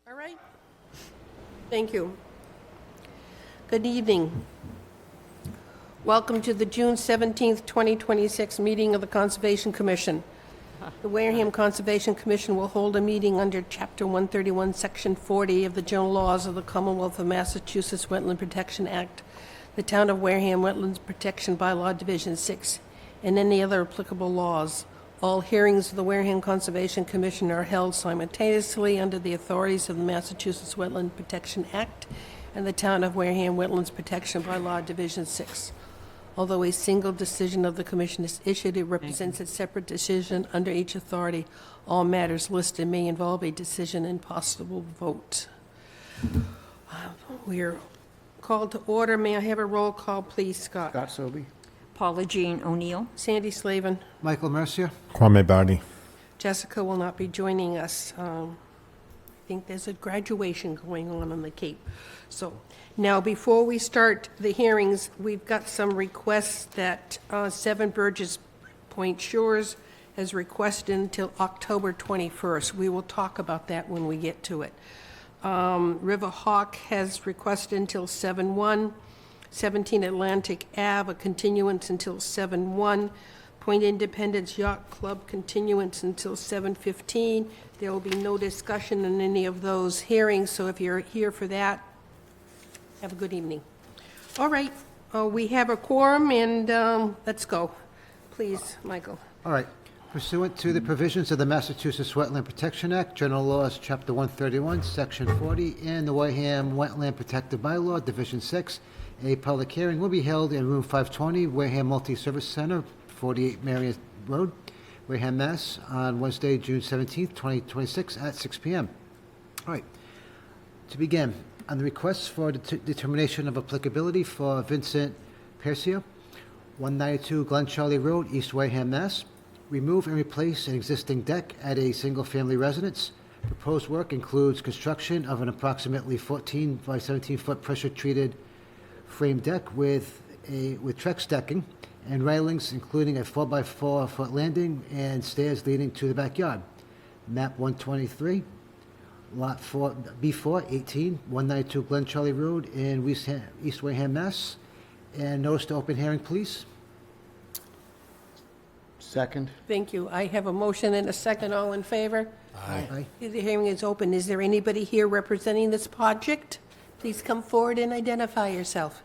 All right. Thank you. Good evening. Welcome to the June 17th, 2026 meeting of the Conservation Commission. The Wareham Conservation Commission will hold a meeting under Chapter 131, Section 40 of the General Laws of the Commonwealth of Massachusetts Wetland Protection Act, the Town of Wareham Wetlands Protection Bylaw Division 6, and any other applicable laws. All hearings of the Wareham Conservation Commission are held simultaneously under the authorities of the Massachusetts Wetland Protection Act and the Town of Wareham Wetlands Protection Bylaw Division 6. Although a single decision of the Commission is issued, it represents a separate decision under each authority. All matters listed may involve a decision and possible vote. We're called to order. May I have a roll call, please, Scott? Scott Sobey. Paula Jean O'Neill. Sandy Slavin. Michael Mercier. Kwame Bardi. Jessica will not be joining us. I think there's a graduation going on the Cape. So now, before we start the hearings, we've got some requests that 7 Burgess Point Shores has requested until October 21st. We will talk about that when we get to it. River Hawk has requested until 7/1. 17 Atlantic Ave, a continuance until 7/1. Point Independence Yacht Club, continuance until 7/15. There will be no discussion in any of those hearings, so if you're here for that, have a good evening. All right, we have a quorum, and let's go. Please, Michael. All right. Pursuant to the provisions of the Massachusetts Wetland Protection Act, General Laws, Chapter 131, Section 40, and the Wareham Wetland Protective Bylaw, Division 6, a public hearing will be held in Room 520, Wareham Multi-Service Center, 48 Marion Road, Wareham, Mass., on Wednesday, June 17th, 2026, at 6 p.m. All right. To begin, on the request for determination of applicability for Vincent Percio, 192 Glen Charlie Road, East Wareham, Mass., remove and replace an existing deck at a single-family residence. Proposed work includes construction of an approximately 14 by 17-foot pressure-treated frame deck with Trex decking and railings, including a 4-by-4-foot landing and stairs leading to the backyard. Map 123, Lot 4, B4, 18, 192 Glen Charlie Road in East Wareham, Mass. And notice to open hearing, please. Second. Thank you. I have a motion and a second. All in favor? Aye. The hearing is open. Is there anybody here representing this project? Please come forward and identify yourself.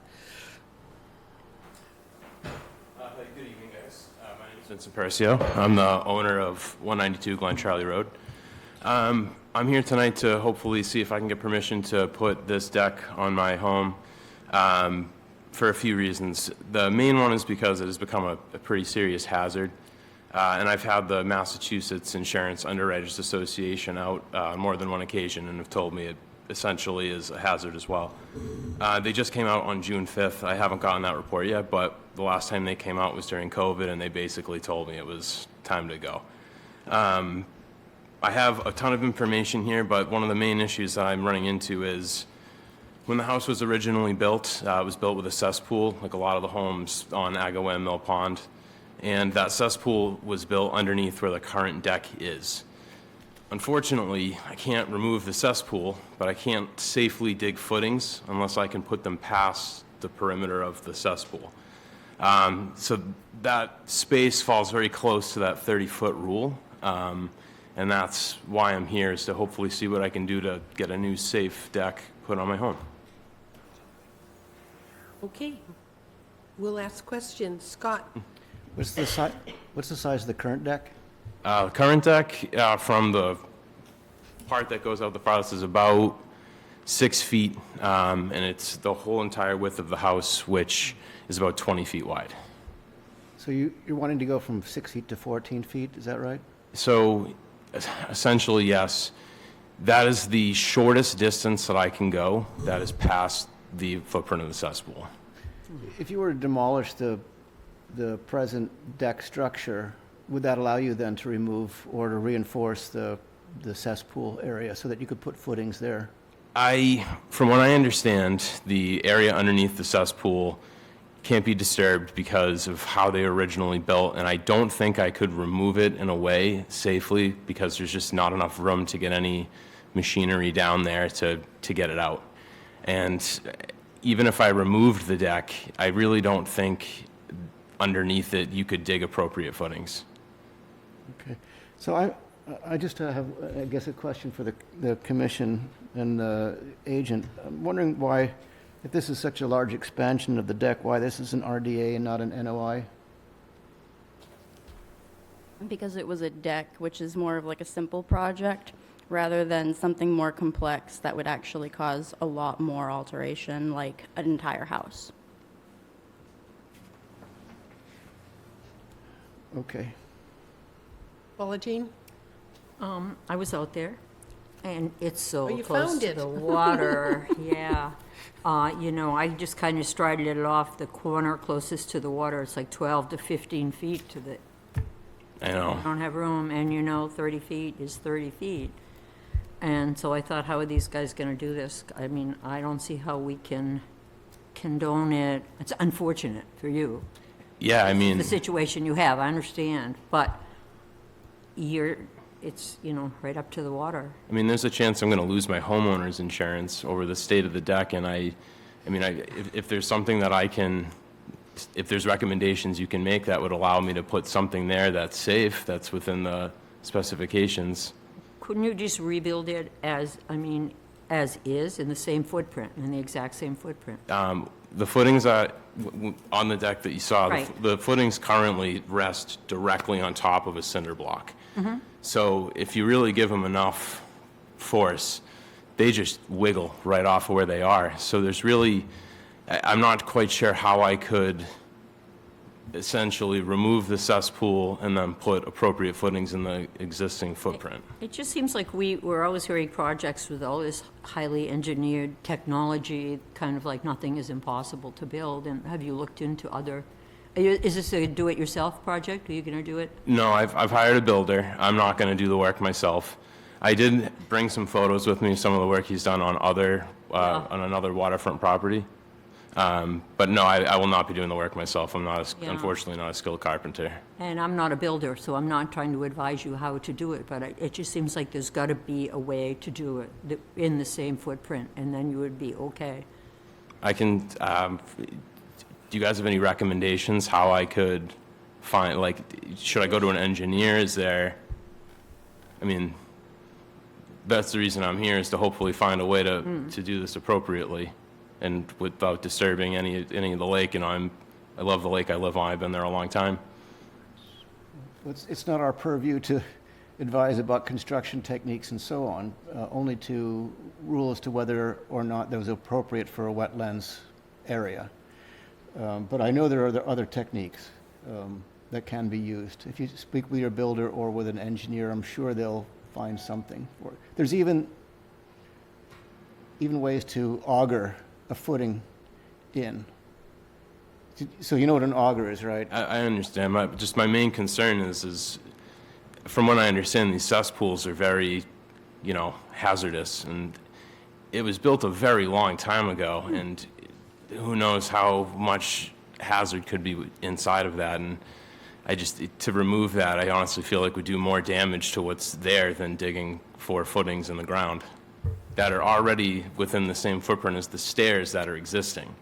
Good evening, guys. My name is Vincent Percio. I'm the owner of 192 Glen Charlie Road. I'm here tonight to hopefully see if I can get permission to put this deck on my home for a few reasons. The main one is because it has become a pretty serious hazard. And I've had the Massachusetts Insurance Underwriters Association out on more than one occasion and have told me it essentially is a hazard as well. They just came out on June 5th. I haven't gotten that report yet, but the last time they came out was during COVID, and they basically told me it was time to go. I have a ton of information here, but one of the main issues that I'm running into is when the house was originally built, it was built with a cesspool, like a lot of the homes on Agawam Mill Pond, and that cesspool was built underneath where the current deck is. Unfortunately, I can't remove the cesspool, but I can't safely dig footings unless I can put them past the perimeter of the cesspool. So that space falls very close to that 30-foot rule, and that's why I'm here, is to hopefully see what I can do to get a new safe deck put on my home. Okay. We'll ask questions. Scott? What's the size of the current deck? Current deck, from the part that goes out the farthest, is about 6 feet, and it's the whole entire width of the house, which is about 20 feet wide. So you're wanting to go from 6 feet to 14 feet, is that right? So essentially, yes. That is the shortest distance that I can go that is past the footprint of the cesspool. If you were to demolish the present deck structure, would that allow you then to remove or to reinforce the cesspool area so that you could put footings there? From what I understand, the area underneath the cesspool can't be disturbed because of how they were originally built, and I don't think I could remove it in a way safely because there's just not enough room to get any machinery down there to get it out. And even if I removed the deck, I really don't think underneath it you could dig appropriate footings. Okay. So I just have, I guess, a question for the commission and the agent. I'm wondering why, if this is such a large expansion of the deck, why this is an RDA and not an NOI? Because it was a deck, which is more of like a simple project, rather than something more complex that would actually cause a lot more alteration, like an entire house. Okay. Paula Jean? I was out there, and it's so Oh, you close found to it. the water, yeah. You know, I just kind of strided it off the corner closest to the water. It's like 12 to 15 feet to the, I know. I don't have room, and you know, 30 feet is 30 feet. And so I thought, how are these guys gonna do this? I mean, I don't see how we can condone it. It's unfortunate for you, Yeah, I mean, the situation you have, I understand, but it's, you know, right up to the water. there's a chance I'm going to lose my homeowner's insurance over the state of the deck, and if there's something that if there's recommendations you can make that would allow me to put something there that's safe, that's within the specifications. Couldn't you just rebuild it as is, in the same footprint, in the exact same footprint? The footings on the deck that you saw, Right. the footings currently rest directly on top of a cinder block. So if you really give them enough force, they just wiggle right off of where they are. So there's really, I'm not quite sure how I could essentially remove the cesspool and then put appropriate footings in the existing footprint. It just seems like we're always hearing projects with all this highly engineered technology, kind of like nothing is impossible to build. And have you looked into other, is this a do-it-yourself project? Are you going to do it? No, I've hired a builder. I'm not going to do the work myself. I did bring some photos with me, some of the work he's done on on another waterfront property. But no, I will not be doing the work myself. I'm not, Yeah. unfortunately, not a skilled carpenter. And I'm not a builder, so I'm not trying to advise you how to do it, but it just seems like there's got to be a way to do it in the same footprint, and then you would be okay. I can, do you guys have any recommendations how I could find, like, should I go to an engineer? That's the reason I'm here, is to hopefully find a way to do this appropriately and without disturbing any of the lake. I love the lake I live on. I've been there a long time. It's not our purview to advise about construction techniques and so on, only to rule as to whether or not that was appropriate for a wetlands area. But I know there are other techniques that can be used. If you speak with your builder or with an engineer, I'm sure they'll find something for it. There's even ways to auger a footing in. So you know what an auger is, right? I understand. My main concern is from what I understand, these cesspools are very, hazardous. And it was built a very long time ago, and who knows how much hazard could be inside of that. And to remove that, I honestly feel like would do more damage to what's there than digging 4 footings in the ground that are already within the same footprint as the stairs that are existing.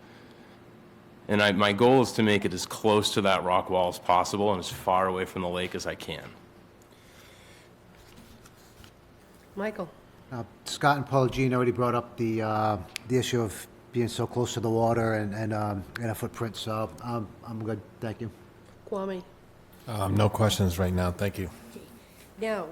And my goal is to make it as close to that rock wall as possible and as far away from the lake as I can. Michael? Scott and Paula Jean already brought up the issue of being so close to the water and a footprint, so I'm good, thank you. Kwame? No questions right now, thank you. Now,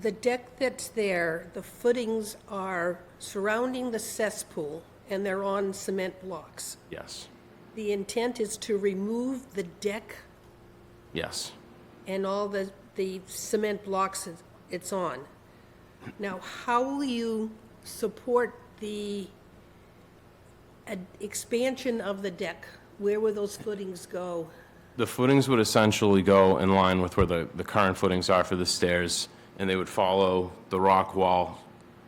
the deck that's there, the footings are surrounding the cesspool, and they're on cement blocks. Yes. The intent is to remove the deck Yes. and all the cement blocks it's on. Now, how will you support the expansion of the deck? Where will those footings go? The footings would essentially go in line with where the current footings are for the stairs, and they would follow the rock wall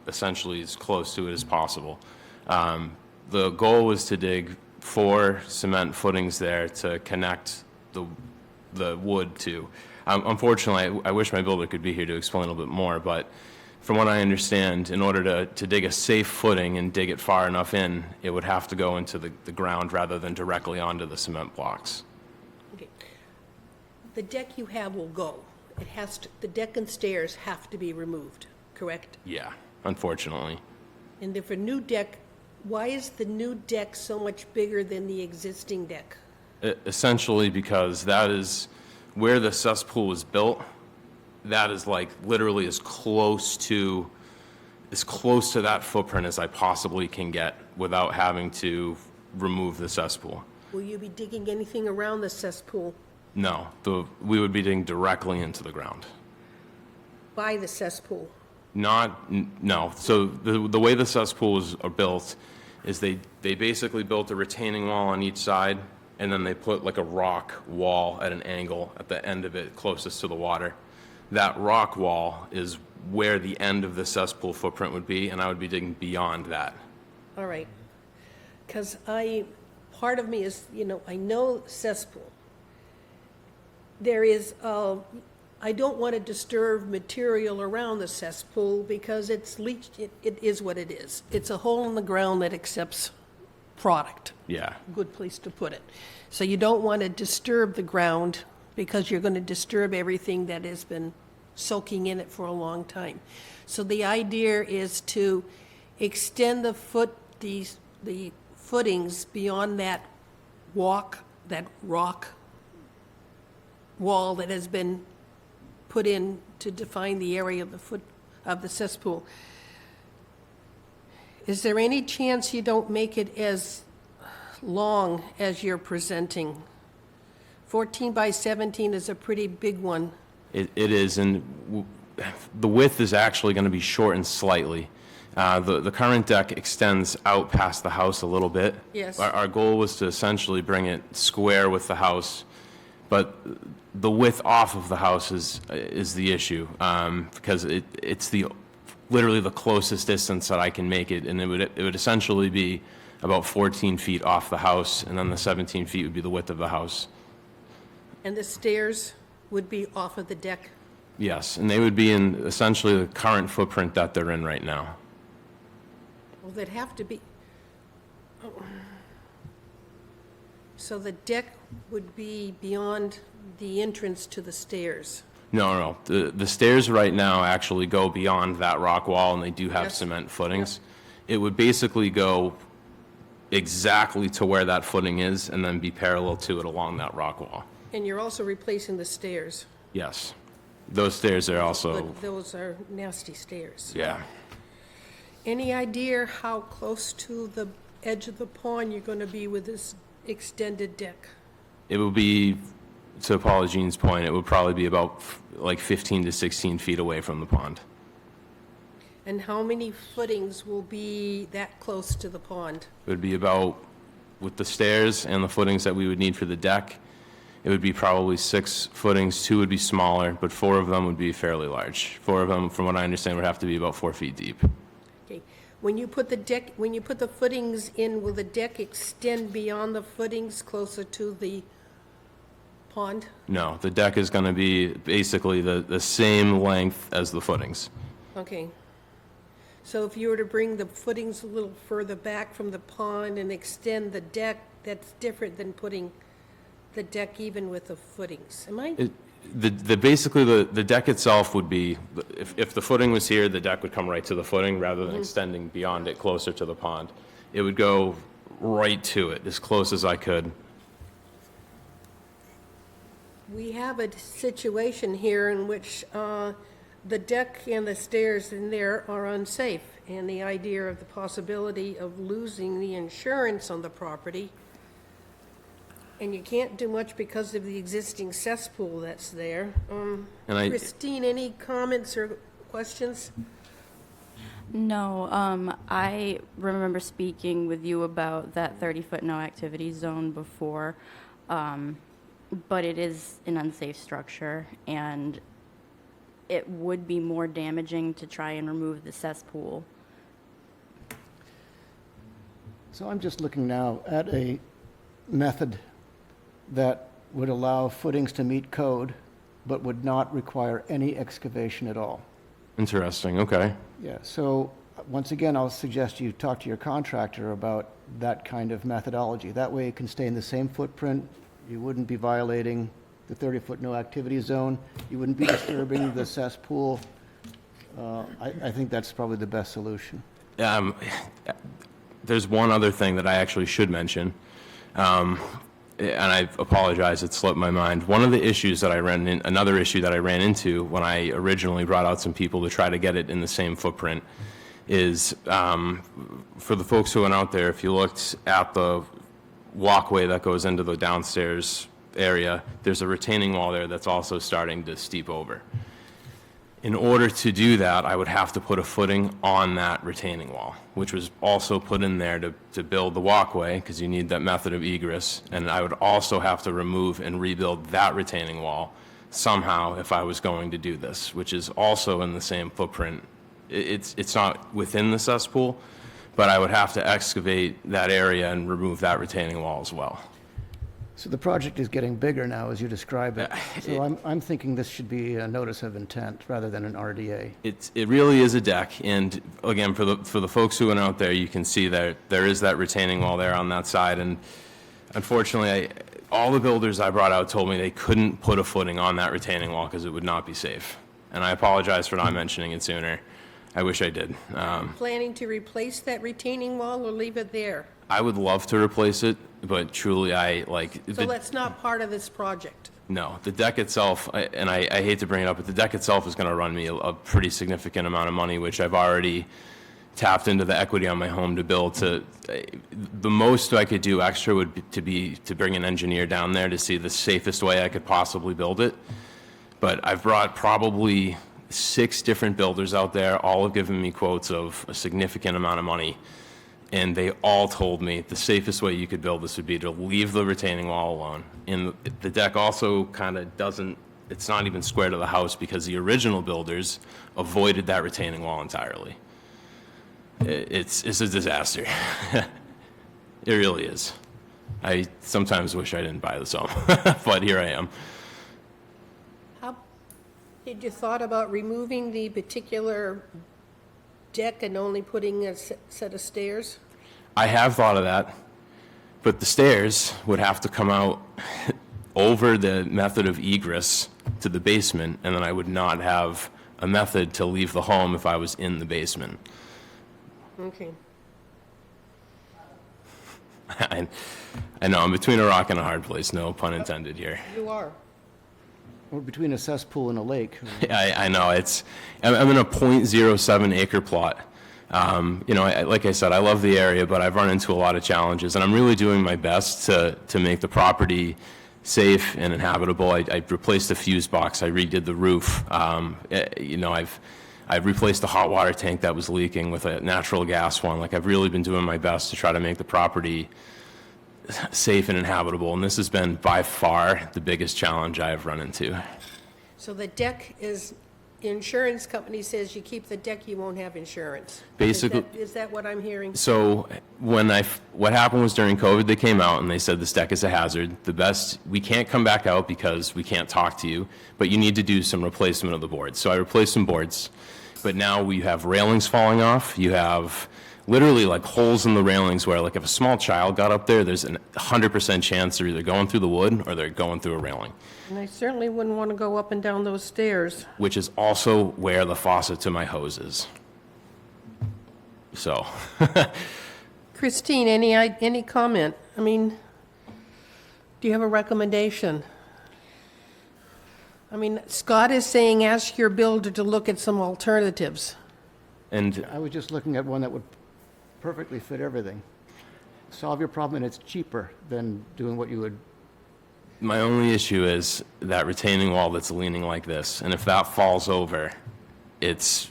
essentially as close to it as possible. The goal was to dig 4 cement footings there to connect the wood to. Unfortunately, I wish my builder could be here to explain a little bit more, but from what I understand, in order to dig a safe footing and dig it far enough in, it would have to go into the ground rather than directly onto the cement blocks. Okay. The deck you have will go. It has to, the deck and stairs have to be removed, correct? Yeah, unfortunately. And if a new deck, why is the new deck so much bigger than the existing deck? Essentially because that is where the cesspool was built. That is like literally as close to that footprint as I possibly can get without having to remove the cesspool. Will you be digging anything around the cesspool No, we would be digging directly into the ground. by the cesspool? No. So the way the cesspools are built is they basically built a retaining wall on each side, and then they put like a rock wall at an angle at the end of it closest to the water. That rock wall is where the end of the cesspool footprint would be, and I would be digging beyond that. All right. Because part of me is, I know cesspool. There is, I don't want to disturb material around the cesspool because it's leached, it is what it is. It's a hole in the ground that accepts product. Yeah. Good place to put it. So you don't want to disturb the ground because you're going to disturb everything that has been soaking in it for a long time. So the idea is to extend the footings beyond that rock wall that has been put in to define the area of the cesspool. Is there any chance you don't make it as long as you're presenting? 14 by 17 is a pretty big one. It is, and the width is actually going to be shortened slightly. The current deck extends out past the house a little bit. Yes. Our goal was to essentially bring it square with the house, but the width off of the house is the issue, because it's literally the closest distance that I can make it, and it would essentially be about 14 feet off the house, and then the 17 feet would be the width of the house. And the stairs would be off of the deck? Yes, and they would be in essentially the current footprint that they're in right now. Well, they'd have to be, so the deck would be beyond the entrance to the stairs? No. The stairs right now actually go beyond that rock wall, and they do have Yes. cement footings. It would basically go exactly to where that footing is and then be parallel to it along that rock wall. And you're also replacing the stairs? Yes. Those stairs are also, But those are nasty stairs. yeah. Any idea how close to the edge of the pond you're going to be with this extended deck? It would be, to Paula Jean's point, it would probably be about like 15 to 16 feet away from the pond. And how many footings will be that close to the pond? It would be about, with the stairs and the footings that we would need for the deck, it would be probably 6 footings. 2 would be smaller, but 4 of them would be fairly large. 4 of them, from what I understand, would have to be about 4 feet deep. Okay. When you put the footings in, will the deck extend beyond the footings closer to the pond? No, the deck is going to be basically the same length as the footings. Okay. So if you were to bring the footings a little further back from the pond and extend the deck, that's different than putting the deck even with the footings. Am I? Basically, the deck itself would be, if the footing was here, the deck would come right to the footing rather than extending beyond it closer to the pond. It would go right to it, as close as I could. We have a situation here in which the deck and the stairs in there are unsafe, and the idea of the possibility of losing the insurance on the property, and you can't do much because of the existing cesspool that's there. And I- Christine, any comments or questions? No, I remember speaking with you about that 30-foot no activity zone before, but it is an unsafe structure, and it would be more damaging to try and remove the cesspool. So I'm just looking now at a method that would allow footings to meet code, but would not require any excavation at all. Interesting, okay. Yeah, so once again, I'll suggest you talk to your contractor about that kind of methodology. That way it can stay in the same footprint. You wouldn't be violating the 30-foot no activity zone. You wouldn't be disturbing the cesspool. I think that's probably the best solution. There's one other thing that I actually should mention, and I apologize, it slipped my mind. One of the issues that another issue that I ran into when I originally brought out some people to try to get it in the same footprint is, for the folks who went out there, if you looked at the walkway that goes into the downstairs area, there's a retaining wall there that's also starting to steep over. In order to do that, I would have to put a footing on that retaining wall, which was also put in there to build the walkway, because you need that method of egress, and I would also have to remove and rebuild that retaining wall somehow if I was going to do this, which is also in the same footprint. It's not within the cesspool, but I would have to excavate that area and remove that retaining wall as well. So the project is getting bigger now, as you describe it. So I'm thinking this should be a notice of intent rather than an RDA. It really is a deck, and again, for the folks who went out there, you can see that there is that retaining wall there on that side, and unfortunately, all the builders I brought out told me they couldn't put a footing on that retaining wall because it would not be safe. And I apologize for not mentioning it sooner. I wish I did. Planning to replace that retaining wall or leave it there? I would love to replace it, but truly, So that's not part of this project? No, the deck itself, and I hate to bring it up, but the deck itself is going to run me a pretty significant amount of money, which I've already tapped into the equity on my home to build. The most I could do extra would be to bring an engineer down there to see the safest way I could possibly build it. But I've brought probably 6 different builders out there. All have given me quotes of a significant amount of money. And they all told me the safest way you could build this would be to leave the retaining wall alone. And the deck also kind of it's not even square to the house because the original builders avoided that retaining wall entirely. It's a disaster. It really is. I sometimes wish I didn't buy this home, but here I am. Had you thought about removing the particular deck and only putting a set of stairs? I have thought of that, but the stairs would have to come out over the method of egress to the basement, and then I would not have a method to leave the home if I was in the basement. Okay. I know, I'm between a rock and a hard place, no pun intended here. You are. Or between a cesspool and a lake. I know, I'm in a .07 acre plot. Like I said, I love the area, but I've run into a lot of challenges, and I'm really doing my best to make the property safe and inhabitable. I replaced the fuse box, I redid the roof. I've replaced the hot water tank that was leaking with a natural gas one. Like, I've really been doing my best to try to make the property safe and inhabitable, and this has been by far the biggest challenge I have run into. So the deck is, the insurance company says you keep the deck, you won't have insurance. Basically. Is that what I'm hearing? So what happened was during COVID, they came out and they said this deck is a hazard. We can't come back out because we can't talk to you, but you need to do some replacement of the boards. So I replaced some boards, but now we have railings falling off. You have literally like holes in the railings where, like, if a small child got up there, there's a 100% chance they're either going through the wood or they're going through a railing. And I certainly wouldn't want to go up and down those stairs. Which is also where the faucet to my hose is. So. Christine, any comment? I mean, do you have a recommendation? I mean, Scott is saying ask your builder to look at some alternatives. And I was just looking at one that would perfectly fit everything. Solve your problem, and it's cheaper than doing what you would. my only issue is that retaining wall that's leaning like this. And if that falls over, it's,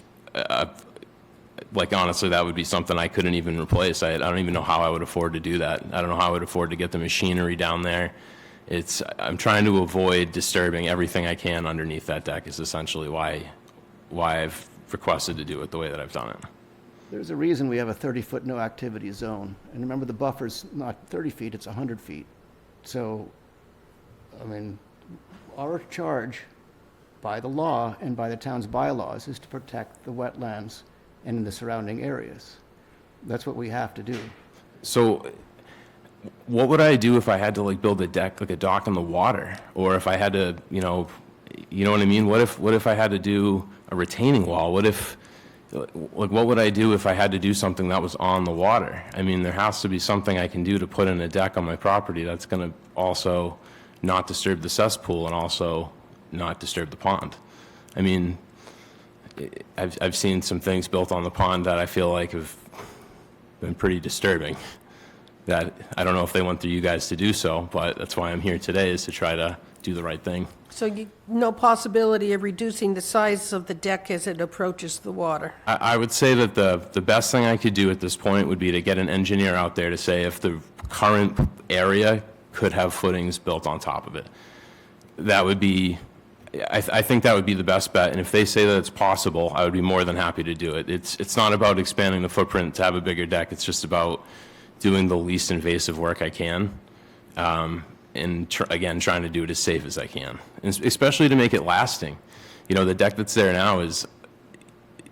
like, honestly, that would be something I couldn't even replace. I don't even know how I would afford to do that. I don't know how I would afford to get the machinery down there. I'm trying to avoid disturbing everything I can underneath that deck is essentially why I've requested to do it the way that I've done it. There's a reason we have a 30-foot no-activity zone. And remember, the buffer's not 30 feet, it's 100 feet. So, I mean, our charge by the law and by the town's bylaws is to protect the wetlands and the surrounding areas. That's what we have to do. So what would I do if I had to like build a deck, like a dock on the water? Or if I had to, you know what I mean? What if I had to do a retaining wall? What if, like, what would I do if I had to do something that was on the water? I mean, there has to be something I can do to put in a deck on my property that's going to also not disturb the cesspool and also not disturb the pond. I mean, I've seen some things built on the pond that I feel like have been pretty disturbing. That I don't know if they went through you guys to do so, but that's why I'm here today, is to try to do the right thing. So no possibility of reducing the size of the deck as it approaches the water? I would say that the best thing I could do at this point would be to get an engineer out there to say if the current area could have footings built on top of it. That would be, I think that would be the best bet, and if they say that it's possible, I would be more than happy to do it. It's not about expanding the footprint to have a bigger deck, it's just about doing the least invasive work I can, and again, trying to do it as safe as I can, and especially to make it lasting. The deck that's there now is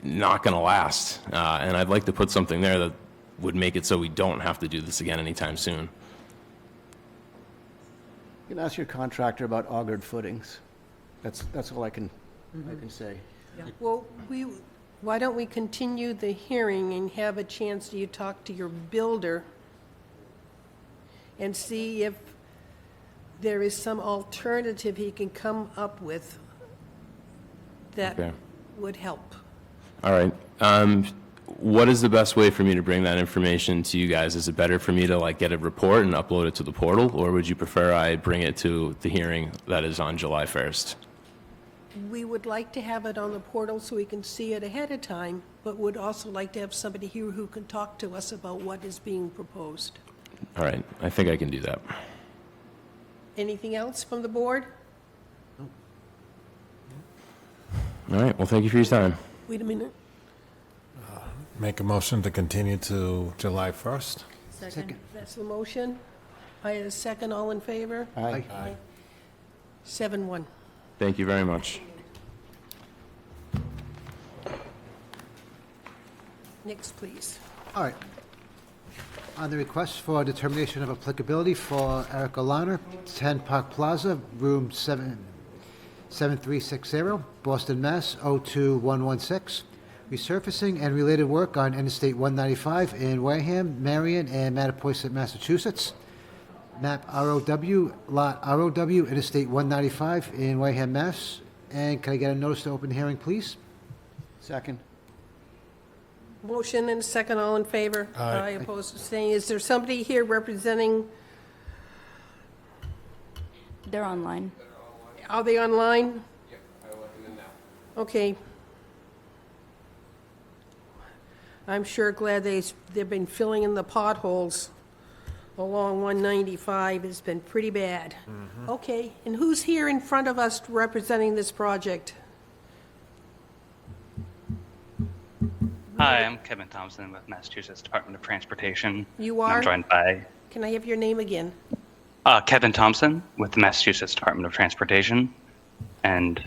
not going to last, and I'd like to put something there that would make it so we don't have to do this again anytime soon. You can ask your contractor about augured footings. That's all I can say. Well, why don't we continue the hearing and have a chance you talk to your builder and see if there is some alternative he can come up with that Okay. would help. All right. What is the best way for me to bring that information to you guys? Is it better for me to like get a report and upload it to the portal, or would you prefer I bring it to the hearing that is on July 1st? We would like to have it on the portal so we can see it ahead of time, but would also like to have somebody here who can talk to us about what is being proposed. All right. I think I can do that. Anything else from the board? All right. Well, thank you for your time. Wait a minute. Make a motion to continue to July 1st? Second. That's the motion. I had a second. All in favor? Aye. 7-1. Thank you very much. Next, please. All right. On the request for determination of applicability for Erica Lahner, 10 Park Plaza, room 7360, Boston, Mass. 02116. Resurfacing and related work on Interstate 195 in Wareham, Marion, and Mattapoisett, Massachusetts. Map ROW, Lot ROW, Interstate 195 in Wareham, Mass. And can I get a notice to open the hearing, please? Second. Motion and a second. All in favor? Aye. Opposed, abstaining. Is there somebody here representing, They're online. are they online? Yep, I will let them in now. Okay. I'm sure glad they've been filling in the potholes along 195. It's been pretty bad. Okay, and who's here in front of us representing this project? Hi, I'm Kevin Thompson with Massachusetts Department of Transportation. You And are? I'm joined by Can I have your name again? Kevin Thompson with the Massachusetts Department of Transportation, and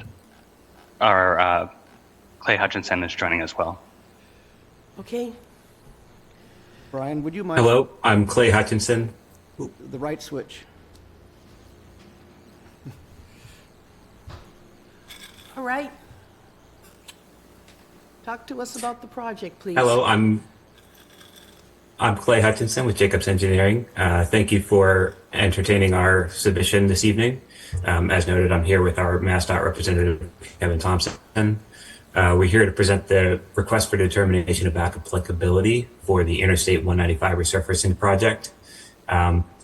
our Clay Hutchinson is joining as well. Okay, Brian, would you mind? Hello, I'm Clay Hutchinson. The right switch. all right. Talk to us about the project, please. Hello, I'm Clay Hutchinson with Jacobs Engineering. Thank you for entertaining our submission this evening. As noted, I'm here with our MassDOT representative, Kevin Thompson. We're here to present the request for determination of applicability for the Interstate 195 resurfacing project.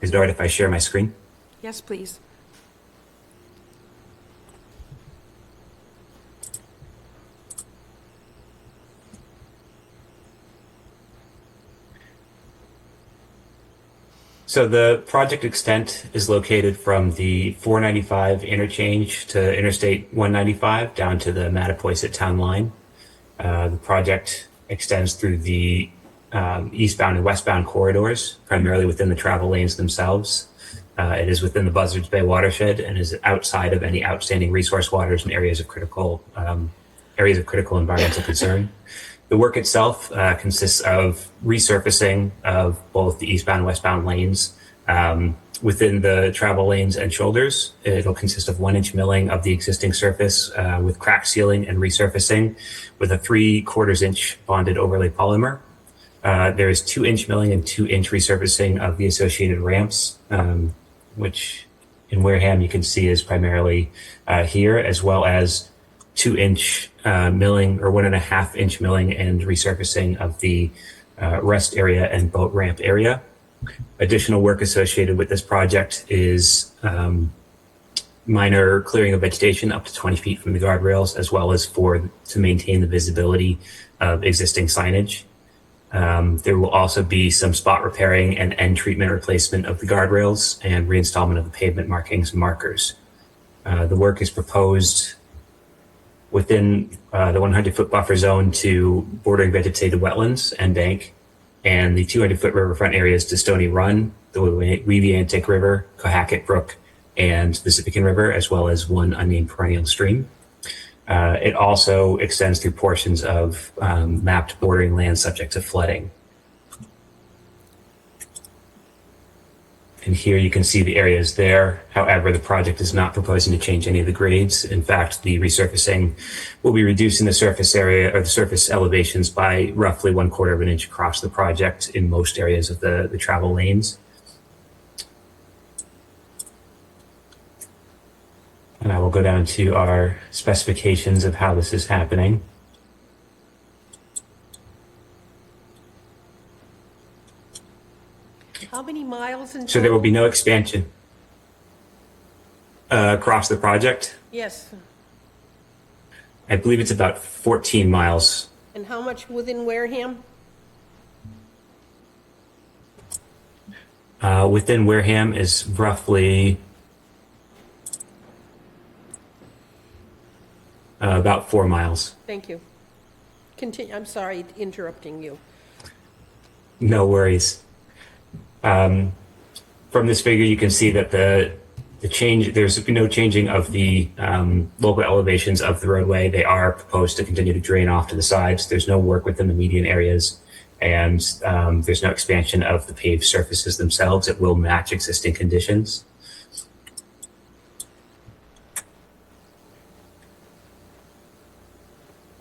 Is it all right if I share my screen? Yes, please. So the project extent is located from the 495 interchange to Interstate 195 down to the Mattapoisett town line. The project extends through the eastbound and westbound corridors, primarily within the travel lanes themselves. It is within the Buzzards Bay watershed and is outside of any outstanding resource waters and areas of critical environmental concern. The work itself consists of resurfacing of both the eastbound and westbound lanes within the travel lanes and shoulders. It'll consist of 1-inch milling of the existing surface with crack sealing and resurfacing with a 3/4 inch bonded overlay polymer. There is 2-inch milling and 2-inch resurfacing of the associated ramps, which in Wareham you can see is primarily here, as well as 2-inch milling or 1.5-inch milling and resurfacing of the rest area and boat ramp area. Additional work associated with this project is minor clearing of vegetation up to 20 feet from the guardrails, as well as to maintain the visibility of existing signage. There will also be some spot repairing and end treatment replacement of the guardrails and reinstallment of the pavement markings and markers. The work is proposed within the 100-foot buffer zone to bordering vegetated wetlands and bank, and the 200-foot riverfront areas to Stony Run, the Weeviantic River, Cohacket Brook, and the Zipican River, as well as one unnamed perennial stream. It also extends through portions of mapped bordering land subject to flooding. And here you can see the areas there. However, the project is not proposing to change any of the grades. In fact, the resurfacing will be reducing the surface area or the surface elevations by roughly 1/4 of an inch across the project in most areas of the travel lanes. And I will go down to our specifications of how this is happening. How many miles in total? So there will be no expansion across the project. Yes. I believe it's about 14 miles. And how much within Wareham? Within Wareham is roughly about 4 miles. Thank you. Continue, I'm sorry interrupting you. No worries. From this figure, you can see that the change, there's no changing of the local elevations of the roadway. They are proposed to continue to drain off to the sides. There's no work within the median areas, and there's no expansion of the paved surfaces themselves. It will match existing conditions.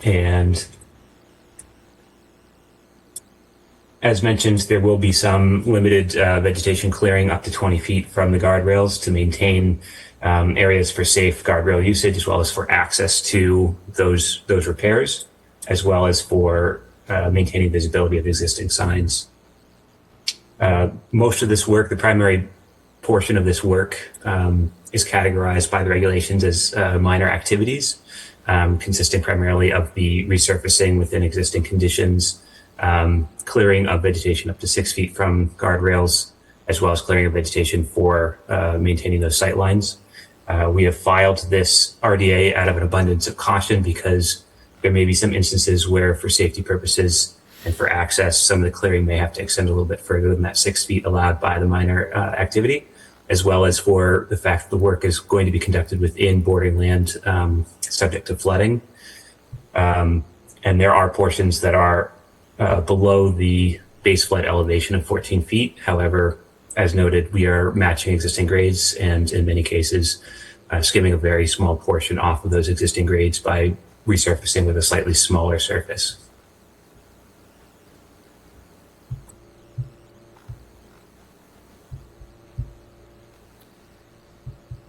And as mentioned, there will be some limited vegetation clearing up to 20 feet from the guardrails to maintain areas for safe guardrail usage, as well as for access to those repairs, as well as for maintaining visibility of existing signs. Most of this work, the primary portion of this work, is categorized by the regulations as minor activities, consisting primarily of the resurfacing within existing conditions, clearing of vegetation up to 6 feet from guardrails, as well as clearing of vegetation for maintaining those sight lines. We have filed this RDA out of an abundance of caution because there may be some instances where, for safety purposes and for access, some of the clearing may have to extend a little bit further than that 6 feet allowed by the minor activity, as well as for the fact that the work is going to be conducted within bordering land subject to flooding. And there are portions that are below the base flood elevation of 14 feet. However, as noted, we are matching existing grades and in many cases skimming a very small portion off of those existing grades by resurfacing with a slightly smaller surface.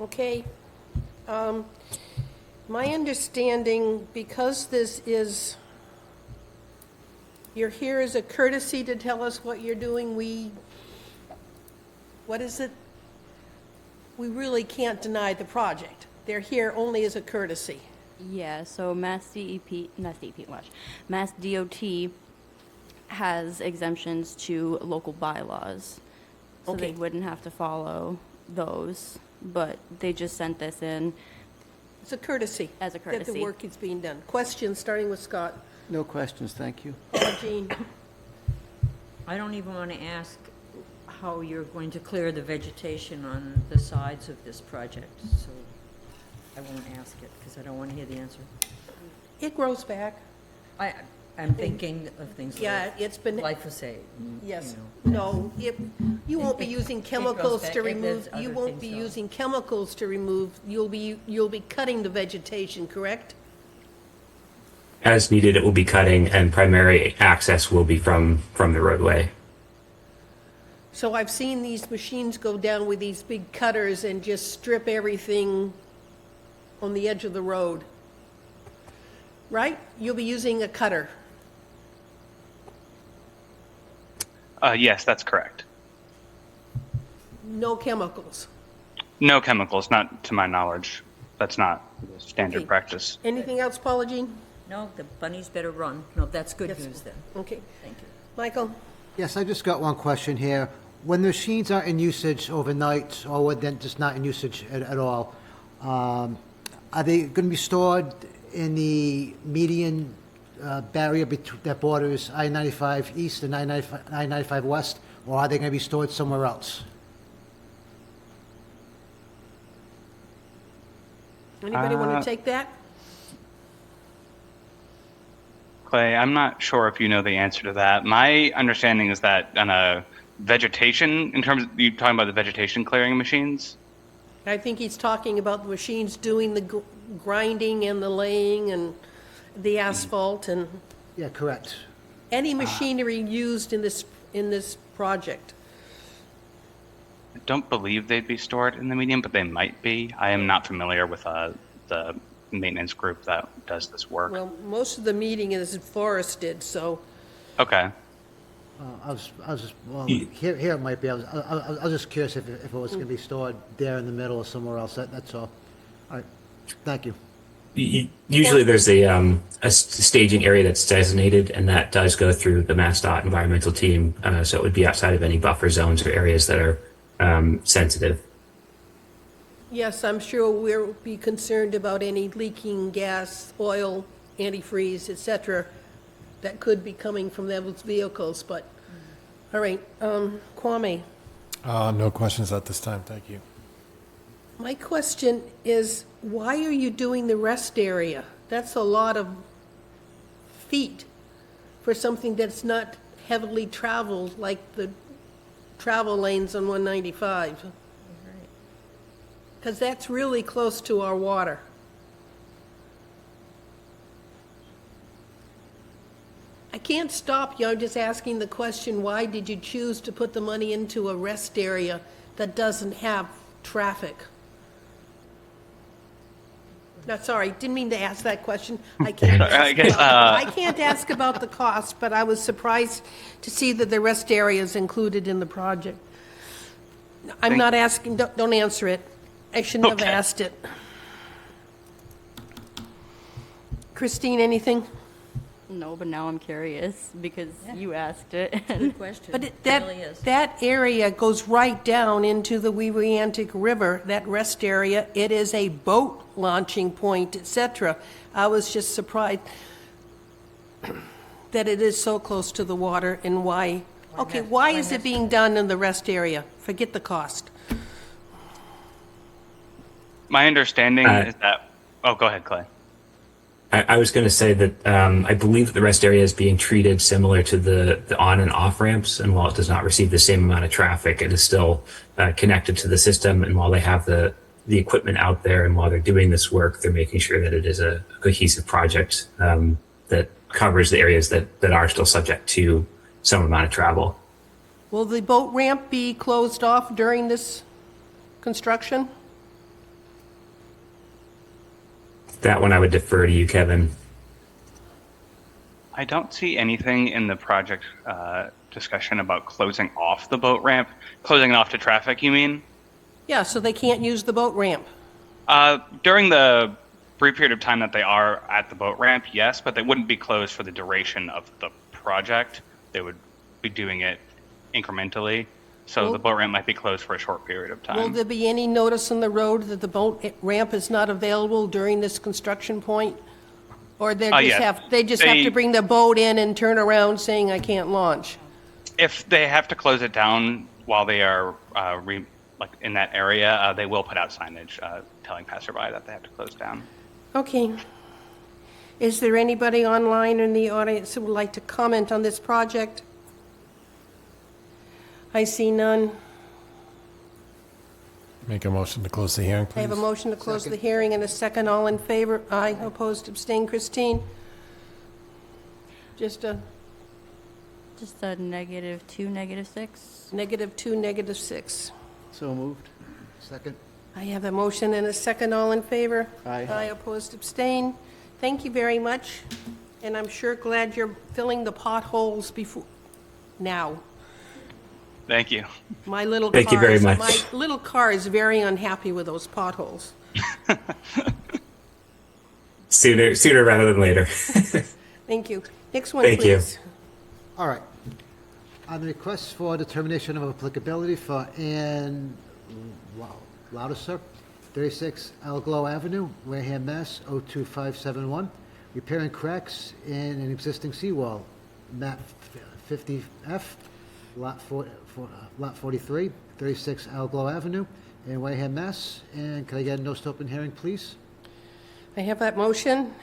Okay. My understanding, because this is, you're here as a courtesy to tell us what you're doing, what is it? We really can't deny the project. They're here only as a courtesy. Yeah, so Mass DOT has exemptions to local bylaws. So Okay. they wouldn't have to follow those, but they just sent this in It's a courtesy. as a That the courtesy. work is being done. Questions, starting with Scott. No questions, thank you. Jean. I don't even want to ask how you're going to clear the vegetation on the sides of this project, so I won't ask it, because I don't want to hear the answer. It grows back. I'm thinking of things Yeah, like it's been, glyphosate. yes. You know. No, you won't be using chemicals back, to and remove, there's you other won't be things, though. using chemicals to remove, you'll be cutting the vegetation, correct? As needed, it will be cutting, and primary access will be from the roadway. So I've seen these machines go down with these big cutters and just strip everything on the edge of the road. Right? You'll be using a cutter. Yes, that's correct. No chemicals. No chemicals, not to my knowledge. That's not standard Okay. practice. Anything else, Paula Jean? No, the bunnies better run. No, that's good Yes. news then. Okay. Thank you. Michael? Yes, I just got one question here. When the machines aren't in usage overnight, or when they're just not in usage at all, are they going to be stored in the median barrier that borders I-95 East and I-95 West, or are they going to be stored somewhere else? Anybody want to take that? Clay, I'm not sure if you know the answer to that. My understanding is that on a vegetation, in terms of you talking about the vegetation clearing machines? I think he's talking about the machines doing the grinding and the laying and the asphalt and Yeah, correct. any machinery used in this project. I don't believe they'd be stored in the median, but they might be. I am not familiar with the maintenance group that does this work. Well, most of the meeting is forested, so Okay. Well, here it might be. I was just curious if it was going to be stored there in the middle or somewhere else. That's all. All right. Thank you. Usually there's a staging area that's designated, and that does go through the MassDOT environmental team, so it would be outside of any buffer zones or areas that are sensitive. yes, I'm sure we'll be concerned about any leaking gas, oil, antifreeze, et cetera, that could be coming from those vehicles, but, all right, Kwame, No questions at this time, thank you. my question is, why are you doing the rest area? That's a lot of feet for something that's not heavily traveled like the travel lanes on 195. Because that's really close to our water. I can't stop you, I'm just asking the question, why did you choose to put the money into a rest area that doesn't have traffic? No, sorry, didn't mean to ask that question. I can't I guess, I can't ask about the cost, but I was surprised to see that the rest area is included in the project. I'm not asking, don't answer it. I shouldn't have Okay. asked it. Christine, anything? No, but now I'm curious because you asked it. Good question. But It that, really is. that area goes right down into the Weweantic River, that rest area. It is a boat launching point, et cetera. I was just surprised that it is so close to the water and why. Okay, why is it being done in the rest area? Forget the cost. My understanding is that. Oh, go ahead, Clay. I was going to say that I believe the rest area is being treated similar to the on and off ramps, and while it does not receive the same amount of traffic, it is still connected to the system. And while they have the equipment out there, and while they're doing this work, they're making sure that it is a cohesive project that covers the areas that are still subject to some amount of travel. Will the boat ramp be closed off during this construction? That one I would defer to you, Kevin. I don't see anything in the project discussion about closing off the boat ramp. Closing it off to traffic, you mean? Yeah, so they can't use the boat ramp. During the brief period of time that they are at the boat ramp, yes, but they wouldn't be closed for the duration of the project. They would be doing it incrementally. So Well- the boat ramp might be closed for a short period of Will time. there be any notice on the road that the boat ramp is not available during this construction point? Or they just yes. have to They- bring the boat in and turn around saying, I can't launch? If they have to close it down while they are like in that area, they will put out signage telling passerby that they have to close down. Okay. Is there anybody online in the audience who would like to comment on this project? I see none. Make a motion to close the hearing, please. I have a motion to close the hearing and a second. All in favor? Aye. Opposed? Abstained? Christine? Just a Just a -2, -6. -2, -6. So moved. Second. I have a motion and a second. All in favor? Aye. Aye. Opposed? Abstained? Thank you very much. And I'm sure glad you're filling the potholes before, now. Thank you. My little Thank you very much. My little car is very unhappy with those potholes. Sooner rather than later. Thank you. Next one, Thank you. please. All right. On the request for determination of applicability for Ann Laudeser, 36 Alglow Avenue, Wareham, Mass. 02571, repairing cracks in an existing seawall, map 50F, lot 43, 36 Alglow Avenue, in Wareham, Mass. And can I get a notice to open hearing, please? I have that motion.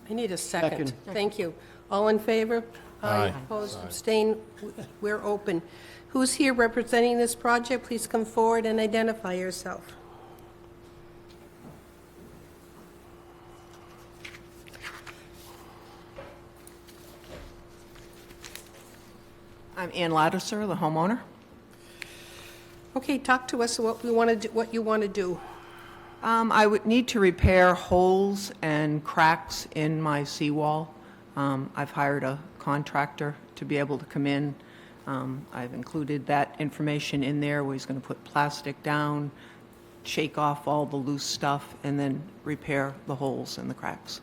I need a second. Second. Thank you. All in favor? Aye. Opposed, abstained, we're open. Who's here representing this project? Please come forward and identify yourself. I'm Ann Lattiser, the homeowner. Okay, talk to us what we want to do, what you want to do. I would need to repair holes and cracks in my seawall. I've hired a contractor to be able to come in. I've included that information in there where he's going to put plastic down, shake off all the loose stuff, and then repair the holes and the cracks.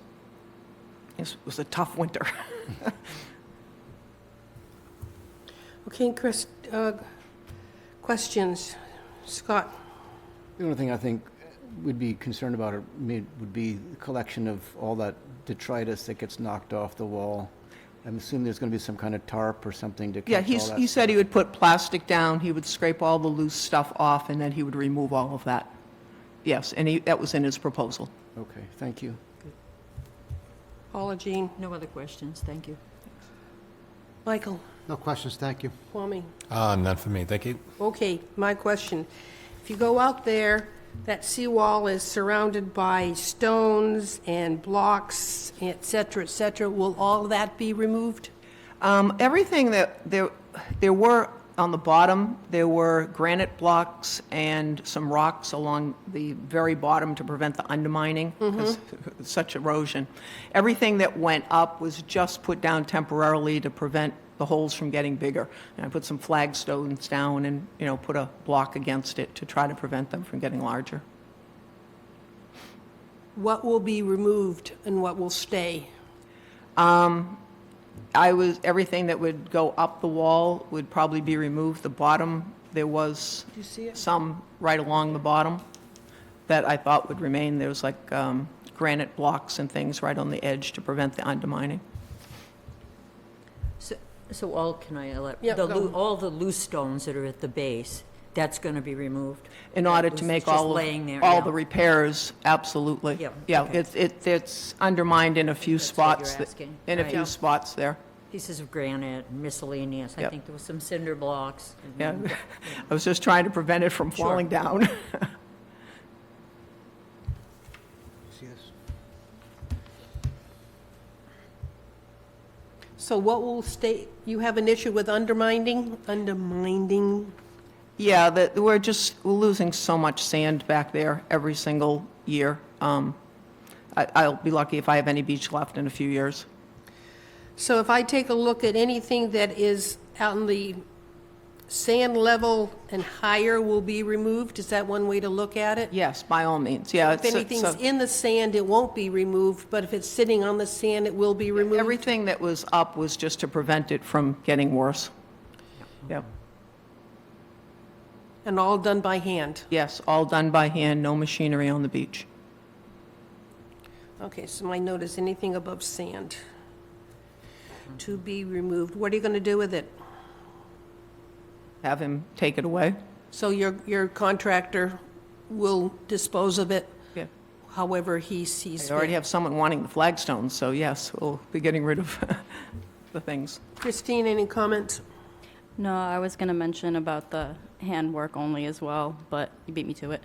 It was a tough winter. Okay, Chris, questions? Scott? The only thing I think we'd be concerned about would be the collection of all that detritus that gets knocked off the wall. I'm assuming there's going to be some kind of tarp or something to Yeah, catch all that he said he stuff. would put plastic down, he would scrape all the loose stuff off, and then he would remove all of that. Yes, and that was in his proposal. Okay, thank you. Paula Jean? No other questions, thank you. Michael? No questions, thank you. Kwame? None for me, thank you. Okay, my question. If you go out there, that seawall is surrounded by stones and blocks, et cetera, will all that be removed? Everything that there were on the bottom, there were granite blocks and some rocks along the very bottom to prevent the undermining, because such erosion. Everything that went up was just put down temporarily to prevent the holes from getting bigger. And I put some flagstones down and, put a block against it to try to prevent them from getting larger. What will be removed and what will stay? Everything that would go up the wall would probably be removed. The bottom, there was Do you see it? some right along the bottom that I thought would remain. There was like granite blocks and things right on the edge to prevent the undermining. So all the loose stones that are at the base, that's going to be removed? In order That to was make just all laying there, all yeah. the repairs, absolutely. Yeah, Yeah, okay. it's undermined in a few That's what you're spots. asking, In a right. few Yeah. spots there. Pieces of granite, miscellaneous, I Yep. think there was some cinder blocks. Yeah, I was just trying to prevent it from falling down. See this? So what will stay, you have an issue with undermining? Yeah, we're losing so much sand back there every single year. I'll be lucky if I have any beach left in a few years. So if I take a look at anything that is out in the sand level and higher will be removed? Is that one way to look at it? Yes, by all means, yeah. If anything's in the sand, it won't be removed, but if it's sitting on the sand, it will be removed? Everything that was up was just to prevent it from getting worse. Yep. And all done by hand? Yes, all done by hand, no machinery on the beach. Okay, so my note is anything above sand. to be removed. What are you going to do with it? Have him take it away. So your contractor will dispose of it Yeah. however he sees I already fit? have someone wanting the flagstones, so yes, we'll be getting rid of the things. Christine, any comments? No, I was going to mention about the handwork only as well, but you beat me to it.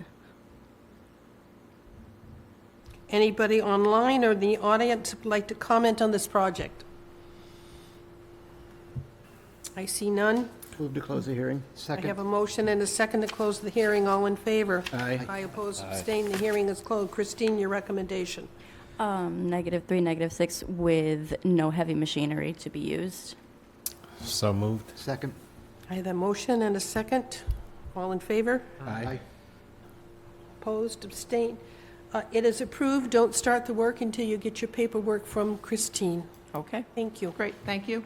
Anybody online or in the audience would like to comment on this project? I see none. Move to close the hearing. I Second. have a motion and a second to close the hearing. All in favor? Aye. I oppose, abstain. The hearing is closed. Christine, your recommendation. -3, -6 with no heavy machinery to be used. So moved. Second. I have a motion and a second. All in favor? Aye. Opposed, abstain. It is approved. Don't start the work until you get your paperwork from Christine. Okay, Thank you. great, thank you.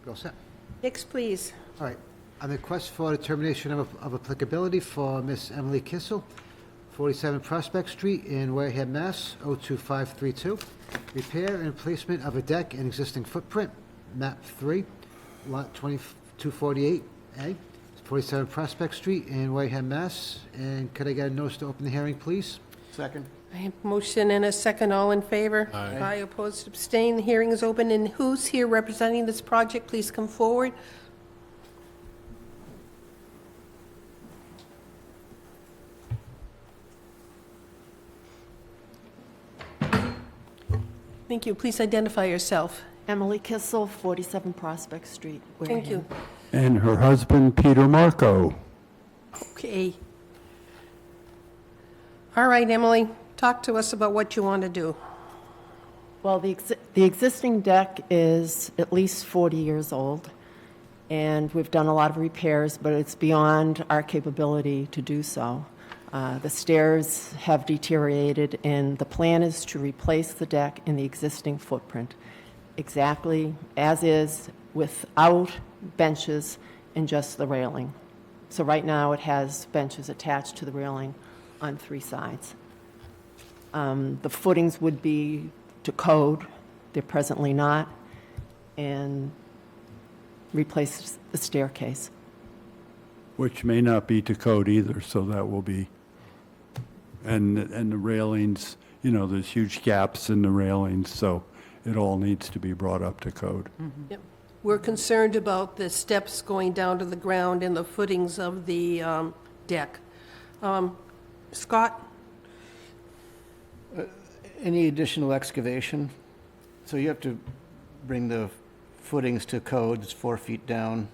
All set. Next, please. All right. On the request for determination of applicability for Miss Emily Kissel, 47 Prospect Street in Wareham, Mass. 02532. Repair and replacement of a deck and existing footprint, map 3, lot 2248A, 47 Prospect Street in Wareham, Mass. And could I get a notice to open the hearing, please? Second. I have a motion and a second. All in favor? Aye. Opposed, abstain. The hearing is open. And who's here representing this project? Please come forward. Thank you. Please identify yourself. Emily Kissel, 47 Prospect Street. Thank you. Wareham. And her husband, Peter Marco. Okay. All right, Emily, talk to us about what you want to do. Well, the existing deck is at least 40 years old, and we've done a lot of repairs, but it's beyond our capability to do so. The stairs have deteriorated, and the plan is to replace the deck in the existing footprint, exactly as is, without benches and just the railing. So right now, it has benches attached to the railing on 3 sides. The footings would be to code, they're presently not, and replace the staircase. Which may not be to code either, so that will be, and the railings, you know, there's huge gaps in the railings, so it all needs to be brought up to code. Yep. We're concerned about the steps going down to the ground and the footings of the deck. Scott? Any additional excavation? So you have to bring the footings to code, it's 4 feet down.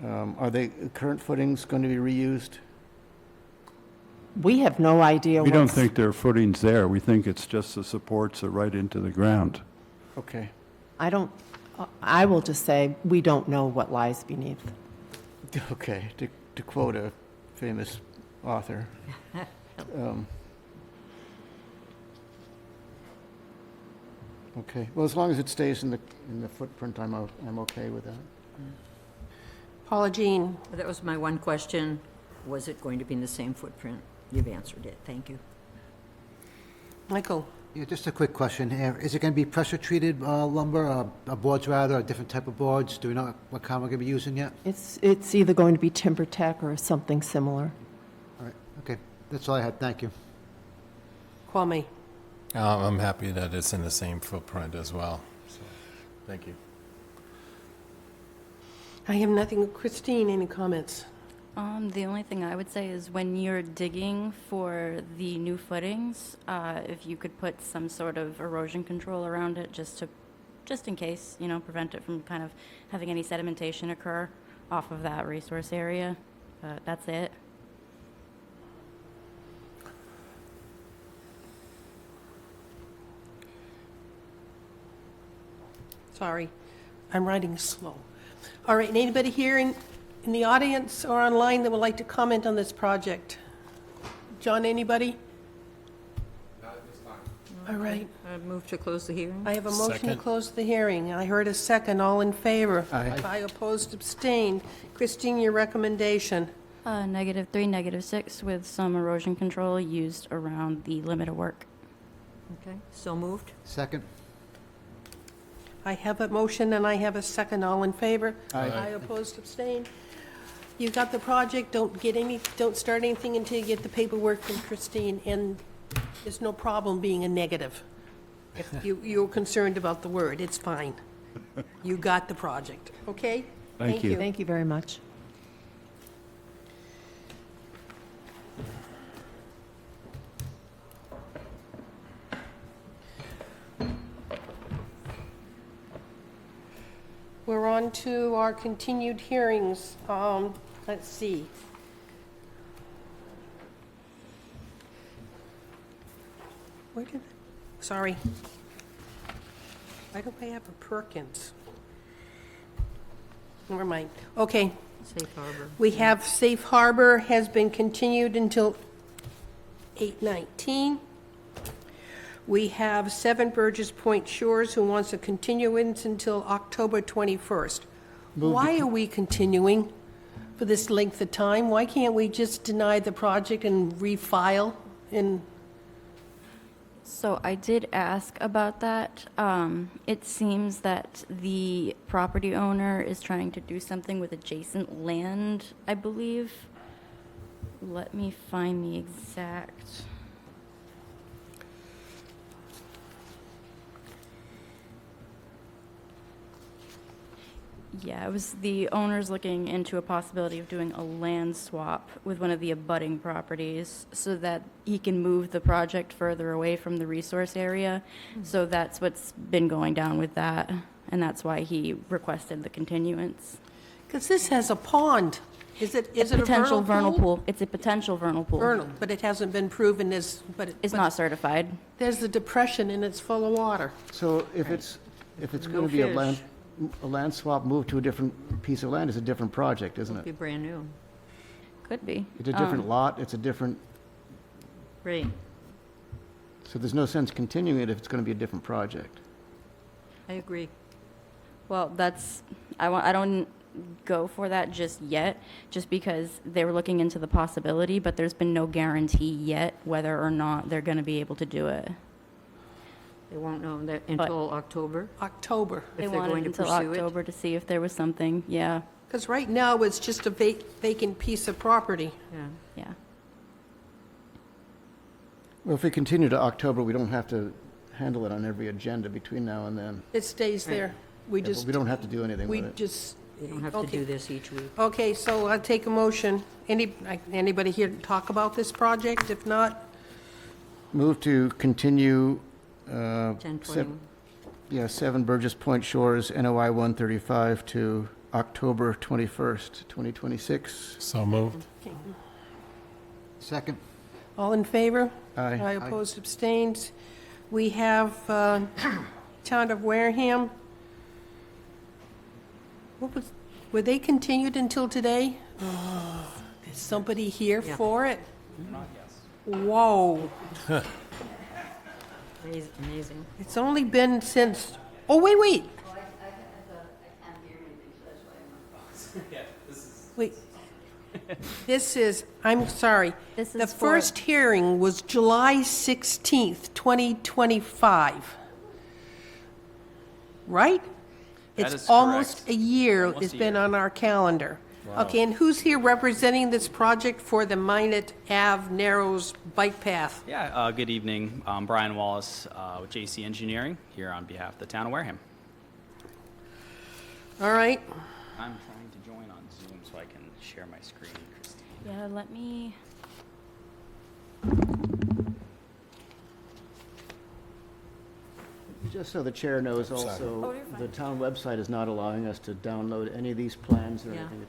Are the current footings going to be reused? We have no idea We don't what's... think there are footings there, we think it's just the supports are right into the ground. Okay. I will just say, we don't know what lies beneath. Okay, to quote a famous author. Okay, well, as long as it stays in the footprint, I'm okay with that. Paula Jean? That was my one question. Was it going to be in the same footprint? You've answered it. Thank you. Michael? Yeah, just a quick question here. Is it going to be pressure-treated lumber, boards rather, a different type of boards? Do we know what kind we're going to be using yet? It's either going to be timber tech or something similar. All right, okay. That's all I had. Thank you. Kwame? I'm happy that it's in the same footprint as well. So, thank you. I have nothing. Christine, any comments? The only thing I would say is when you're digging for the new footings, if you could put some sort of erosion control around it, just in case, you know, prevent it from kind of having any sedimentation occur off of that resource area. That's it. Sorry, I'm writing slow. All right, and anybody here in the audience or online that would like to comment on this project? John, anybody? Not at this time. All right, Move to close the hearing? I have a motion to Second. close the hearing. I heard a second. All in favor? Aye. I opposed, abstained. Christine, your recommendation? -3, -6 with some erosion control used around the limit of work Okay, so moved. Second? I have a motion and I have a second. All in favor? Aye. Aye, opposed, abstained. You got the project, don't start anything until you get the paperwork from Christine, and there's no problem being a negative. If you're concerned about the word, it's fine. You got the project, okay? Thank you. Thank you very much. We're on to our continued hearings. Let's see. Sorry. Why don't I have a Perkins? Never mind. Okay, Safe harbor. we have Safe Harbor has been continued until 8/19. We have 7 Burgess Point Shores who wants a continuance until October 21st. Why are we continuing for this length of time? Why can't we just deny the project and refile? So I did ask about that. It seems that the property owner is trying to do something with adjacent land, I believe. Let me find the exact. Yeah, it was the owner's looking into a possibility of doing a land swap with one of the abutting properties so that he can move the project further away from the resource area. So that's what's been going down with that, and that's why he requested the continuance. Because this has a pond. Is it a Potential vernal pool? It's a potential vernal pool. Vernal, but it hasn't been proven as, It's not certified. There's a depression and it's full of water. So if it's going to be a land swap, move to a different piece of land, is a different project, isn't Be it? brand new. Could be. It's a different lot, it's a different, Right. so there's no sense continuing it if it's going to be a different project. I agree. Well, I don't go for that just yet, just because they were looking into the possibility, but there's been no guarantee yet whether or not they're going to be able to do it. They won't know that until October, October. They if they're wanted going to until pursue it. October to see if there was something, yeah, Because right now, it's just a vacant piece of property. Yeah. yeah. Well, if we continue to October, we don't have to handle it on every agenda between now and then. It stays there. We Yeah, but just, we don't have to do anything we with it. just, We don't have to Okay. do this each week. okay, so I'll take a motion. Anybody here to talk about this project? If not, Move to continue, 10/21. 7 Burgess Point Shores, NOI 135 to October 21st, 2026. So moved. Second? all in favor? Aye. Aye, opposed, abstained. We have Town of Wareham. Were they continued until today? Is somebody here Yeah. for it? Whoa. Amazing. It's only been since, oh, wait. Wait. This is, I'm sorry. This The is for- first hearing was July 16th, 2025. Right? That It's is almost correct. a year Almost it's a been year. on our calendar. Okay, and who's here representing this project for the Minot Ave Narrows Bike Path? Yeah, good evening. I'm Brian Wallace with JC Engineering here on behalf of the town of Wareham. All right, I'm trying to join on Zoom so I can share my screen, Christine. Yeah, let me, Just so the chair knows also, the town website is not allowing us to download any of these plans or Yeah. anything.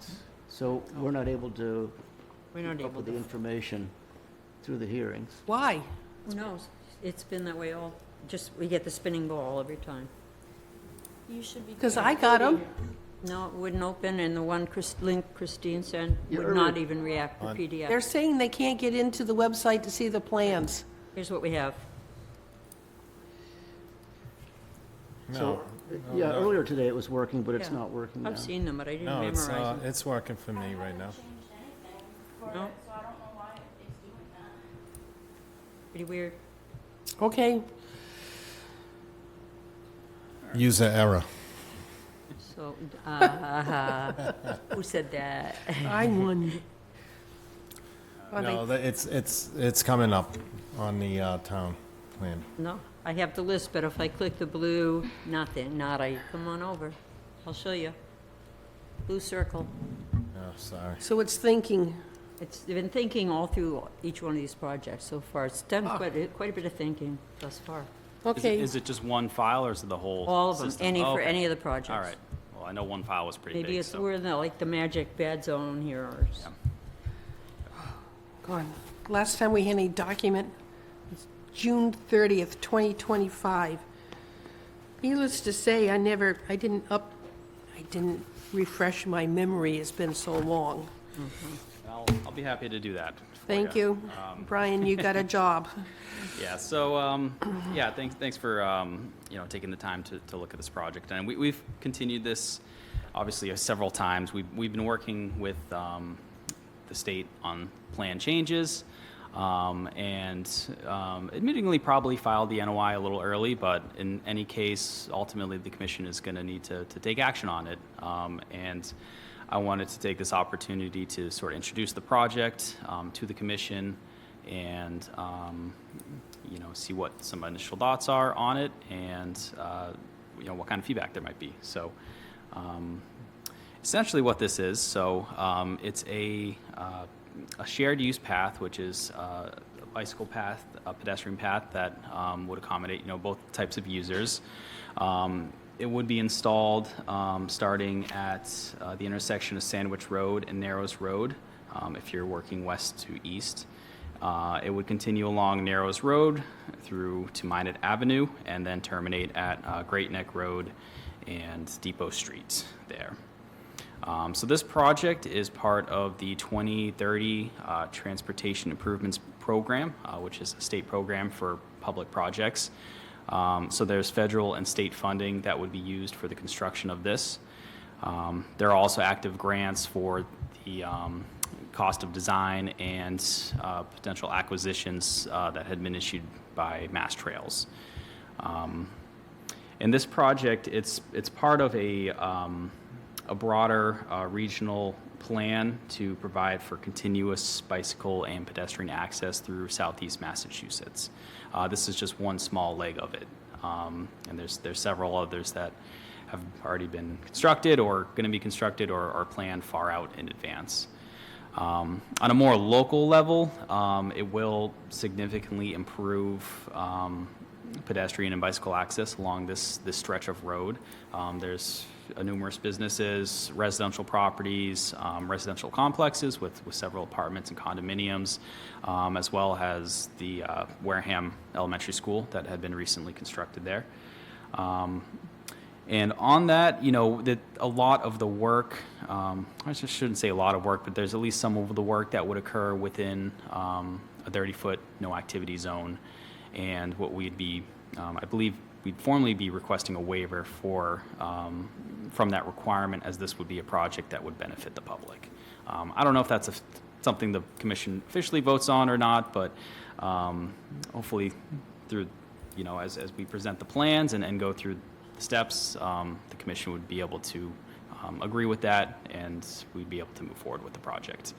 So we're not able to We're not keep up able with the to, information through the hearings. why? who knows? It's been that way all, just, we get the spinning ball every time. you should be. Because I got them. No, it wouldn't open, and the one link Christine sent Yeah, would not earlier- even react to They're PDF. saying they can't get into the website to see the plans. Here's what we have. So, No, yeah, no. earlier today it was working, but it's Yeah. not working now. I've seen them, but I didn't No, memorize them. it's working for me right now. No? Pretty weird. Okay, User error. So, who said that? I won. No, it's coming up on the town plan. No, I have the list, but if I click the blue, nothing, nada, come on over. I'll show you. Blue circle. Oh, sorry. So it's thinking. It's been thinking all through each one of these projects so far. It's done quite a bit of thinking thus far. Okay. Is it just one file or is it the whole All of them, system? for Okay. any of the projects. All right. Well, I know one file was pretty Maybe big, it's, so. we're in the, like, the magic bad zone here, or, God, last time we had any document was June 30th, 2025. Needless to say, I didn't refresh my memory, it's been so long. I'll be happy to do that. for Thank ya. you. Brian, you got a job. Yeah, so, yeah, thanks for, taking the time to look at this project. And we've continued this, obviously, several times. We've been working with the state on plan changes, and admittingly probably filed the NOI a little early, but in any case, ultimately, the commission is going to need to take action on it. And I wanted to take this opportunity to sort of introduce the project to the commission and see what some initial thoughts are on it and what kind of feedback there might be. So essentially what this is, it's a shared use path, which is a bicycle path, a pedestrian path that would accommodate both types of users. It would be installed starting at the intersection of Sandwich Road and Narrows Road, if you're working west to east. It would continue along Narrows Road through to Minot Avenue and then terminate at Great Neck Road and Depot Street there. So this project is part of the 2030 Transportation Improvements Program, which is a state program for public projects. So there's federal and state funding that would be used for the construction of this. There are also active grants for the cost of design and potential acquisitions that had been issued by Mass Trails. And this project, it's part of a broader regional plan to provide for continuous bicycle and pedestrian access through Southeast Massachusetts. This is just one small leg of it, and there's several others that have already been constructed or going to be constructed or are planned far out in advance. On a more local level, it will significantly improve pedestrian and bicycle access along this stretch of road. There's numerous businesses, residential properties, residential complexes with several apartments and condominiums, as well as the Wareham Elementary School that had been recently constructed there. And on that, a lot of the work, I just shouldn't say a lot of work, but there's at least some of the work that would occur within a 30-foot no activity zone. And what we'd be, I believe we'd formally be requesting a waiver from that requirement, as this would be a project that would benefit the public. I don't know if that's something the commission officially votes on or not, but hopefully through, as we present the plans and go through the steps, the commission would be able to agree with that, and we'd be able to move forward with the project.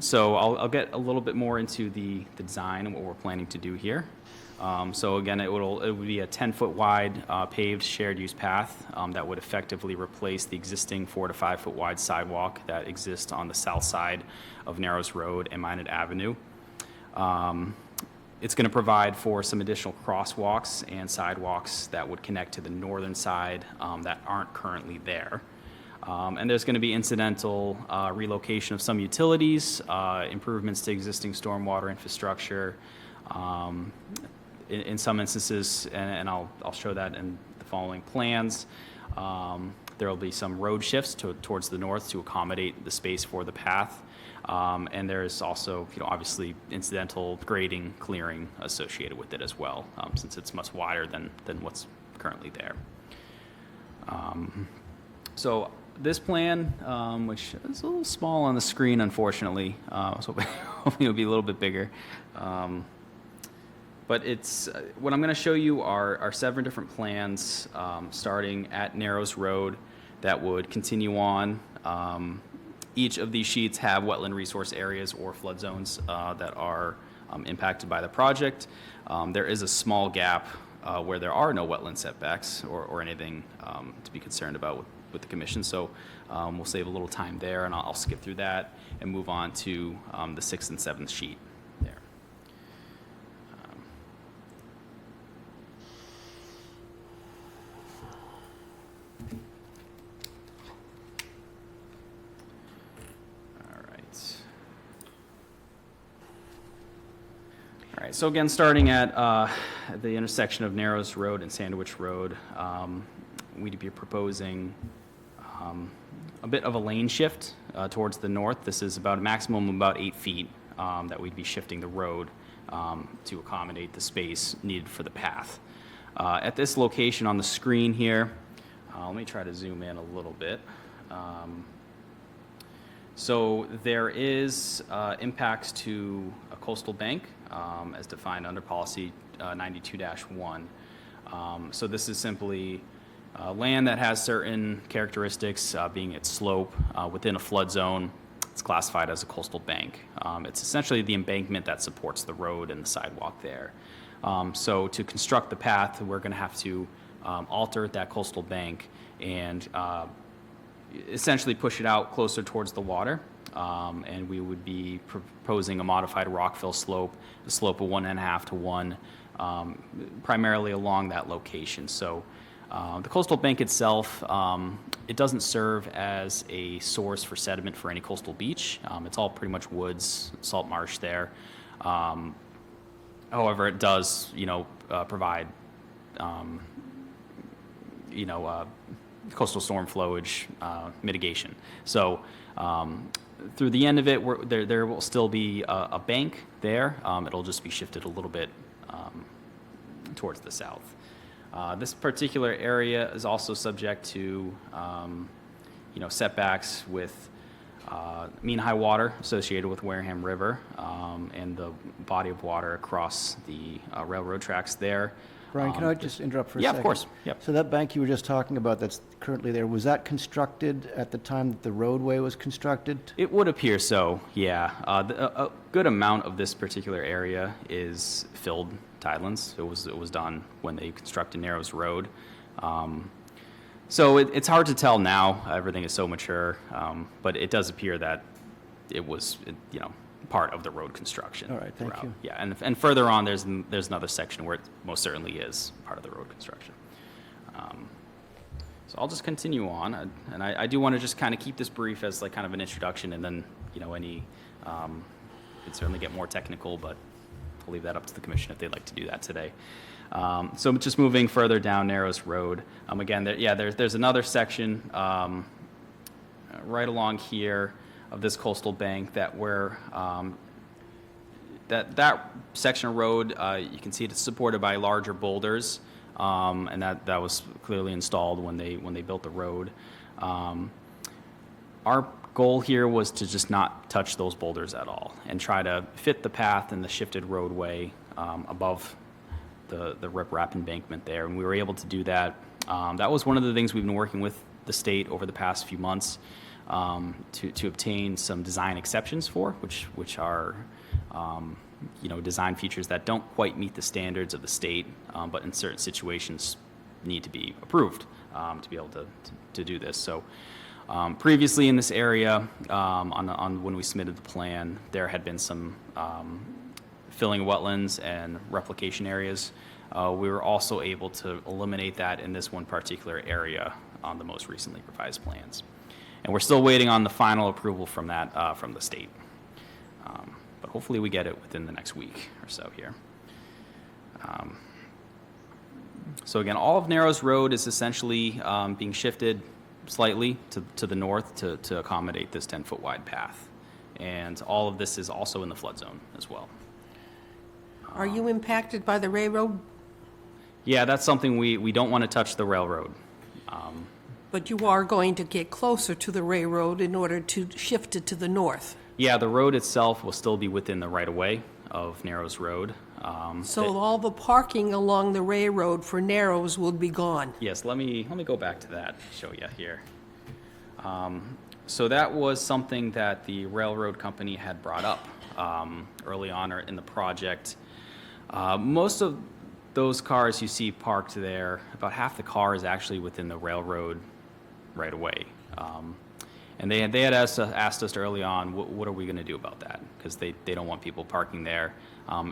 So I'll get a little bit more into the design and what we're planning to do here. So again, it would be a 10-foot wide paved shared use path that would effectively replace the existing 4 to 5 foot wide sidewalk that exists on the south side of Narrows Road and Minot Avenue. It's going to provide for some additional crosswalks and sidewalks that would connect to the northern side that aren't currently there. And there's going to be incidental relocation of some utilities, improvements to existing stormwater infrastructure. In some instances, and I'll show that in the following plans, there will be some road shifts towards the north to accommodate the space for the path. And there's also, obviously incidental grading, clearing associated with it as well, since it's much wider than what's currently there. So this plan, which is a little small on the screen, unfortunately, I was hoping it would be a little bit bigger. But it's, what I'm going to show you are 7 different plans, starting at Narrows Road, that would continue on. Each of these sheets have wetland resource areas or flood zones that are impacted by the project. There is a small gap where there are no wetland setbacks or anything to be concerned about with the commission. So we'll save a little time there, and I'll skip through that and move on to the 6th and 7th sheet there. All right, so again, starting at the intersection of Narrows Road and Sandwich Road, we'd be proposing a bit of a lane shift towards the north. This is about a maximum of about 8 feet that we'd be shifting the road to accommodate the space needed for the path. At this location on the screen here, let me try to zoom in a little bit. So there is impacts to a coastal bank as defined under policy 92-1. So this is simply land that has certain characteristics, being its slope within a flood zone. It's classified as a coastal bank. It's essentially the embankment that supports the road and the sidewalk there. So to construct the path, we're going to have to alter that coastal bank and essentially push it out closer towards the water. And we would be proposing a modified rockfill slope, a slope of 1.5 to 1, primarily along that location. So the coastal bank itself, it doesn't serve as a source for sediment for any coastal beach. It's all pretty much woods, salt marsh there. However, it does, provide, coastal storm flowage mitigation. So through the end of it, there will still be a bank there. It'll just be shifted a little bit towards the south. This particular area is also subject to, setbacks with mean high water associated with Wareham River and the body of water across the railroad tracks there. Brian, can I just interrupt for a second? Yeah, of course. Yep. So that bank you were just talking about that's currently there, was that constructed at the time that the roadway was constructed? It would appear so, yeah. A good amount of this particular area is filled tidelands. It was done when they constructed Narrows Road. So it's hard to tell now. Everything is so mature, but it does appear that it was, part of the road construction. All right, thank you. Yeah, and further on, there's another section where it most certainly is part of the road construction. So I'll just continue on, and I do want to just kind of keep this brief as like kind of an introduction, and then could certainly get more technical, but I'll leave that up to the commission if they'd like to do that today. So just moving further down Narrows Road, again, there's another section right along here of this coastal bank that that section of road, you can see it's supported by larger boulders, and that was clearly installed when they built the road. Our goal here was to just not touch those boulders at all and try to fit the path and the shifted roadway above the riprap embankment there, and we were able to do that. That was one of the things we've been working with the state over the past few months to obtain some design exceptions for, which are design features that don't quite meet the standards of the state, but in certain situations need to be approved to be able to do this. So previously in this area, on when we submitted the plan, there had been some filling wetlands and replication areas. We were also able to eliminate that in this one particular area on the most recently revised plans. And we're still waiting on the final approval from that, from the state. But hopefully we get it within the next week or so here. So again, all of Narrows Road is essentially being shifted slightly to the north to accommodate this 10-foot wide path. And all of this is also in the flood zone as well. Are you impacted by the railroad? Yeah, that's something we don't want to touch the railroad. But you are going to get closer to the railroad in order to shift it to the north. Yeah, the road itself will still be within the right-of-way, of Narrows Road. So all the parking along the railroad for Narrows will be gone. Yes, let me go back to that, show you here. So that was something that the railroad company had brought up early on in the project. Most of those cars you see parked there, about half the car is actually within the railroad right away. And they had asked us early on, what are we going to do about that? Because they don't want people parking there.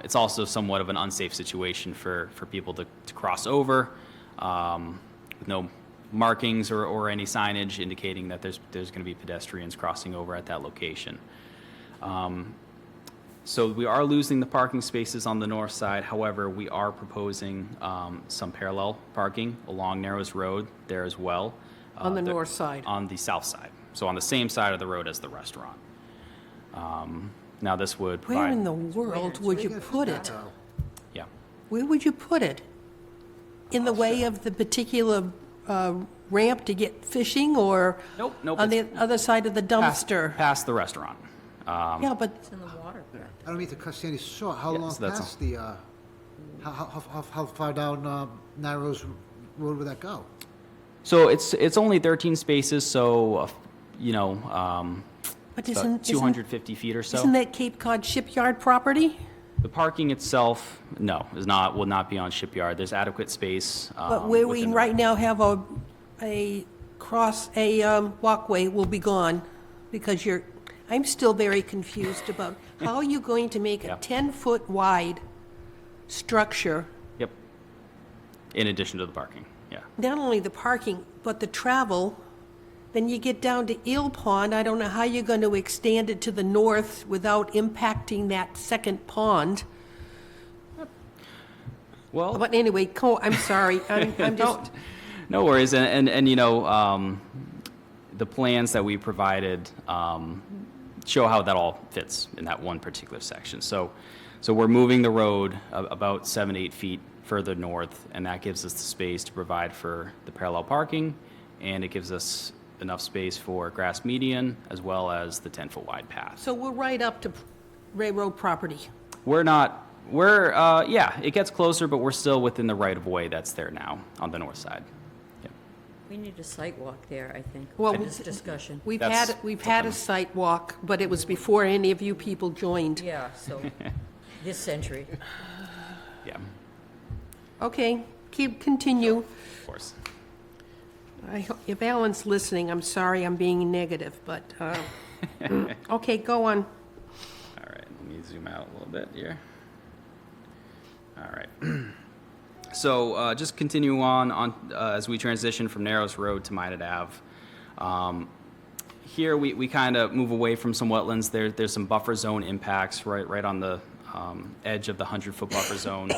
It's also somewhat of an unsafe situation for people to cross over with no markings or any signage indicating that there's going to be pedestrians crossing over at that location. So we are losing the parking spaces on the north side. However, we are proposing some parallel parking along Narrows Road there as well. On the north side. On the south side. So on the same side of the road as the restaurant. Now this would provide... Where in the world would you put it? Yeah. Where would you put it? In the way of the particular ramp to get fishing, or Nope. on the other side of the dumpster? Past the restaurant. Yeah, but It's in the water. I don't mean to cut Sandy short. How Yeah, long so that's past the, how far down Narrows Road would that go? So it's only 13 spaces, so, but it's about 250 feet or so. Isn't that Cape Cod Shipyard property? The parking itself, no, will not be on Shipyard. There's adequate space. But where we within the- right now have a walkway will be gone, because I'm still very confused about how are you going to make a Yeah. 10-foot wide structure, Yep. In addition to the parking, yeah. not only the parking, but the travel. Then you get down to Eel Pond. I don't know how you're going to extend it to the north without impacting that second pond. Well, But anyway, I'm sorry. I'm just, no worries. And the plans that we provided show how that all fits in that one particular section. So we're moving the road about 7-8 feet further north, and that gives us the space to provide for the parallel parking, and it gives us enough space for grass median as well as the 10-foot wide path. so we're right up to railroad property. Yeah, it gets closer, but we're still within the right-of-way that's there now on the north side. Yep. We need a site walk there, I think, Well, for this discussion. We've That's had a site walk, but it was before any of you people joined. Yeah, so, this century. Yeah, Okay, continue. of course. If Alan's listening, I'm sorry I'm being negative, but, okay, go on. All right, let me zoom out a little bit here. All right. So just continue on as we transition from Narrows Road to Minot Ave. Here we kind of move away from some wetlands. There's some buffer zone impacts right on the edge of the 100-foot buffer zone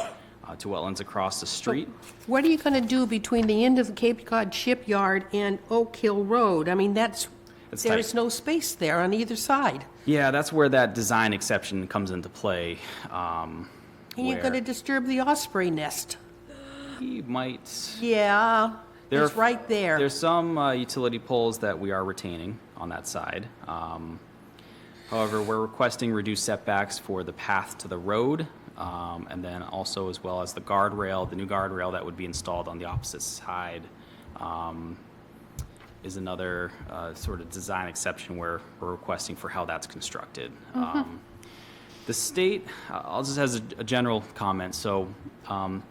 to wetlands across the street. What are you going to do between the end of the Cape Cod Shipyard and Oak Hill Road? I mean, It's there's tight. no space there on either side. Yeah, that's where that design exception comes into play. And you're going to where disturb the osprey nest. we might... Yeah, There it's are- right there. There's some utility poles that we are retaining on that side. However, we're requesting reduced setbacks for the path to the road, and then also as well as the guardrail, the new guardrail that would be installed on the opposite side is another sort of design exception where we're requesting for how that's constructed. The state, I'll just as a general comment, so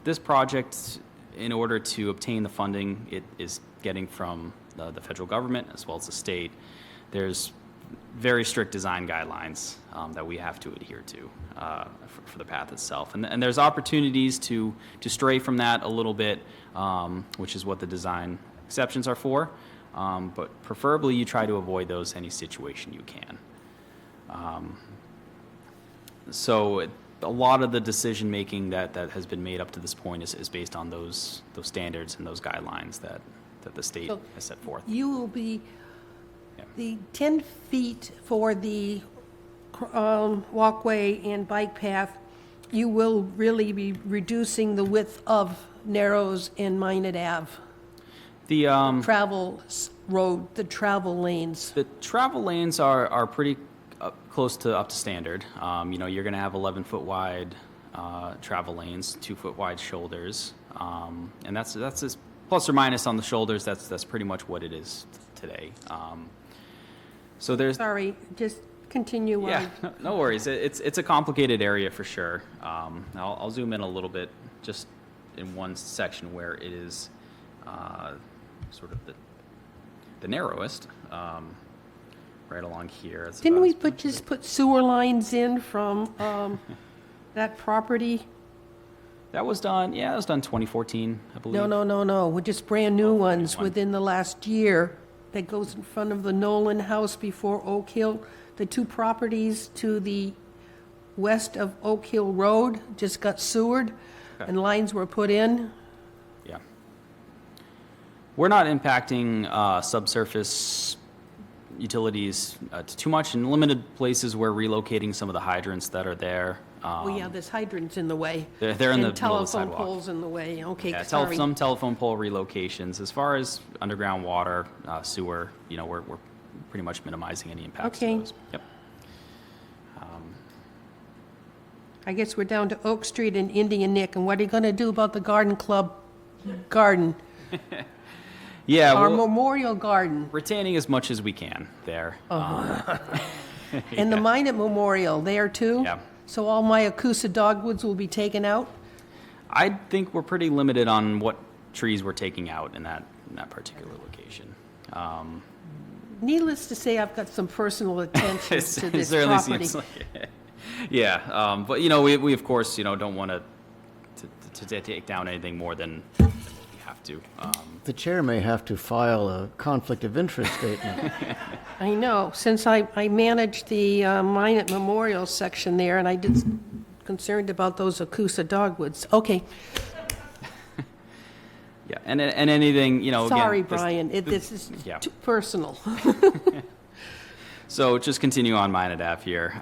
this project, in order to obtain the funding it is getting from the federal government as well as the state, there's very strict design guidelines that we have to adhere to for the path itself. And there's opportunities to stray from that a little bit, which is what the design exceptions are for. But preferably you try to avoid those any situation you can. So a lot of the decision-making that has been made up to this point is based on those standards and those guidelines that the state So has set forth. You will be, Yeah. the 10 feet for the walkway and bike path, you will really be reducing the width of Narrows and Minot Ave. The Travel road, the travel lanes. the travel lanes are pretty close to up to standard. You're going to have 11-foot wide travel lanes, 2-foot wide shoulders, and that's just plus or minus on the shoulders. That's pretty much what it is today. So there's Sorry, just continue on. yeah, no worries. It's a complicated area for sure. I'll zoom in a little bit just in one section where it is sort of the narrowest, right along here. It's Didn't about we as- just put sewer lines in from that property? That was done, yeah, that was done 2014, I believe. No. We're just brand-new ones one. within the last year that goes in front of the Nolan House before Oak Hill. The two properties to the west of Oak Hill Road just got sewered, Okay. and lines were put in. Yeah. We're not impacting subsurface utilities too much. In limited places, we're relocating some of the hydrants that are there. Oh, yeah, there's hydrants in the way. They're in the And middle of the telephone sidewalk. poles in the way. Okay, Yeah, sorry. some telephone pole relocations. As far as underground water, sewer, we're pretty much minimizing any impacts Okay. to those. Yep. I guess we're down to Oak Street and Indian Nick, and what are you going to do about the garden club garden? Yeah, Our we're memorial garden retaining as much as we can there. and the Minot Memorial there too? Yeah. So all my Akusa dogwoods will be taken out? I think we're pretty limited on what trees we're taking out in that particular location. Needless to say, I've got some personal attentions to It this certainly property. seems like it. Yeah, but we of course don't want to take down anything more than we have to. The chair may have to file a conflict of interest statement. I know, since I managed the Minot Memorial section there, and I did concerned about those Akusa dogwoods. Okay, Yeah, and anything again. sorry, this- Brian, this is yeah. too personal. So just continue on Minot Ave here.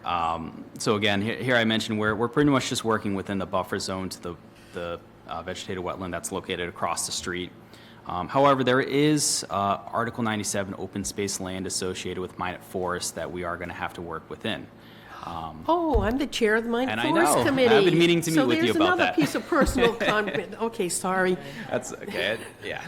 So again, here I mentioned we're pretty much just working within the buffer zone to the vegetated wetland that's located across the street. However, there is Article 97 open space land associated with Minot Forest that we are going to have to work within. Oh, I'm the chair of the Minot And I Forest know. Committee. I've been meaning to meet with you about So there's another that. piece of personal comment. Okay, sorry. That's okay. Yeah.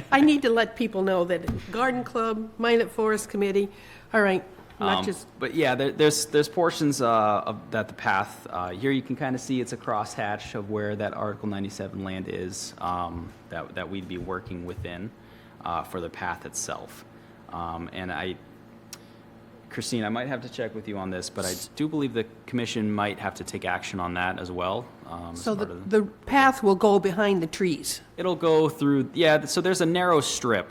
I need to let people know that Garden Club, Minot Forest Committee, all right, not just, But yeah, there's portions of that the path here you can kind of see it's a crosshatch of where that Article 97 land is that we'd be working within for the path itself. And Christine, I might have to check with you on this, but I do believe the commission might have to take action on that as well. As so part of the path will go behind the trees. It'll go through, yeah, so there's a narrow strip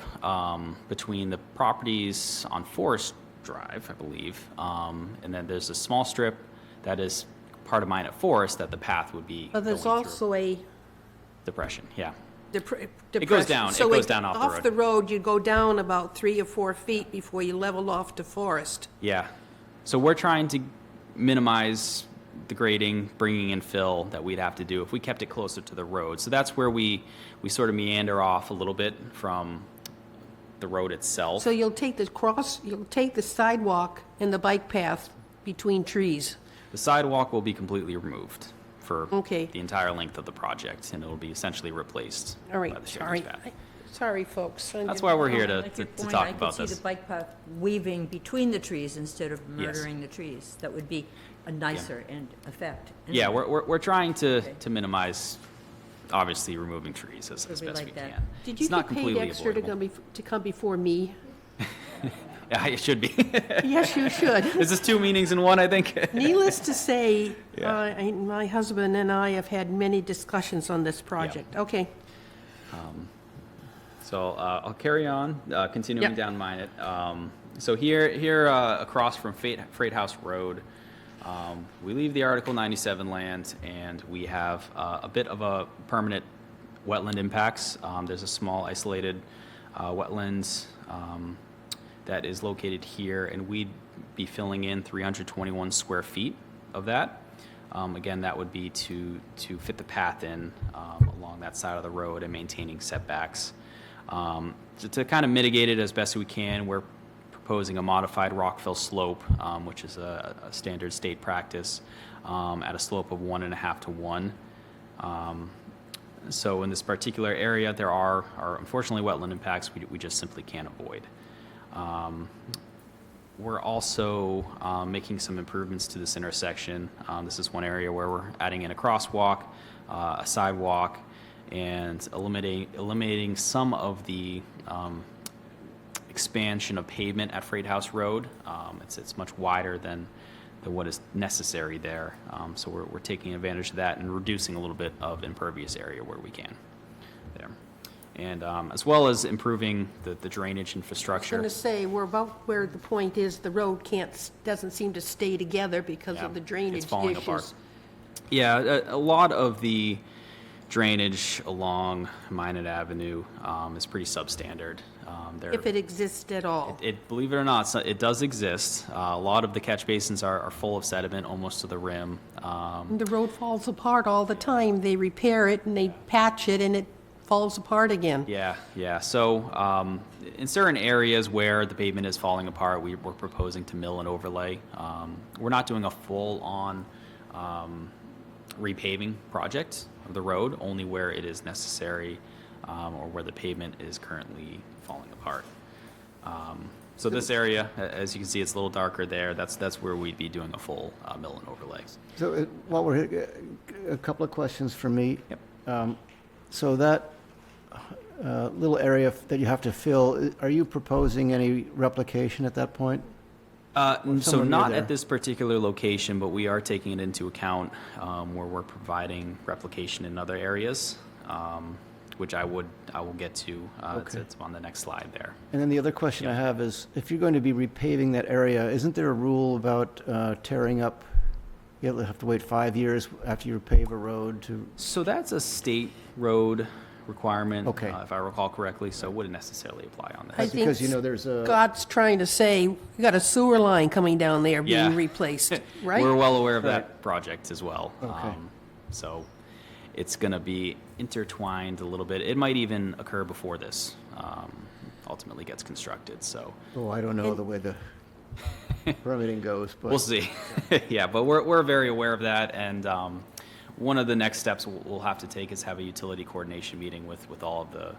between the properties on Forest Drive, I believe, and then there's a small strip that is part of Minot Forest that the path would be But there's going through. also a Depression, yeah. depression. down. It So goes down off the Off road. the road, you go down about 3 or 4 feet before you level off to forest. Yeah. So we're trying to minimize the grading, bringing in fill that we'd have to do if we kept it closer to the road. So that's where we sort of meander off a little bit from the road itself. So you'll take the sidewalk and the bike path between trees. The sidewalk will be completely removed for Okay. the entire length of the project, and it'll be essentially replaced All right, by the sorry. shared path. Sorry, folks. That's why we're here to Like your point, talk about I could see this. the bike path weaving between the trees instead of Yes. murdering the trees. That would be a nicer end effect. Yeah, we're trying to Okay. minimize, obviously, removing trees as Would we best like we that? can. Did It's you not get paid completely extra to avoidable. come before me? Yeah, it should be. Yes, you should. Is this 2 meetings in one, I think? Needless to say, Yeah. my husband and I have had many discussions on this project. Okay. So I'll carry on, continuing Yep. down Minot. So here across from Freight House Road, we leave the Article 97 land, and we have a bit of a permanent wetland impacts. There's a small isolated wetlands that is located here, and we'd be filling in 321 square feet of that. Again, that would be to fit the path in along that side of the road and maintaining setbacks. To kind of mitigate it as best we can, we're proposing a modified rockfill slope, which is a standard state practice, at a slope of 1.5 to 1. So in this particular area, there are unfortunately wetland impacts we just simply can't avoid. We're also making some improvements to this intersection. This is one area where we're adding in a crosswalk, a sidewalk, and eliminating some of the expansion of pavement at Freight House Road. It's much wider than what is necessary there. So we're taking advantage of that and reducing a little bit of impervious area where we can there. And as well as improving the drainage I infrastructure. was going to say, we're about where the point is, the road doesn't seem to stay together because Yeah, of the drainage it's falling issues. apart. Yeah, a lot of the drainage along Minot Avenue is pretty substandard. If it exists at all. Believe it or not, it does exist. A lot of the catch basins are full of sediment almost to the rim. The road falls apart all the time. They repair it and they patch it and it falls apart again. Yeah. So in certain areas where the pavement is falling apart, we're proposing to mill and overlay. We're not doing a full-on repaving project of the road, only where it is necessary or where the pavement is currently falling apart. So this area, as you can see, it's a little darker there. That's where we'd be doing a full mill and overlay. So while we're here, a couple of questions for me. Yep. So that little area that you have to fill, are you proposing any replication at that point? So somewhere near not there? at this particular location, but we are taking it into account where we're providing replication in other areas, which I will get to. It's on the next slide there. And then the other question I have is, if you're going to be repaving that area, isn't there a rule about tearing up? You have to wait 5 years after you repave a road to... So that's a state road requirement, Okay. If I recall correctly, so it wouldn't necessarily apply on I this. think Because, there's a... God's trying to say, you got a sewer line coming down there Yeah. being replaced, right? We're well aware of Right. that project as well. Okay. So it's going to be intertwined a little bit. It might even occur before this ultimately gets constructed, so Oh, I don't know the way the permitting goes, but... we'll see. Yeah, but we're very aware of that, and one of the next steps we'll have to take is have a utility coordination meeting with all of the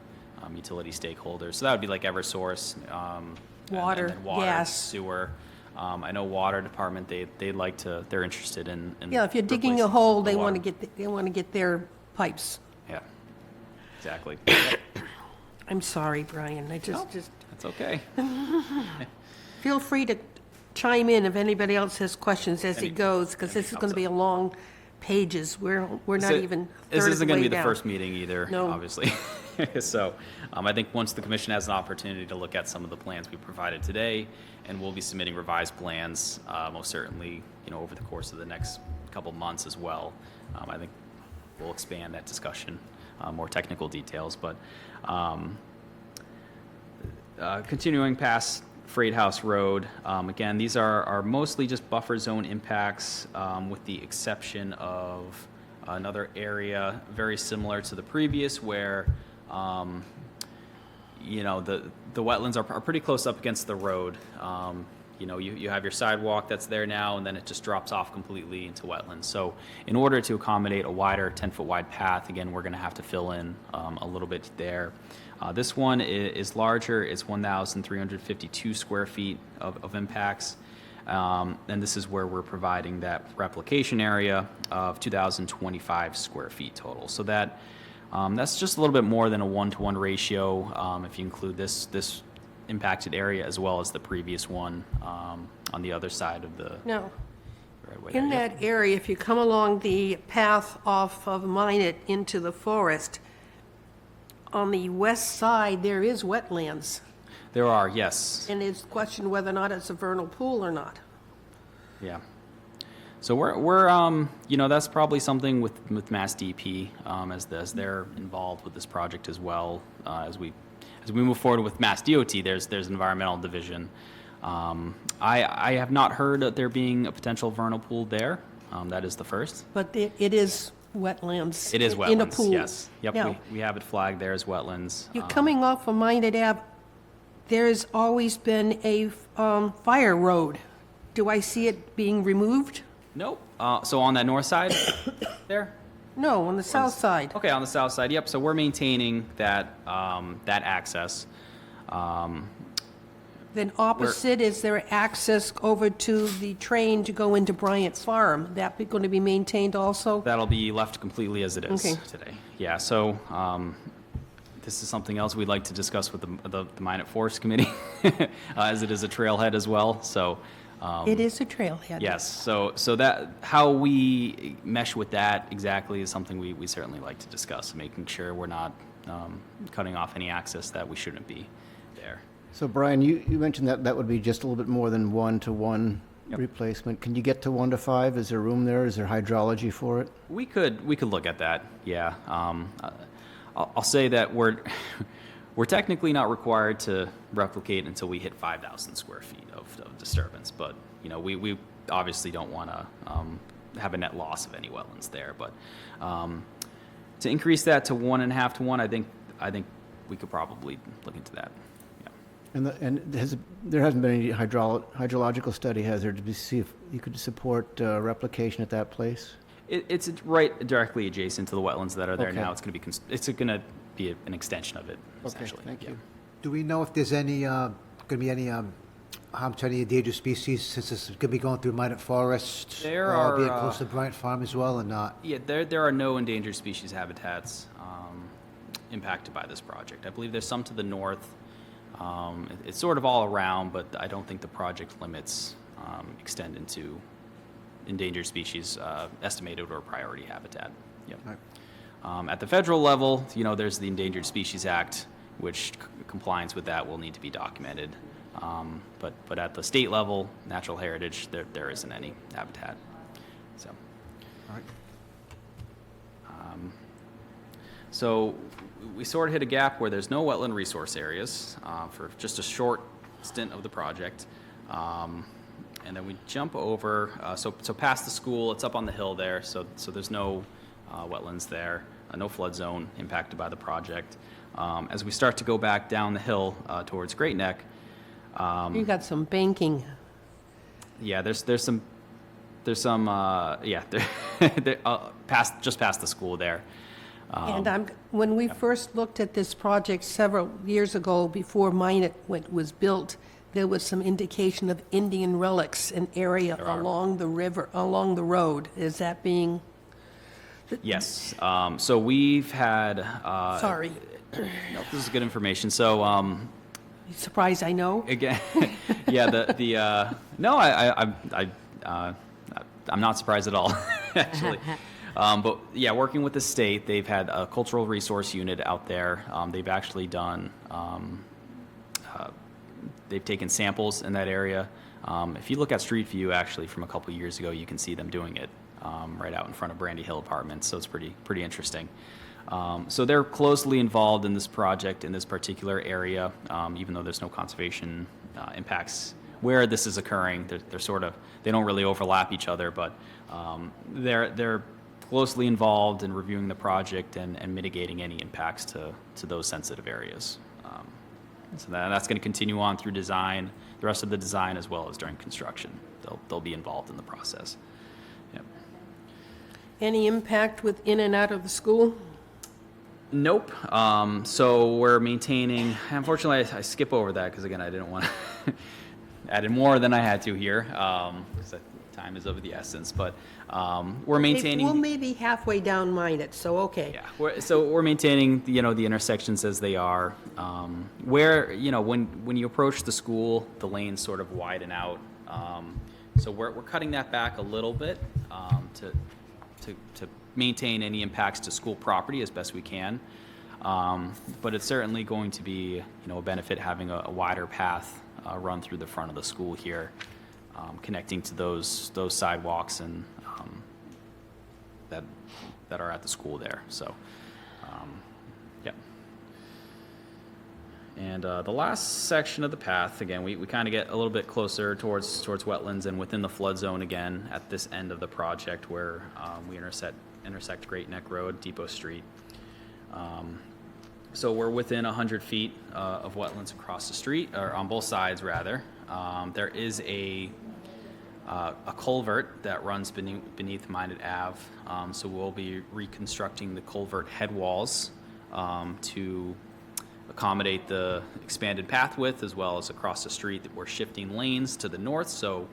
utility stakeholders. So that would be like Eversource, Water, and then water, gas. sewer. I know water department, they're interested in Yeah, if you're digging a replacing hole, the they water. want to get their pipes. Yeah, exactly. I'm sorry, Brian, just That's okay. feel free to chime in if anybody else has questions as it goes, because this is going to be a long pages. We're not So even a This third of the isn't going to way be the down. first meeting either, No. obviously. So I think once the commission has an opportunity to look at some of the plans we provided today, and we'll be submitting revised plans, most certainly, over the course of the next couple months as well. I think we'll expand that discussion, more technical details, but continuing past Freight House Road, again, these are mostly just buffer zone impacts, with the exception of another area very similar to the previous where the wetlands are pretty close up against the road. You have your sidewalk that's there now, and then it just drops off completely into wetlands. So in order to accommodate a wider 10-foot wide path, again, we're going to have to fill in a little bit there. This one is larger. It's 1,352 square feet of impacts. And this is where we're providing that replication area of 2,025 square feet total. So that's just a little bit more than a 1-to-1 ratio if you include this impacted area as well as the previous one on the other side of the No. roadway. In there. that area, if you come along the path off of Minot into the forest, on the west side, there is wetlands. There are, yes. And it's questioned whether or not it's a vernal pool or not. Yeah. So we're that's probably something with Mass DP as they're involved with this project as well. As we move forward with Mass DOT, there's environmental division. I have not heard that there being a potential vernal pool there. That is the first. But it is wetlands. It is wetlands. In a pool. Yes. Yep. Now, We have it flagged there as wetlands. you're coming off of Minot Ave, there's always been a fire road. Do I see it being removed? Nope. So on that north side there? No, on the south side. Okay, on the south side, yep. So we're maintaining that, that access. Then opposite, is there access over to the train to go into Bryant Farm? That be going to be maintained also? That'll be left completely as it is Okay. today. Yeah, so this is something else we'd like to discuss with the Minot Forest Committee, as it is a trailhead as well, so. It is a trailhead. Yes, so that, how we mesh with that exactly is something we certainly like to discuss, making sure we're not cutting off any access that we shouldn't be there. So Brian, you mentioned that that would be just a little bit more than 1-to-1 Yep. replacement. Can you get to 1-to-5? Is there room there? Is there hydrology for it? We could look at that, yeah. I'll say that we're technically not required to replicate until we hit 5,000 square feet of disturbance, but, you know, we obviously don't want to have a net loss of any wetlands there, but to increase that to 1.5 to 1, I think we could probably look into that, yeah. And there hasn't been any hydrological study, has there, to see if you could support replication at that place? It's right directly adjacent to the wetlands that are there Okay. now. It's going to be an extension of it, essentially. Thank you. Do we know if there's any, going to be any harm to any endangered species, since it's going to be going through Minot Forest? There or being are, close to Bryant Farm as well, or not? Yeah, there are no endangered species habitats impacted by this project. I believe there's some to the north. It's sort of all around, but I don't think the project limits extend into endangered species estimated or priority habitat. Yep. Right. At the federal level, you know, there's the Endangered Species Act, which compliance with that will need to be documented. But at the state level, natural heritage, there isn't any habitat. So. All right. So we sort of hit a gap where there's no wetland resource areas for just a short stint of the project. And then we jump over, so past the school, it's up on the hill there, so there's no wetlands there, no flood zone impacted by the project. As we start to go back down the hill towards Great Neck, You got some banking. yeah, there's some yeah, just past the school there. And when we first looked at this project several years ago, before Minot was built, there was some indication of Indian relics, an area along the river, along the road. Is that being, Yes, so we've had. sorry, No, this is good information. So surprised I know? again, yeah, no, I'm not surprised at all, actually. But yeah, working with the state, they've had a cultural resource unit out there. They've actually done, they've taken samples in that area. If you look at Street View, actually, from a couple years ago, you can see them doing it right out in front of Brandy Hill Apartments. So it's pretty interesting. So they're closely involved in this project in this particular area, even though there's no conservation impacts where this is occurring. They're sort of, they don't really overlap each other, but they're closely involved in reviewing the project and mitigating any impacts to those sensitive areas. So that's going to continue on through design, the rest of the design, as well as during construction. They'll be involved in the process. Yep. Any impact with in and out of the school? Nope. So we're maintaining, unfortunately, I skip over that because, again, I didn't want to add in more than I had to here because time is of the essence. But we're maintaining. Well, maybe halfway down Minot, so okay. Yeah. We're maintaining, the intersections as they are. Where, when you approach the school, the lanes sort of widen out. So we're cutting that back a little bit to maintain any impacts to school property as best we can. But it's certainly going to be, a benefit having a wider path run through the front of the school here, connecting to those sidewalks and that are at the school there. So, yeah. And the last section of the path, again, we kind of get a little bit closer towards wetlands and within the flood zone again at this end of the project where we intersect Great Neck Road, Depot Street. So we're within 100 feet of wetlands across the street, or on both sides, rather. There is a culvert that runs beneath Minot Ave, so we'll be reconstructing the culvert head walls to accommodate the expanded path width, as well as across the street that we're shifting lanes to the north, so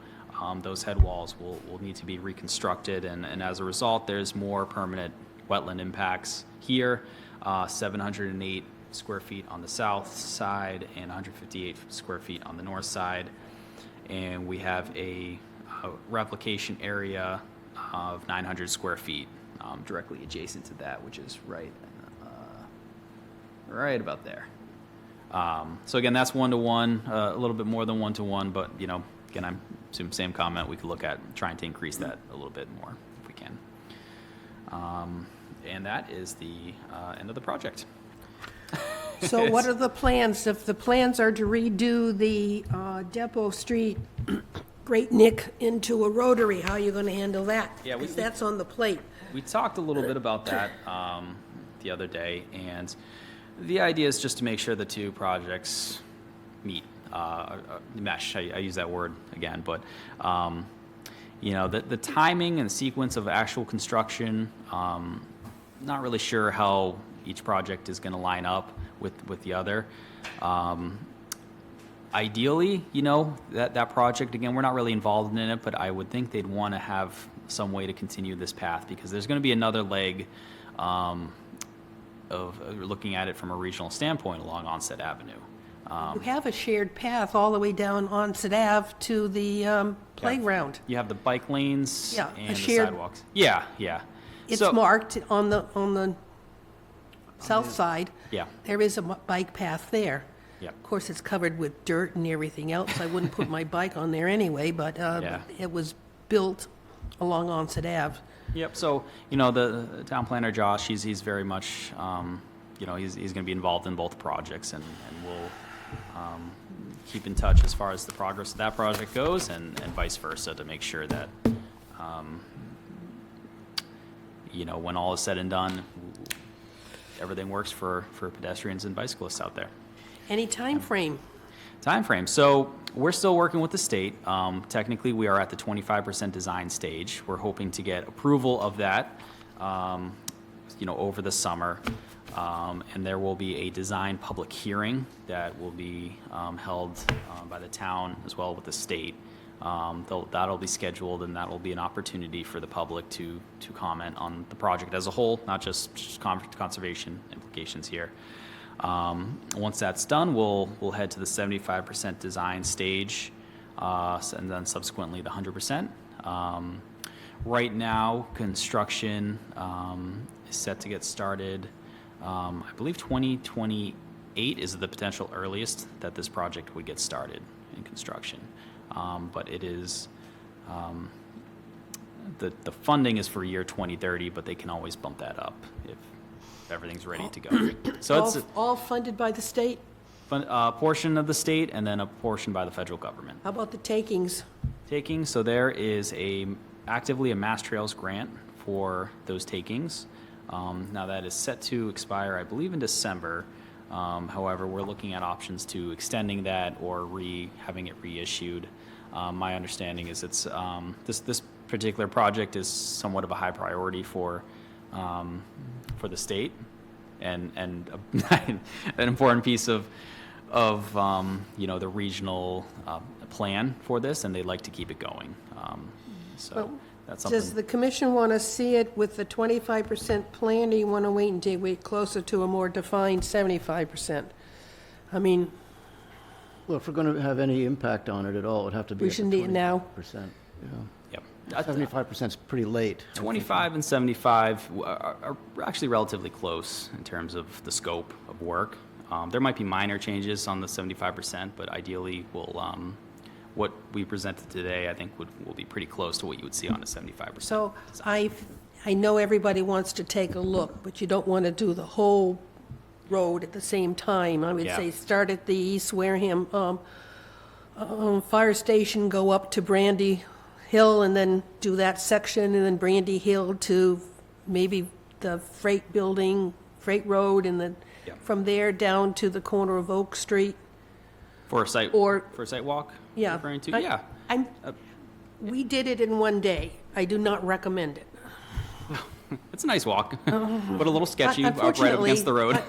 those head walls will need to be reconstructed, and as a result, there's more permanent wetland impacts here. 708 square feet on the south side and 158 square feet on the north side. And we have a replication area of 900 square feet directly adjacent to that, which is right about there. So again, that's 1-to-1, a little bit more than 1-to-1, but again, I'm assuming same comment. We could look at trying to increase that a little bit more if we can. And that is the end of the project. So what are the plans? If the plans are to redo the Depot Street Great Nick into a rotary, how are you going to handle that? Yeah, Because that's on the plate. We talked a little bit about that the other day, and the idea is just to make sure the two projects meet, mesh. I use that word again, but the timing and sequence of actual construction, not really sure how each project is going to line up with the other. Ideally, that project, again, we're not really involved in it, but I would think they'd want to have some way to continue this path, because there's going to be another leg of looking at it from a regional standpoint along Onset Avenue. You have a shared path all the way down Onset Ave to the playground. You have the bike lanes Yeah, and a the shared- sidewalks. Yeah. It's So- marked on the south side. Yeah. There is a bike path there. Yeah. Of course, it's covered with dirt and everything else. I wouldn't put my bike on there anyway, but Yeah. it was built along Onset Ave. Yep. So the town planner Josh, he's very much he's going to be involved in both projects, and we'll keep in touch as far as the progress of that project goes, and vice versa, to make sure that when all is said and done, everything works for pedestrians and bicyclists out there. Any time frame? Time frame. So we're still working with the state. Technically, we are at the 25% design stage. We're hoping to get approval of that, over the summer. And there will be a design public hearing that will be held by the town as well with the state. That'll be scheduled, and that'll be an opportunity for the public to comment on the project as a whole, not just conservation implications here. Once that's done, we'll head to the 75% design stage, and then subsequently the 100%. Right now, construction is set to get started. I believe 2028 is the potential earliest that this project would get started in construction. But it is, the funding is for year 2030, but they can always bump that up if everything's ready to go. So it's All funded by the state? a portion of the state and then a portion by the federal government. How about the takings? So there is actively a Mass Trails grant for those takings. Now that is set to expire, I believe, in December. However, we're looking at options to extending that or having it reissued. My understanding is it's this particular project is somewhat of a high priority for the state, and an important piece of the regional plan for this, and they'd like to keep it going. Well, that's something. Does the commission want to see it with the 25% plan, or you want to wait until we get closer to a more defined 75%? I mean, Well, if we're going to have any impact on it at all, it would have to be We at the should need it now. 25%. Yep. 75% is pretty late. 25 and 75 are actually relatively close in terms of the scope of work. There might be minor changes on the 75%, but ideally, what we presented today, I think, will be pretty close to what you would see on a 75%. so I know everybody wants to take a look, but you don't want to do the whole road at the same time. I would Yeah. say start at the East Wareham fire station, go up to Brandy Hill, and then do that section, and then Brandy Hill to maybe the freight building, Freight Road and then Yeah. from there down to the corner of Oak Street. For a site Or- walk? Yeah. Referring to? I- Yeah. We did it in one day. I do not recommend it. It's a nice walk, but a little sketchy, right up Unfortunately, against the road.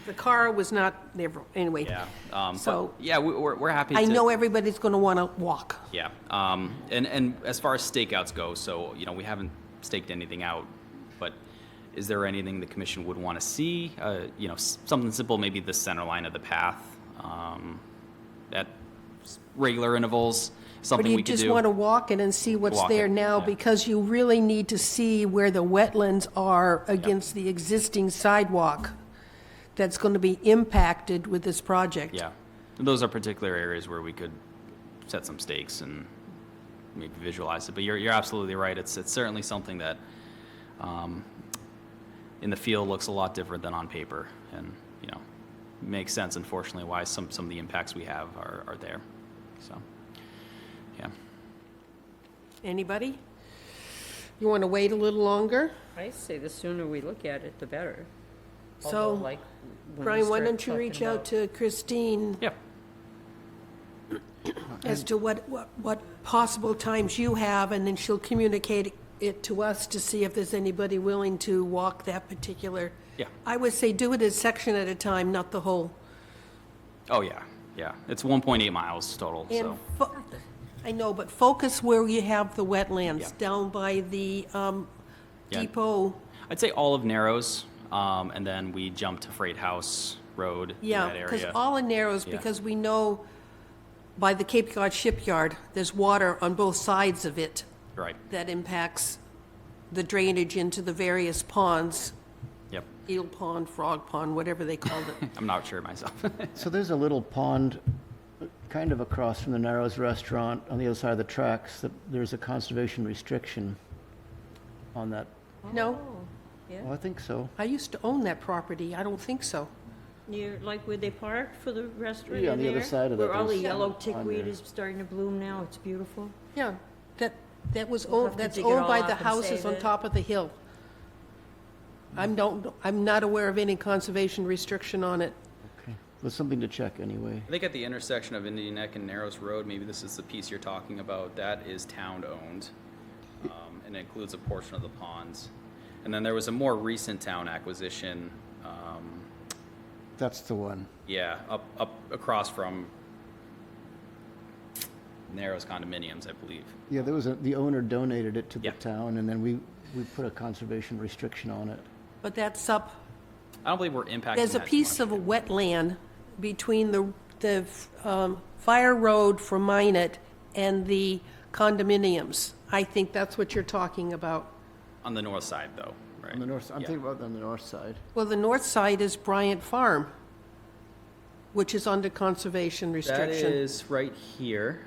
The car was not there, anyway. Yeah. So- but yeah, we're happy to. I know everybody's going to want to walk. Yeah. And as far as stakeouts go, so, we haven't staked anything out, but is there anything the commission would want to see? Something simple, maybe the center line of the path, at regular intervals, But something you we could just do. want to walk it and see what's Walk there it, now, yeah. because you really need to see where the wetlands are against the existing sidewalk that's going to be impacted with this project. Yeah. And those are particular areas where we could set some stakes and maybe visualize it. But you're absolutely right. It's certainly something that in the field looks a lot different than on paper, and makes sense, unfortunately, why some of the impacts we have are there. So, yeah. Anybody? You want to wait a little longer? I say the sooner we look at it, the better. So, Although, like, when we Brian, why start don't you reach talking out about- to Christine Yeah. as to what possible times you have, and then she'll communicate it to us to see if there's anybody willing to walk that particular. Yeah. I would say do it a section at a time, not the whole. Oh, yeah. Yeah. It's 1.8 miles total, And so. I know, but focus where you have the wetlands, Yeah. down by the Yeah. depot. I'd say all of Narrows, and then we jump to Freight House Road in Yeah, that because area. all in narrows, Yeah. because we know by the Cape Cod shipyard, there's water on both sides of it Right. that impacts the drainage into the various ponds, Yep. eel pond, frog pond, whatever they called it. I'm not sure myself. So there's a little pond kind of across from the Narrows Restaurant on the other side of the tracks, that there's a conservation restriction on that. No, Well, I think so. I used to own that property. I don't think so. Near, like where they park for the restaurant Yeah, in on the other there? side of that, Where all the there's yellow pond tickweed there. is starting to bloom now, it's beautiful. Yeah, that was We'll owned, have to that's dig it owned all by up the and houses save on it. top of the hill. I'm not aware of any conservation restriction on it. Okay. Well, something to check anyway. I think at the intersection of Indian Neck and Narrows Road, maybe this is the piece you're talking about, that is town-owned, and it includes a portion of the ponds. And then there was a more recent town acquisition, That's the one. yeah, up across from Narrows condominiums, I believe. Yeah, there was the owner donated it to the Yeah. town, and then we put a conservation restriction on it. But that's up, I don't believe we're impacting there's a that too piece much. of a wetland between the Fire Road for Minot and the condominiums. I think that's what you're talking about. On the north side, though, right? On the north, I'm Yeah. thinking about on the north side. Well, the north side is Bryant Farm, which is under conservation That restriction. is right here.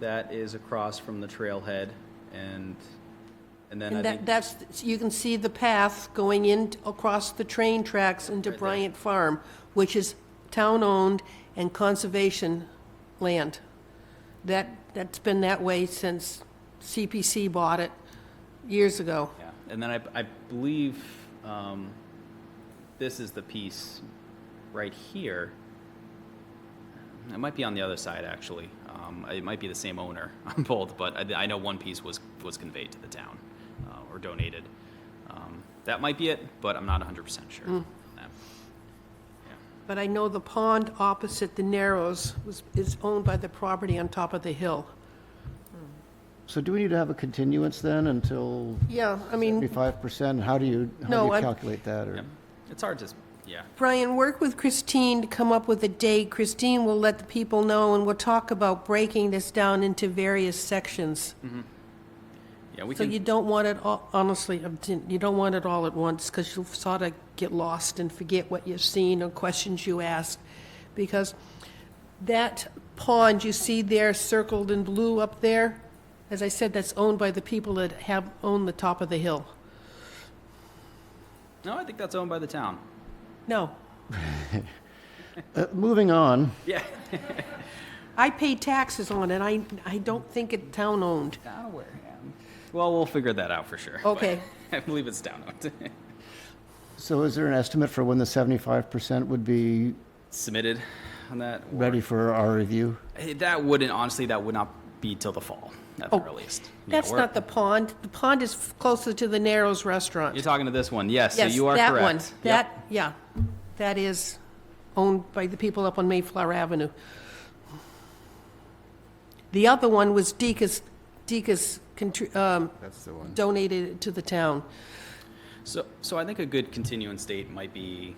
That is across from the trailhead, and then I And think, that's, you can see the path going in across the train tracks into Right there. Bryant Farm, which is town-owned and conservation land. That's been that way since CPC bought it years ago. yeah, and then I believe this is the piece right here. It might be on the other side, actually. It might be the same owner on both, but I know one piece was conveyed to the town or donated. That might be it, but I'm not 100% sure. on that. But I know the pond opposite the Narrows is owned by the property on top of the hill. So do we need to have a continuance then until Yeah, I mean, 75%? How do you No, I'm- calculate that? Or Yeah. It's hard to, yeah. Brian, work with Christine to come up with a date. Christine will let the people know, and we'll talk about breaking this down into various sections. Yeah, we So can. you don't want it all, honestly, you don't want it all at once, because you'll sort of get lost and forget what you've seen or questions you asked. Because that pond you see there circled in blue up there, as I said, that's owned by the people that have owned the top of the hill. No, I think that's owned by the town. No, moving on. Yeah. I pay taxes on it. I don't think it's town-owned. Wareham. Well, we'll figure that out for sure. Okay. I believe it's town owned. So is there an estimate for when the 75% would be Submitted on that? or- ready for our review? That wouldn't, honestly, that would not be till the fall at the Oh, earliest. Yeah, That's we're- not the pond. The pond is closer to the Narrows Restaurant. You're talking to this one, yes, so Yes, you are that correct. one. Yep. That, yeah, that is owned by the people up on Mayflower Avenue. The other one was Deacon's That's the one. donated it to the town. So I think a good continuance date might be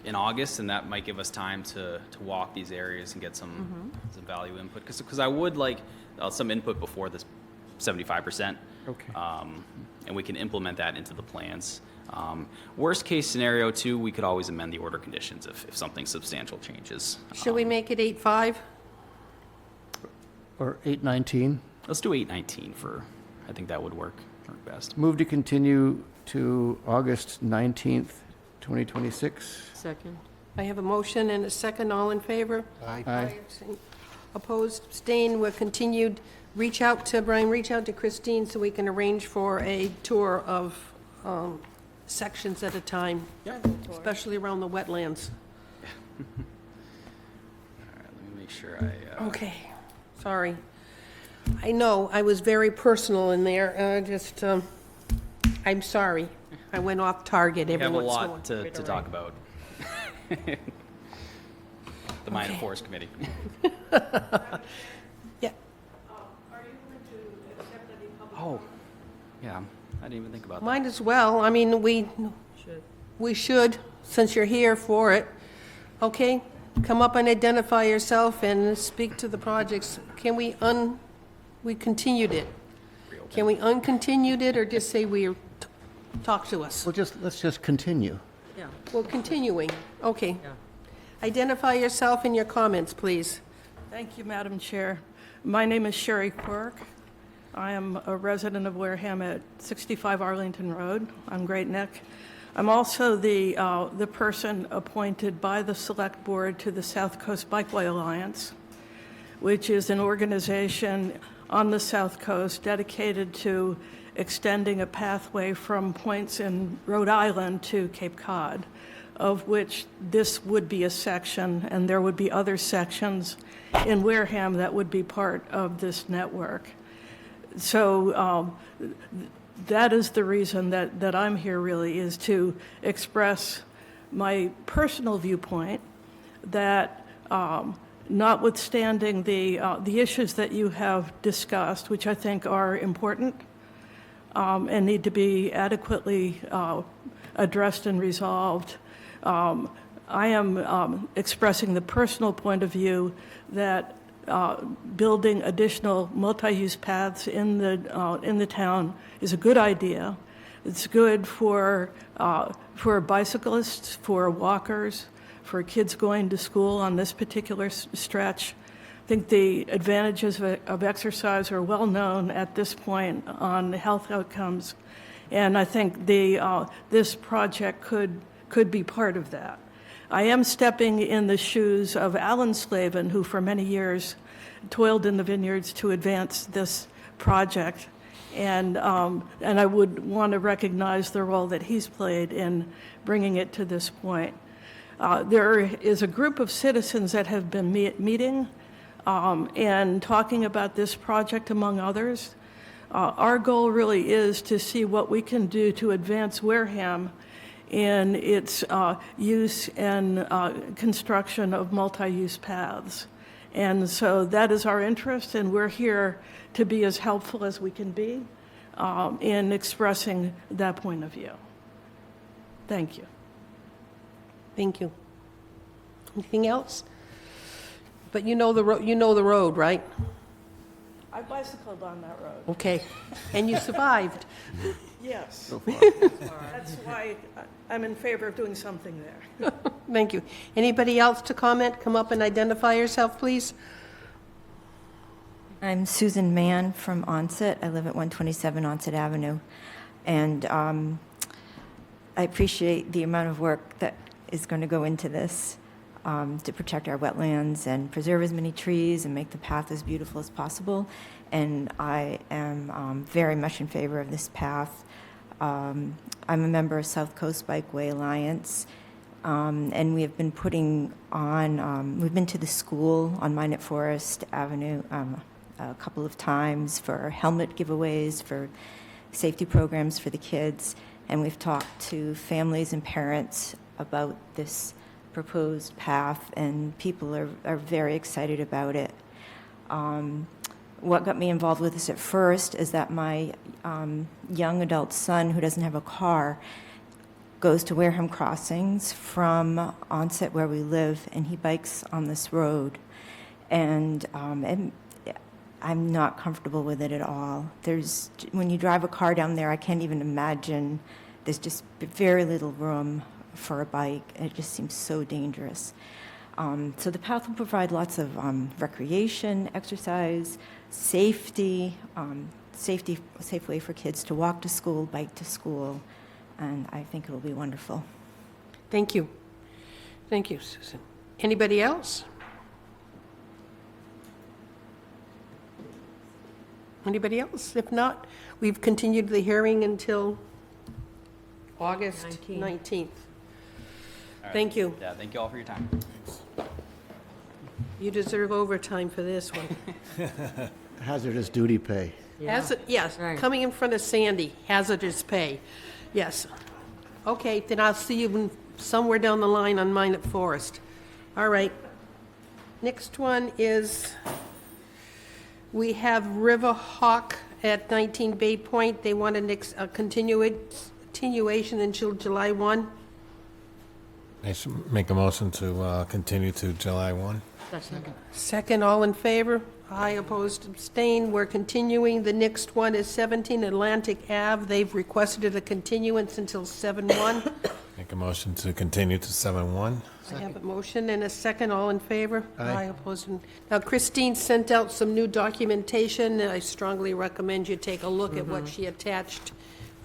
in August, and that might give us time to walk these areas and get some value input. Because I would like some input before this 75%. Okay. And we can implement that into the plans. Worst case scenario, too, we could always amend the order conditions if something substantial changes. Should we make it 8-5? Or 8/19? Let's do 8/19 I think that would work best. Move to continue to August 19th, 2026. Second. I have a motion and a second. All in favor? Aye. Opposed, abstained, we're continued. Reach out to Christine so we can arrange for a tour of sections at a time, Yeah. especially around the wetlands. All right, let me make sure I... Okay, sorry. I know, I was very personal in there, I'm sorry. I went off target We every have a once in a while. lot to talk about. The Minor Okay. Forest Committee. Yeah, Oh, yeah, I didn't even think about that. might as well, I mean, we should, since you're here for it. Okay, come up and identify yourself and speak to the projects. Can we continued it? Can we uncontinued it or just say talk to us? Let's just continue. Yeah. Well, continuing, okay. Yeah. Identify yourself and your comments, please. Thank you, Madam Chair. My name is Sherry Quirk. I am a resident of Wareham at 65 Arlington Road on Great Neck. I'm also the person appointed by the Select Board to the South Coast Bikeway Alliance, which is an organization on the South Coast dedicated to extending a pathway from points in Rhode Island to Cape Cod, of which this would be a section, and there would be other sections in Wareham that would be part of this network. So that is the reason that I'm here, really, is to express my personal viewpoint that notwithstanding the issues that you have discussed, which I think are important and need to be adequately addressed and resolved, I am expressing the personal point of view that building additional multi-use paths in the town is a good idea. It's good for bicyclists, for walkers, for kids going to school on this particular stretch. I think the advantages of exercise are well known at this point on health outcomes, and I think this project could be part of that. I am stepping in the shoes of Alan Slavin, who for many years toiled in the vineyards to advance this project, and I would want to recognize the role that he's played in bringing it to this point. There is a group of citizens that have been meeting and talking about this project, among others. Our goal really is to see what we can do to advance Wareham in its use and construction of multi-use paths. And so that is our interest, and we're here to be as helpful as we can be in expressing that point of view. Thank you. Thank you. Anything else? But you know the road, right? I bicycled on that road. Okay. And you survived. Yes. That's why I'm in favor of doing something there. Thank you. Anybody else to comment? Come up and identify yourself, please. I'm Susan Mann from Onset. I live at 127 Onset Avenue. And I appreciate the amount of work that is going to go into this to protect our wetlands and preserve as many trees and make the path as beautiful as possible. And I am very much in favor of this path. I'm a member of South Coast Bikeway Alliance, and we have been putting on, we've been to the school on Minot Forest Avenue a couple of times for helmet giveaways, for safety programs for the kids, and we've talked to families and parents about this proposed path, and people are very excited about it. What got me involved with this at first is that my young adult son, who doesn't have a car, goes to Wareham Crossings from Onset, where we live, and he bikes on this road. And I'm not comfortable with it at all. When you drive a car down there, I can't even imagine. There's just very little room for a bike. It just seems so dangerous. So the path will provide lots of recreation, exercise, safety, safe way for kids to walk to school, bike to school, and I think it will be wonderful. Thank you. Thank you, Susan. Anybody else? Anybody else? If not, we've continued the hearing until August 19th. Thank you. Yeah, thank you all for your time. You deserve overtime for this one. Hazardous duty pay. Yes, coming in front of Sandy, hazardous pay. Yes. Okay, then I'll see you somewhere down the line on Minot Forest. All right. Next one is, we have River Hawk at 19 Bay Point. They want a continuation until July 1. I should make a motion to continue to July 1. Second, all in favor? Aye, opposed, abstained. We're continuing. The next one is 17 Atlantic Ave. They've requested a continuance until 7/1. Make a motion to continue to 7/1. I have a motion and a second. All in favor? Aye. Opposed. Now, Christine sent out some new documentation. I strongly recommend you take a look at what she attached.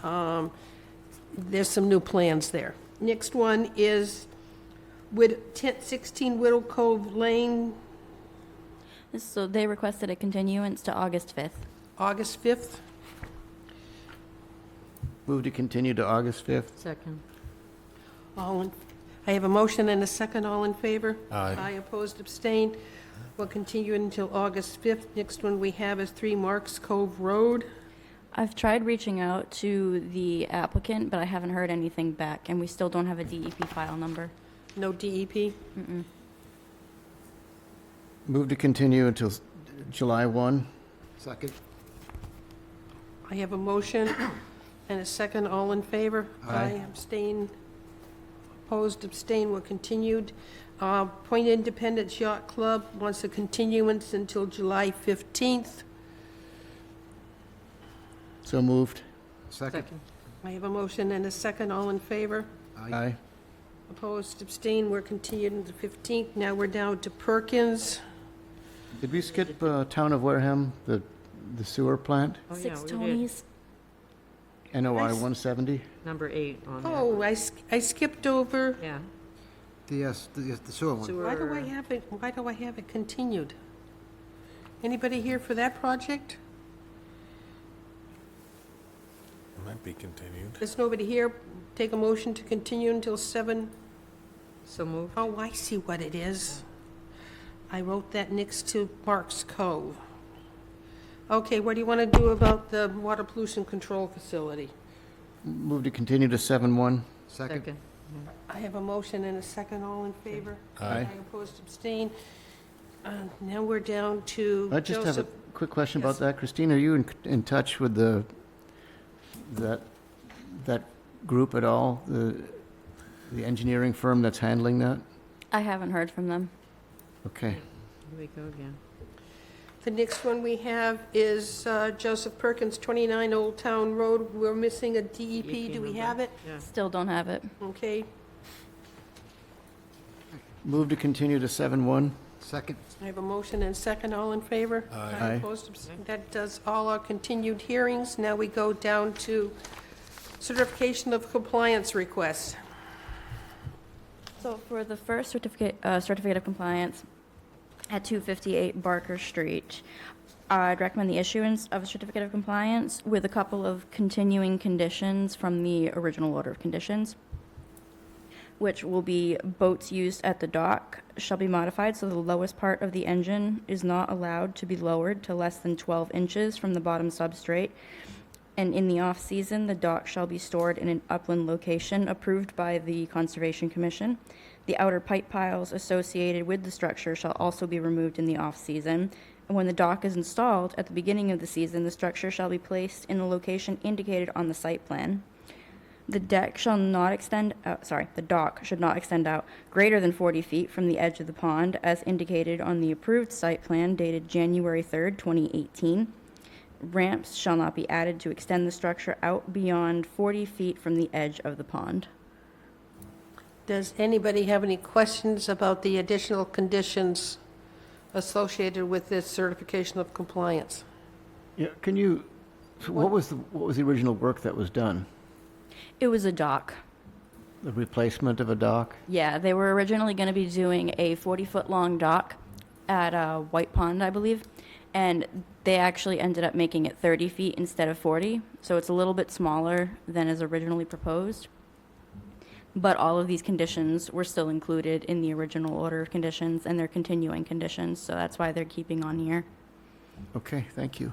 There's some new plans there. Next one is 16 Whittle Cove Lane, So they requested a continuance to August 5th. August 5th. Move to continue to August 5th. Second. I have a motion and a second. All in favor? Aye. Opposed, abstained. We'll continue until August 5th. Next one we have is 3 Marks Cove Road. I've tried reaching out to the applicant, but I haven't heard anything back, and we still don't have a DEP file number. No DEP? Move to continue until July 1. Second. I have a motion and a second. All in favor? Aye. Abstain. Opposed, abstain. We're continued. Point Independence Yacht Club wants a continuance until July 15th. So moved. Second. I have a motion and a second. All in favor? Aye. Opposed, abstain. We're continued until the 15th. Now we're down to Perkins. Did we skip Town of Wareham, the sewer plant? Six Tonys. NOI 170? Number 8 on Oh, I skipped over. Yeah. The sewer one. Why do I have it continued? Anybody here for that project? It might be continued. There's nobody here. Take a motion to continue until 7. So moved. Oh, I see what it is. I wrote that next to Marks Cove. Okay, what do you want to do about the water pollution control facility? Move to continue to 7/1. Second. I have a motion and a second. All in favor? Aye. Opposed, abstain. Now we're down to I just have a Joseph. quick question about Yes. that. Christine, are you in touch with that group at all? The engineering firm that's handling that? I haven't heard from them. Okay. Here we go again. The next one we have is Joseph Perkins, 29 Old Town Road. We're missing a DEP. Do we have it? Yeah. Still don't have it. Okay. Move to continue to 7/1. Second. I have a motion and second. All in favor? Aye. Opposed, abstained. That does all our continued hearings. Now we go down to certification of compliance requests. So for the first certificate of compliance at 258 Barker Street, I'd recommend the issuance of a certificate of compliance with a couple of continuing conditions from the original order of conditions, which will be boats used at the dock shall be modified so the lowest part of the engine is not allowed to be lowered to less than 12 inches from the bottom substrate. And in the off-season, the dock shall be stored in an upland location approved by the Conservation Commission. The outer pipe piles associated with the structure shall also be removed in the off-season. And when the dock is installed at the beginning of the season, the structure shall be placed in the location indicated on the site plan. The deck shall not extend out, the dock should not extend out greater than 40 feet from the edge of the pond as indicated on the approved site plan dated January 3rd, 2018. Ramps shall not be added to extend the structure out beyond 40 feet from the edge of the pond. Does anybody have any questions about the additional conditions associated with this certification of compliance? Yeah, can you, so what was the original work that was done? It was a dock. The replacement of a dock? Yeah, they were originally going to be doing a 40-foot long dock at White Pond, I believe, and they actually ended up making it 30 feet instead of 40, so it's a little bit smaller than is originally proposed. But all of these conditions were still included in the original order of conditions, and they're continuing conditions, so that's why they're keeping on here. Okay, thank you.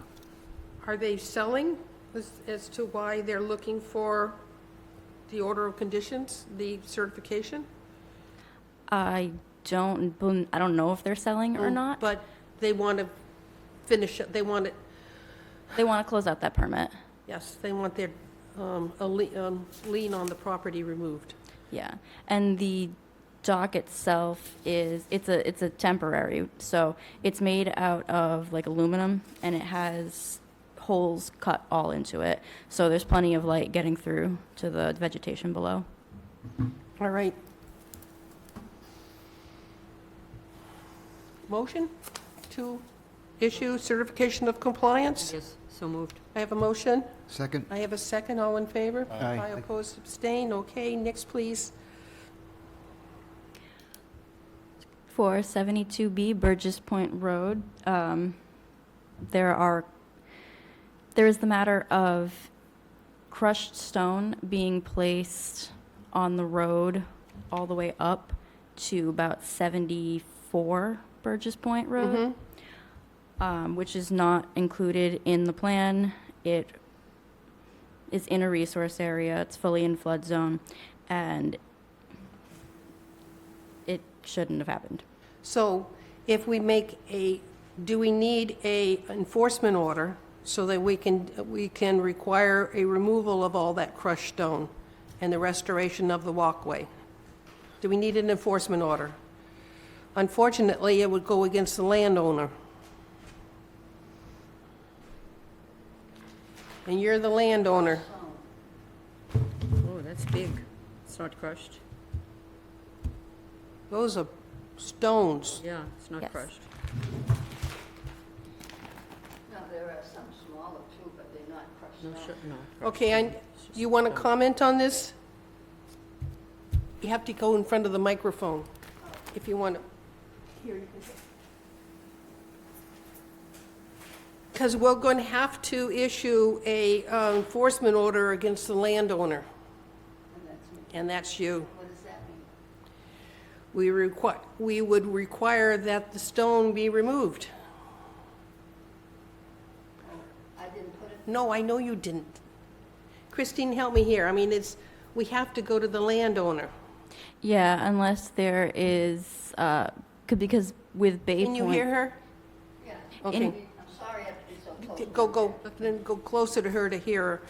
Are they selling as to why they're looking for the order of conditions, the certification? I don't know if they're selling or not. But they want to finish it, they want to close out that permit. yes, they want their lien on the property removed. Yeah, and the dock itself it's a temporary, so it's made out of like aluminum, and it has holes cut all into it, so there's plenty of light getting through to the vegetation below. All right. Motion to issue certification of compliance? Yes, so moved. I have a motion. Second? I have a second. All in favor? Aye. Opposed, abstain. Okay, next, please. For 72B Burgess Point Road, there is the matter of crushed stone being placed on the road all the way up to about 74 Burgess Point Road, which is not included in the plan. It is in a resource area, it's fully in flood zone, and it shouldn't have happened. So if we make do we need a enforcement order so that we can require a removal of all that crushed stone and the restoration of the walkway? Do we need an enforcement order? Unfortunately, it would go against the landowner. And you're the landowner. Oh, that's big. It's not crushed. Those are stones. Yeah, it's not Yes. crushed. No, there are some smaller too, but they're not crushed. No. Okay, you want to comment on this? You have to go in front of the microphone if you want to. Here, you can. Because we're going to have to issue a enforcement order against the landowner. And that's you. What does that mean? We would require that the stone be removed. I didn't put it, No, I know you didn't. Christine, help me here. I mean, we have to go to the landowner. Yeah, unless there is, because with Bay Can Point. you hear her? yeah. Okay. I'm sorry I have to be so close. Then go closer to her to hear her.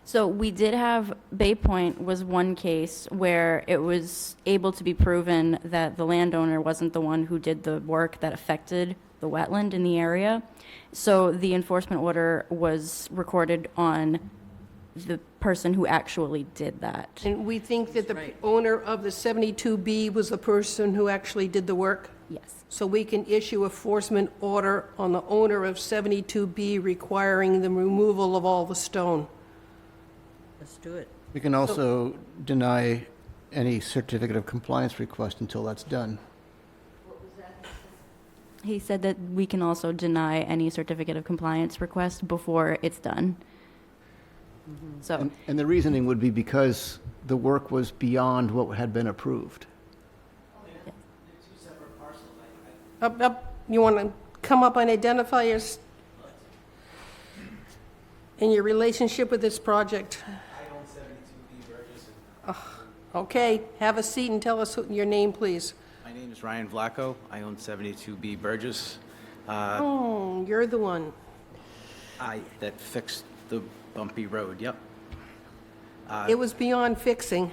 So we did have, Bay Point was one case where it was able to be proven that the landowner wasn't the one who did the work that affected the wetland in the area. So the enforcement order was recorded on the person who actually did that. And we think that the owner of the 72B was the person who actually did the work? Yes. So we can issue a enforcement order on the owner of 72B requiring the removal of all the stone. Let's do it. We can also deny any certificate of compliance request until that's done. He said that we can also deny any certificate of compliance request before it's done. So, And the reasoning would be because the work was beyond what had been approved. Up, you want to come up and identify and your relationship with this project? I own 72B Burgess. Okay, have a seat and tell us your name, please. My name is Ryan Vlaco. I own 72B Burgess. Oh, you're the one. That fixed the bumpy road, yep. It was beyond fixing.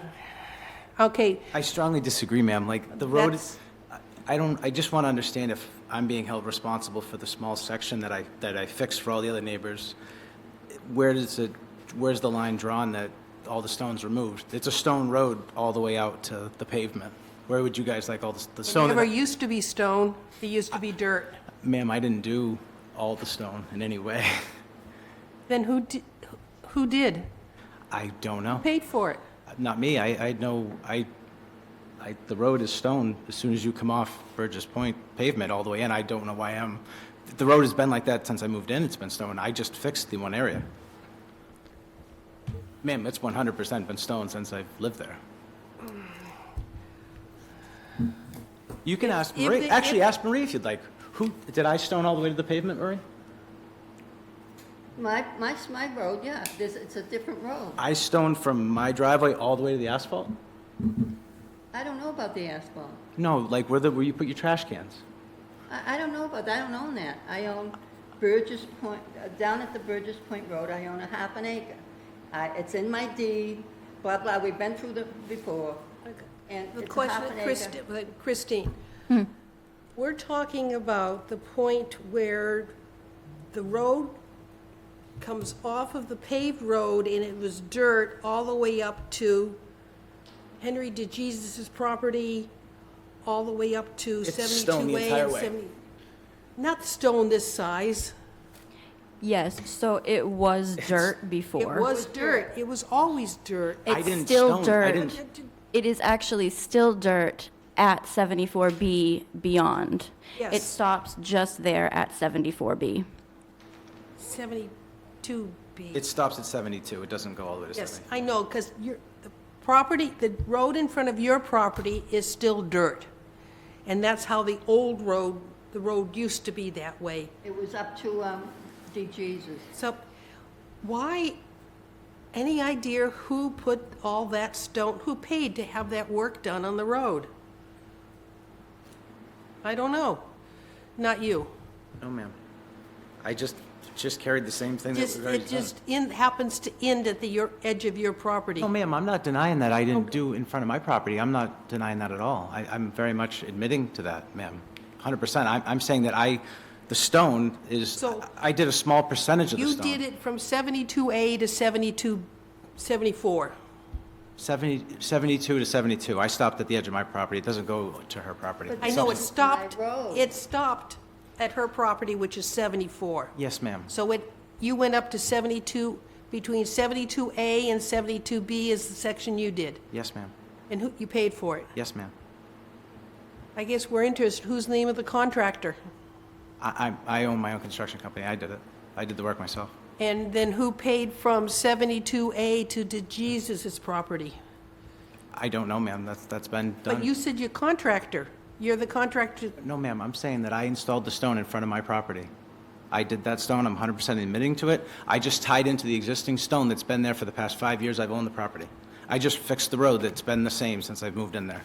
Okay, I strongly disagree, ma'am. Like, the road That's- is, I just want to understand if I'm being held responsible for the small section that I fixed for all the other neighbors. Where's the line drawn that all the stone's removed? It's a stone road all the way out to the pavement. Where would you guys like all the it stone? never used to be stone, it used to be dirt. Ma'am, I didn't do all the stone in any way. Then who did? I don't know. Paid for it? Not me. I know, the road is stone as soon as you come off Burgess Point pavement all the way in. I don't know why the road has been like that since I moved in. It's been stone. I just fixed the one area. Ma'am, it's 100% been stone since I've lived there. You can ask if Marie. they- Actually, if- ask Marie if you'd like. Did I stone all the way to the pavement, Marie? My road, yeah, it's a different road. I stoned from my driveway all the way to the asphalt? I don't know about the asphalt. No, like where you put your trash cans. I don't know about that, I don't own that. I own Burgess Point, down at the Burgess Point Road, I own a half an acre. It's in my deed, blah, blah, we've been through before. And The it's a question, half an acre. Christine, we're talking about the point where the road comes off of the paved road and it was dirt all the way up to Henry DeJesus's property, all the way up to It's 72A stone the entire and way. 70. Not stone this size. yes, so it was dirt before. It was dirt. It was always dirt. I It's didn't still stone. I dirt. didn't. It is actually still dirt at 74B beyond. Yes. It stops just there at 74B. 72B. It stops at 72. It doesn't go all the way to Yes, 70. I know, because the road in front of your property is still dirt. And that's how the road used to be that way. It was up to DeJesus. So why, any idea who put all that stone, who paid to have that work done on the road? I don't know. Not you. No, ma'am. I just carried the same thing that was already It just happens to end at the edge of your property. No, ma'am, I'm not denying that I didn't do in front of my property. I'm not denying that at all. I'm very much admitting to that, ma'am. 100%. I'm saying that the stone is, So- I did a small percentage of the You stone. did it from 72A to 74. 72 to 72. I stopped at the edge of my property. It doesn't go to her property. I know it Subsequent- stopped, My road. it stopped at her property, which is 74. Yes, ma'am. So you went up to 72, between 72A and 72B is the section you did, Yes, ma'am. and you paid for it. Yes, ma'am. I guess we're interested, who's the name of the contractor? I own my own construction company. I did it. I did the work myself. And then who paid from 72A to DeJesus's property? I don't know, ma'am. That's been done. But you said you're contractor. You're the contractor. No, ma'am, I'm saying that I installed the stone in front of my property. I did that stone, I'm 100% admitting to it. I just tied into the existing stone that's been there for the past 5 years I've owned the property. I just fixed the road that's been the same since I've moved in there.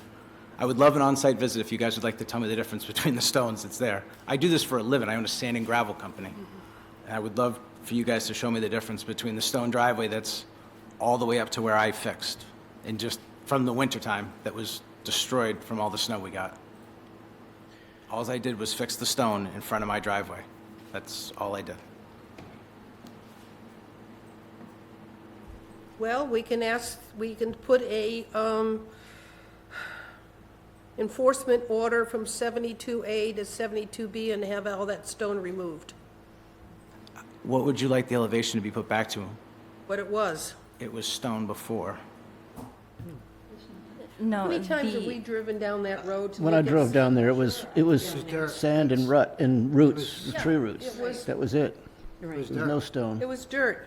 I would love an on-site visit if you guys would like to tell me the difference between the stones that's there. I do this for a living, I own a sand and gravel company. And I would love for you guys to show me the difference between the stone driveway that's all the way up to where I fixed, and just from the wintertime that was destroyed from all the snow we got. All I did was fix the stone in front of my driveway. That's all I did. Well, we can put a enforcement order from 72A to 72B and have all that stone removed, What would you like the elevation to be put back to? what it was. It was stone before. No, How many times have the- we driven down that road? to When I make it drove down there, it was dirt. sand and rut and roots, Yeah, tree roots. it was- That was it. It There was was dirt. no stone. It was dirt.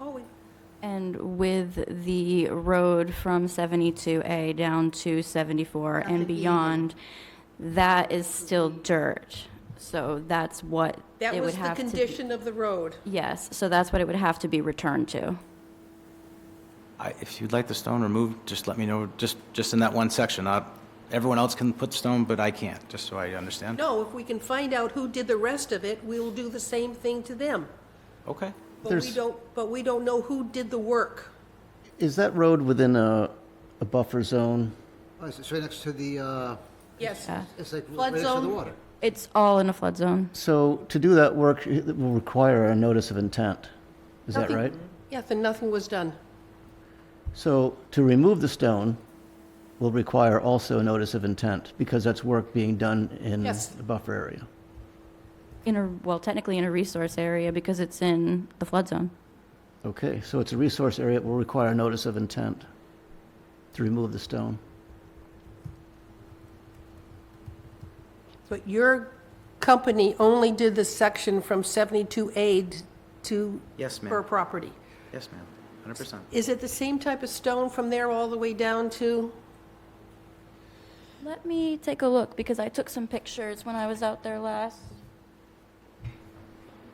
Oh, And with the road from 72A down to 74 and beyond, that is still dirt. So that's what that it was would the have to be. condition of the road. Yes, so that's what it would have to be returned to. If you'd like the stone removed, just let me know, just in that one section. Everyone else can put stone, but I can't, just so I understand. No, if we can find out who did the rest of it, we'll do the same thing to them. Okay. But we don't know who did the work. Is that road within a buffer zone? Oh, it's right next to the, Yes. Yeah. it's like Flood right next to the zone? water. It's all in a flood zone. So to do that work, it will require a notice of intent. Is that Nothing- right? Yeah, then nothing was done. So to remove the stone will require also a notice of intent because that's work being done in Yes. the buffer area. Well, technically in a resource area because it's in the flood zone. Okay, so it's a resource area, it will require a notice of intent to remove the stone. But your company only did the section from 72A to Yes, her ma'am. property. Yes, ma'am. 100%. Is it the same type of stone from there all the way down to? Let me take a look because I took some pictures when I was out there last.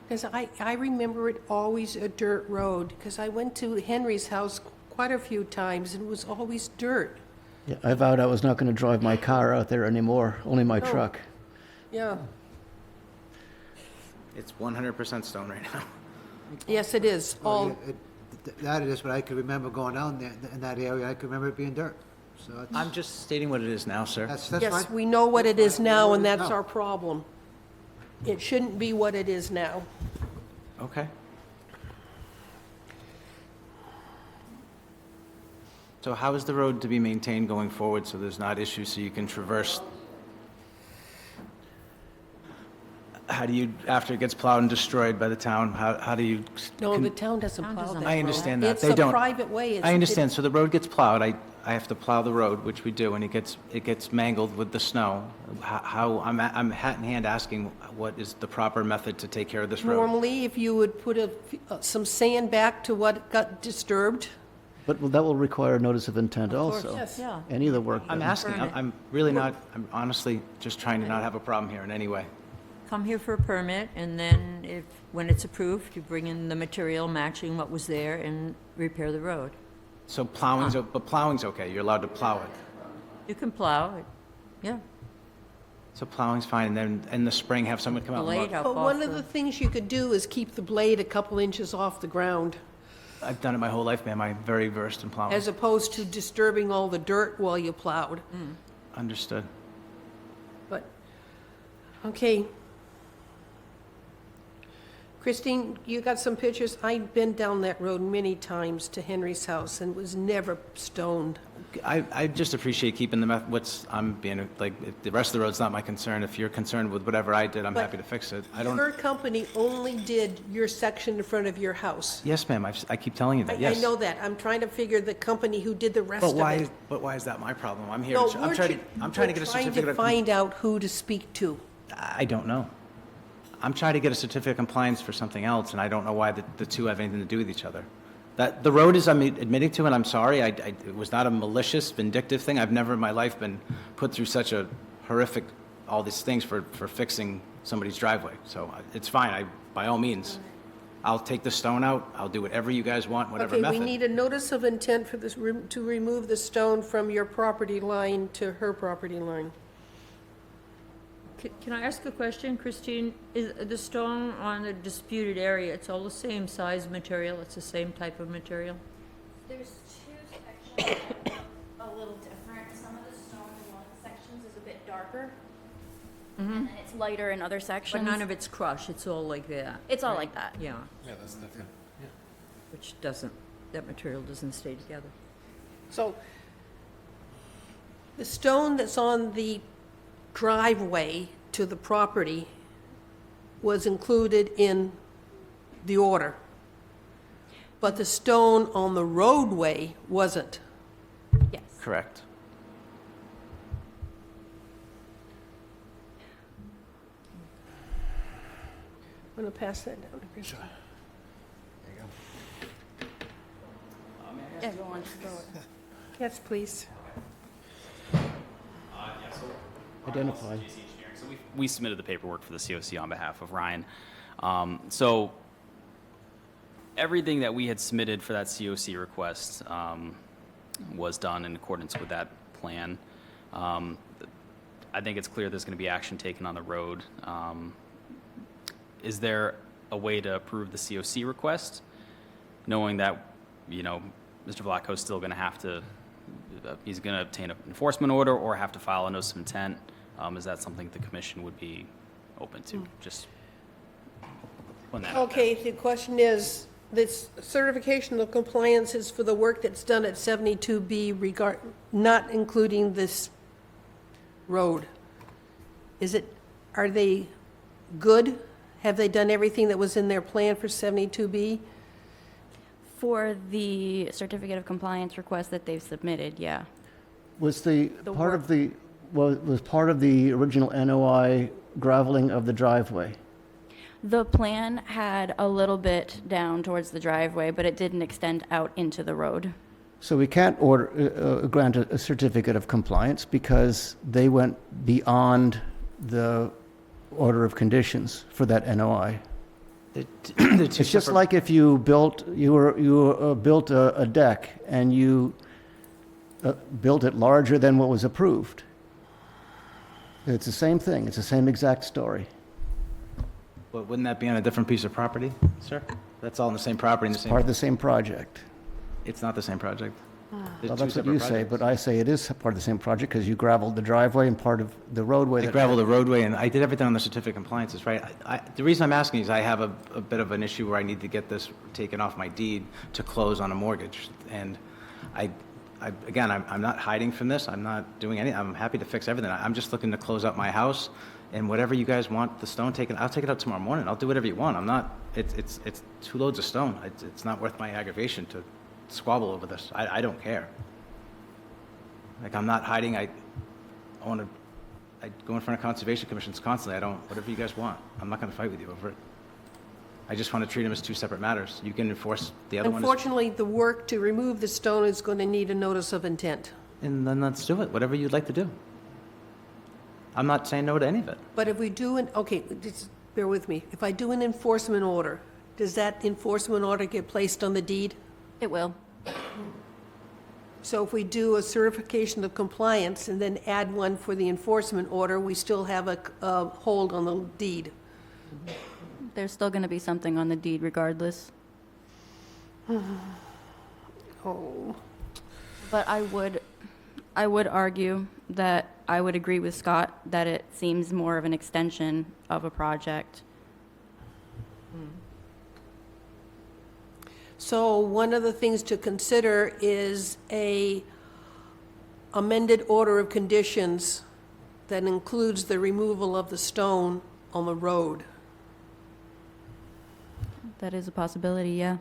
Because I remember it always a dirt road, because I went to Henry's house quite a few times, and it was always dirt. Yeah, I vowed I was not going to drive my car out there anymore, only my No. truck. Yeah, It's 100% stone right now. yes, it is, all, That it is, but I could remember going down there, in that area, I could remember it being dirt. So it's, I'm just stating what it is now, sir. that's fine. yes, we know what it is now, and that's No. our problem. It shouldn't be what it is now. Okay. So how is the road to be maintained going forward so there's not issues so you can traverse? How do you, after it gets plowed and destroyed by the town, how do you? No, the town doesn't plow that road. I understand that. It's They a don't. private way. I understand. So the road gets plowed. I have to plow the road, which we do, and it gets mangled with the snow. I'm hat in hand asking what is the proper method to take care of this road? Normally, if you would put some sand back to what got disturbed. But that will require a notice of intent also. Yes. Yeah. Any of the work I'm done. asking. I'm really not, I'm honestly just trying to not have a problem here in any way. Come here for a permit, and then when it's approved, you bring in the material matching what was there and repair the road. So but plowing's okay. You're allowed to plow it. You can plow it, yeah. So plowing's fine, and then in the spring have someone come out and Blade look. up But off one of the things you could do is keep the blade a couple inches off the ground, I've done it my whole life, ma'am. I'm very versed in plowing. as opposed to disturbing all the dirt while you plowed. Understood. But, okay. Christine, you got some pictures? I've been down that road many times to Henry's house and was never stoned. I just appreciate keeping I'm being, like, the rest of the road's not my concern. If you're concerned with whatever I did, I'm But happy to fix it. Your company only did your section in front of your house. Yes, ma'am, I keep telling you that, yes. I know that. I'm trying to figure the company who did the rest of it. But why is that my problem? I'm here, No, I'm trying to get a We're certificate trying to of, find out who to speak to. I don't know. I'm trying to get a certificate of compliance for something else, and I don't know why the two have anything to do with each other. The road is, I'm admitting to, and I'm sorry, it was not a malicious, vindictive thing. I've never in my life been put through such a horrific, all these things for fixing somebody's driveway. So it's fine, by all means. I'll take the stone out, I'll do whatever you guys want, whatever method. Okay, we need a notice of intent for this, to remove the stone from your property line to her property line. Can I ask a question, Christine? Is the stone on the disputed area, it's all the same size material, it's the same type of material? There's two sections that are a little different. Some of the stone in one of the sections is a bit darker, and then it's lighter in other sections. But none of it's crushed, it's all like that? It's all like that. Yeah, Yeah, that's different. which that material doesn't stay together. So the stone that's on the driveway to the property was included in the order, but the stone on the roadway wasn't. Yes. Correct. I'm going to pass that down to Chris. Yes, please. Identify. So we submitted the paperwork for the COC on behalf of Ryan. So everything that we had submitted for that COC request was done in accordance with that plan. I think it's clear there's going to be action taken on the road. Is there a way to approve the COC request, knowing that, Mr. Vlacho's still going to have to, he's going to obtain an enforcement order or have to file a notice of intent? Is that something the commission would be open to? Just on that. Okay, the question is, this certification of compliance is for the work that's done at 72B, not including this road. Are they good? Have they done everything that was in their plan for 72B? For the certificate of compliance request that they've submitted, yeah. Was part of the original NOI graveling of the driveway? The plan had a little bit down towards the driveway, but it didn't extend out into the road. So we can't grant a certificate of compliance because they went beyond the order of conditions for that NOI. It's just like if you built a deck and you built it larger than what was approved. It's the same thing. It's the same exact story. But wouldn't that be on a different piece of property, sir? That's all in the same property, in the same... Part of the same project. It's not the same project. They're Well, two that's what separate you say, projects. but I say it is part of the same project because you gravelled the driveway and part of the roadway. I gravelled the roadway, and I did everything on the certificate of compliances, right? The reason I'm asking is I have a bit of an issue where I need to get this taken off my deed to close on a mortgage. And again, I'm not hiding from this. I'm not doing anything. I'm happy to fix everything. I'm just looking to close out my house, and whatever you guys want the stone taken, I'll take it out tomorrow morning. I'll do whatever you want. I'm not, it's 2 loads of stone. It's not worth my aggravation to squabble over this. I don't care. Like, I'm not hiding. I go in front of conservation commissions constantly. Whatever you guys want. I'm not going to fight with you over it. I just want to treat them as 2 separate matters. You can enforce the other one. Unfortunately, the work to remove the stone is going to need a notice of intent. And then let's do it, whatever you'd like to do. I'm not saying no to any of it. But if we do just bear with me. If I do an enforcement order, does that enforcement order get placed on the deed? It will. So if we do a certification of compliance and then add one for the enforcement order, we still have a hold on the deed. There's still going to be something on the deed regardless. Oh. But I would argue that I would agree with Scott that it seems more of an extension of a project. So one of the things to consider is a amended order of conditions that includes the removal of the stone on the road. That is a possibility, yeah.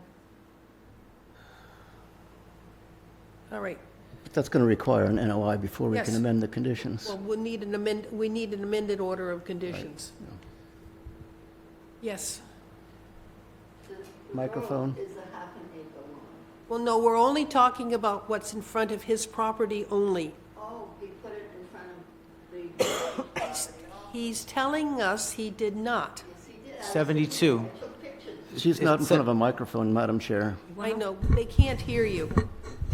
All right. But that's going to require an NOI before we Yes. can amend the conditions. Well, we need an amended order of conditions. Yes. Microphone. Is a half an acre long. Well, no, we're only talking about what's in front of his property only. Oh, he put it in front of the... He's telling us he did not. 72. She's not in front of a microphone, Madam Chair. I know, they can't hear you.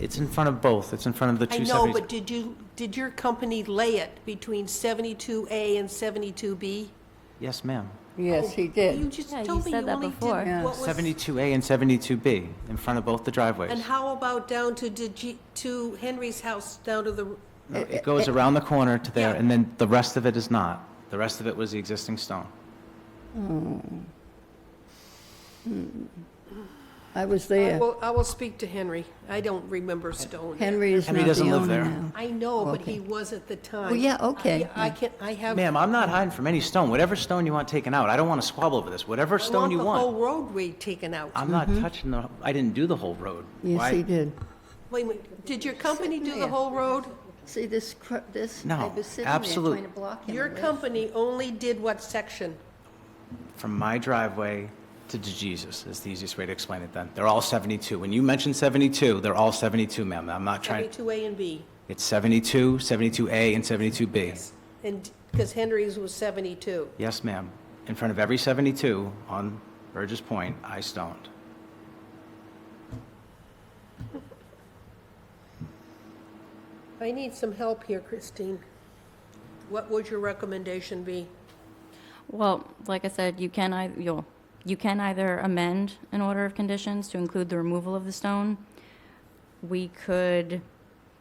It's in front of both. It's in front of the I 270. know, but did your company lay it between 72A and 72B? Yes, ma'am. Yes, he did. You just Yeah, told you me said you that only before. did what was... 72A and 72B in front of both the driveways. And how about down to Henry's house, down to the... No, it goes around the corner to there, Yeah. and then the rest of it is not. The rest of it was the existing stone. I was there. I will speak to Henry. I don't remember Stone. Henry is Henry not the doesn't live owner there. now. I know, but Okay. he was at the time. Well, yeah, okay. I have... Ma'am, I'm not hiding from any stone. Whatever stone you want taken out. I don't want to squabble over this. Whatever stone you I want want. the whole roadway taken out. I'm not touching I didn't do the whole road. Yes, Why- he did. Wait a minute, did your company do the there. whole road? See, this, No, I was sitting there absolute- trying to block him. Your away. company only did what section? From my driveway to Jesus is the easiest way to explain it then. They're all 72. When you mention 72, they're all 72, ma'am. I'm not trying, 72A and B. it's 72, 72A, and 72B. And, because Henry's was 72. Yes, ma'am. In front of every 72 on Burgess Point, I stoned. I need some help here, Christine. What would your recommendation be? Well, like I said, you can either amend an order of conditions to include the removal of the stone. We could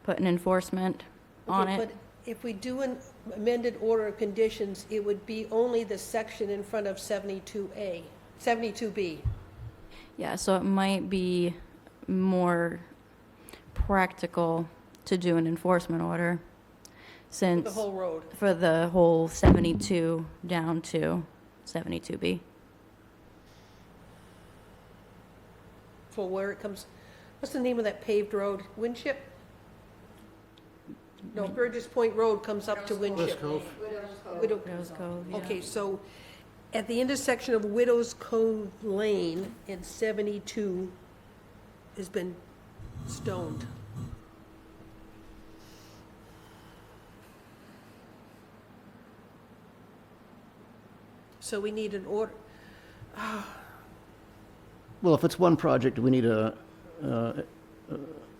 put an enforcement on Okay, it. But if we do an amended order of conditions, it would be only the section in front of 72A, 72B. Yeah, so it might be more practical to do an enforcement order since. The whole road. For the whole 72 down to 72B. For where it comes, what's the name of that paved road? Winship? No, Burgess Point Road comes up to Winship. Widow's Cove, yeah. Okay, so at the intersection of Widow's Cove Lane and 72 has been stoned. So we need an order. Well, if it's one project, we need a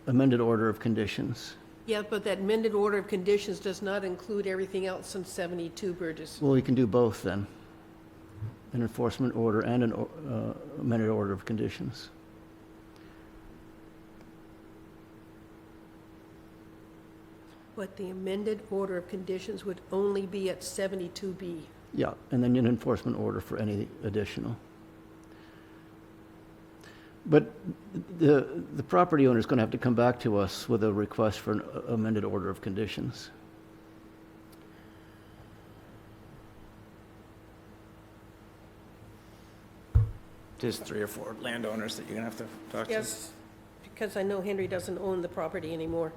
amended order of conditions. Yeah, but that amended order of conditions does not include everything else in 72 Burgess. Well, we can do both then. An enforcement order and an amended order of conditions. But the amended order of conditions would only be at 72B. Yeah, and then an enforcement order for any additional. But the property owner is going to have to come back to us with a request for an amended order of conditions. There's 3 or 4 landowners that you're going to have to talk to. Yes, because I know Henry doesn't own the property anymore.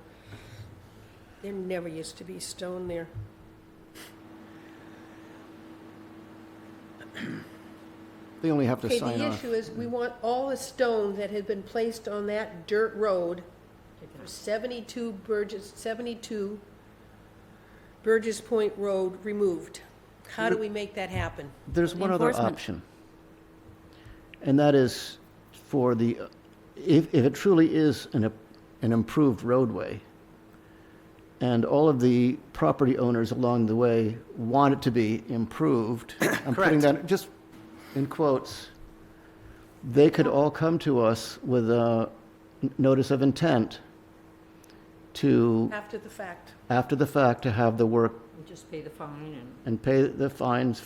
There never used to be stone there. They only have to Okay, sign the off. issue is, we want all the stone that had been placed on that dirt road for 72 Burgess Point Road removed. How do we make that happen? There's one other Enforcement. option. And that is for the, if it truly is an improved roadway, and all of the property owners along the way want it to be improved, I'm putting that just in quotes, they could all come to us with a notice of intent to, After the fact. after the fact, to have the work Just pay the fine and pay the fines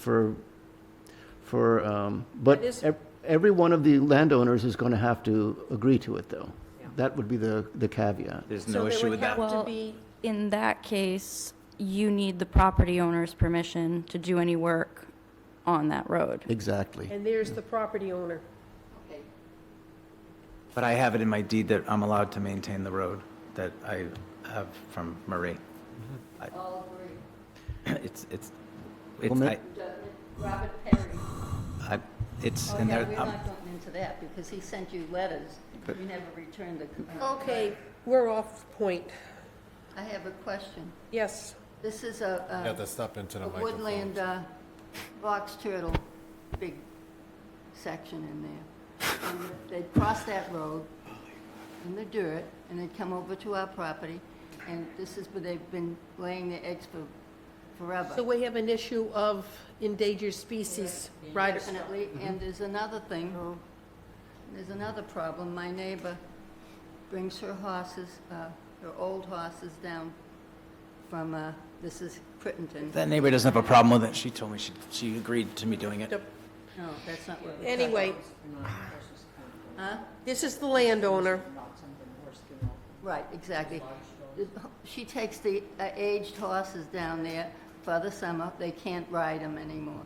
but It is- every one of the landowners is going to have to agree to it, though. That would be the caveat. There's So no there issue would with that. have to Well, be, in that case, you need the property owner's permission to do any work on that road. Exactly. and there's the property owner. But I have it in my deed that I'm allowed to maintain the road that I have from Marie. All agree. It's, Well, ma- Robert Perry. it's, Oh, and yeah, there, we're not going into that, because he sent you letters. We never returned the. Okay, we're off point. I have a question. Yes. This is You have to step into the a microphone. woodland box turtle, big section in there. And they'd cross that road in the dirt, and they'd come over to our property, and this is where they've been laying their eggs for forever. So we have an issue of endangered species, right? Definitely, and there's another thing, there's another problem. My neighbor brings her horses, her old horses down from, this is Crittenton. that neighbor doesn't have a problem with it. She told me she agreed to me doing it. No, that's not what. Anyway, Huh? this is the landowner. Right, exactly. She takes the aged horses down there for the summer. They can't ride them anymore,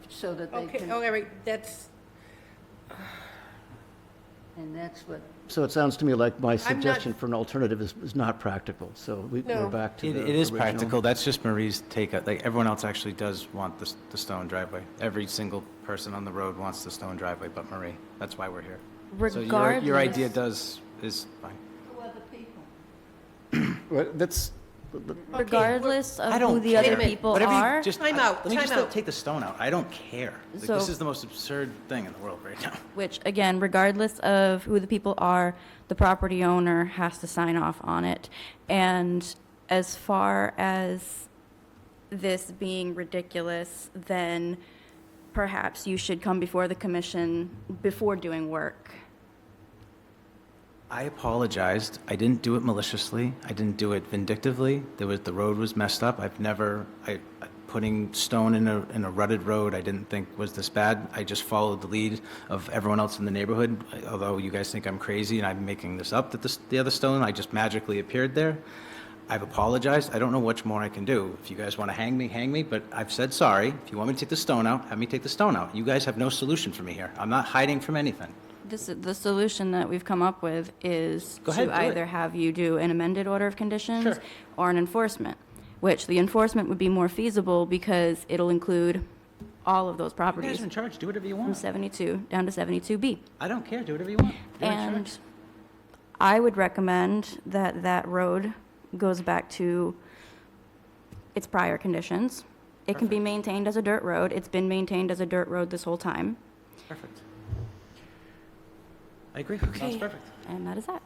so that they Okay, can, all right, that's, and that's what So it sounds to me like my not- suggestion for an alternative is not practical, so No. we're back to the It is original. practical. That's just Marie's take. Like, everyone else actually does want the stone driveway. Every single person on the road wants the stone driveway but Marie. That's why we're here. So your idea is fine. Who are the people? Well, that's, Regardless of I who don't the care. other people Whatever you are, just, Time out, let me time just out. take the stone out. I don't care. Like, So- this is the most absurd thing in the world right now. which again, regardless of who the people are, the property owner has to sign off on it. And as far as this being ridiculous, then perhaps you should come before the commission before doing work. I apologized. I didn't do it maliciously. I didn't do it vindictively. The road was messed up. Putting stone in a rutted road, I didn't think was this bad. I just followed the lead of everyone else in the neighborhood. Although you guys think I'm crazy and I'm making this up, that the other stone, I just magically appeared there. I've apologized. I don't know much more I can do. If you guys want to hang me, but I've said sorry. If you want me to take the stone out, have me take the stone out. You guys have no solution for me here. I'm not hiding from anything. The solution that we've come up with is Go ahead, to do it. either have you do an amended order of conditions Sure. or an enforcement, which the enforcement would be more feasible because it'll include all of those You guys properties are in charge. Do whatever you from want. 72 down to 72B. I don't care. Do whatever you want. You're in charge. And I would recommend that that road goes back to its prior conditions. It can be maintained as a dirt road. It's been maintained as a dirt road this whole time, Perfect. I agree. Okay. Sounds perfect. and that is that.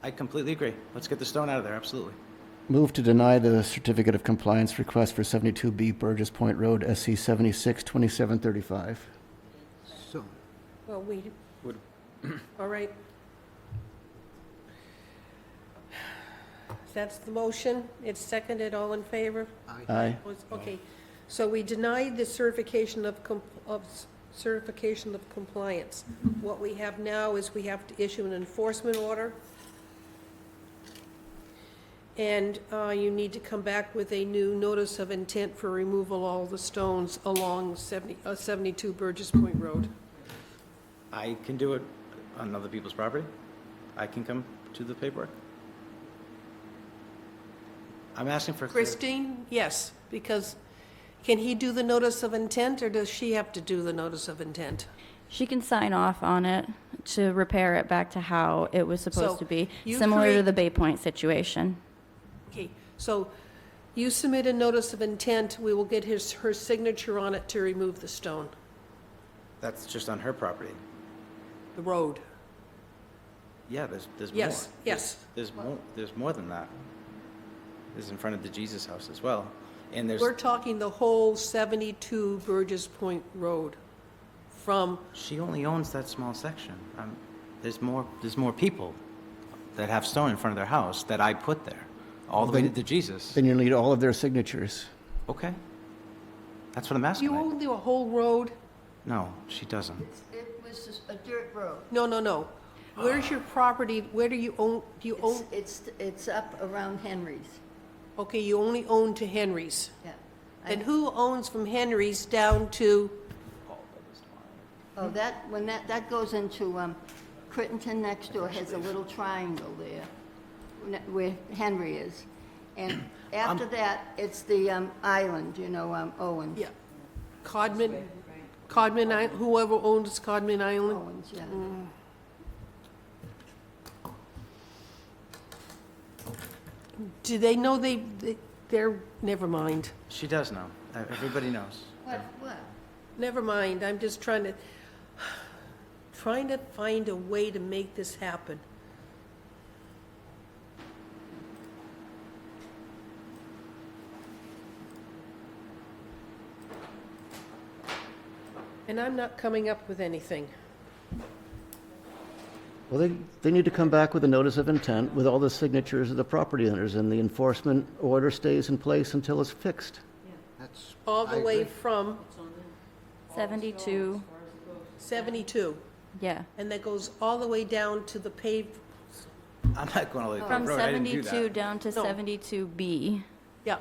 I completely agree. Let's get the stone out of there, absolutely. move to deny the certificate of compliance request for 72B Burgess Point Road, SC 76 2735. So, Well, all right. That's the motion. It's seconded. All in favor? Aye. Okay. So we denied the certification of certification of compliance. What we have now is we have to issue an enforcement order. And you need to come back with a new notice of intent for removal of all the stones along 72 Burgess Point Road. I can do it on other people's property. I can come to the paperwork. I'm asking for. Christine, yes, because can he do the notice of intent, or does she have to do the notice of intent? She can sign off on it to repair it back to how it was supposed So to be, you similar to create- the Bay Point situation. Okay, so you submit a notice of intent, we will get her signature on it to remove the stone, That's just on her property. the road. Yeah, there's more. Yes, yes. There's more than that. This is in front of the Jesus house as well. And there's, We're talking the whole 72 Burgess Point Road from, she only owns that small section. There's more people that have stone in front of their house that I put there, all the way to the Jesus. Then you'll need all of their signatures. Okay. That's what I'm asking. you own the whole road? No, she doesn't. It was just a dirt road. No. Where's your property, where do you own, It's up around Henry's, okay, you only own to Henry's. yeah. And who owns from Henry's down to, Oh, that goes into, Crittenton next door has a little triangle there, where Henry is. And after that, it's the, island, Owen. yeah, Codman, whoever owns Codman Island? Owens, yeah. Do they know they're, never mind. She does know. Everybody knows. What? Never mind, I'm just trying to find a way to make this happen. And I'm not coming up with anything. Well, they need to come back with a notice of intent with all the signatures of the property owners, and the enforcement order stays in place until it's fixed. that's, All the I way agree. from 72, 72, yeah. and that goes all the way down to the paved, I'm not going all the way to the From road. I didn't do 72 that. down to No. 72B. yeah.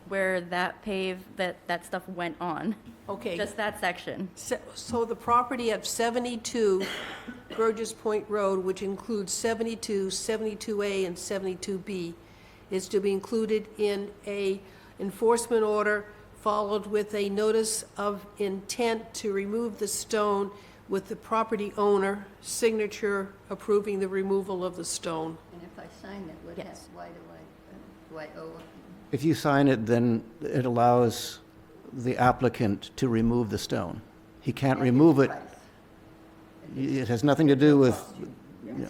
where that that stuff went on. Okay. Just that section. So the property at 72 Burgess Point Road, which includes 72, 72A, and 72B, is to be included in a enforcement order followed with a notice of intent to remove the stone with the property owner signature approving the removal of the stone. And if I sign it, why do I owe? If you sign it, then it allows the applicant to remove the stone. He can't remove it. It has nothing to do with,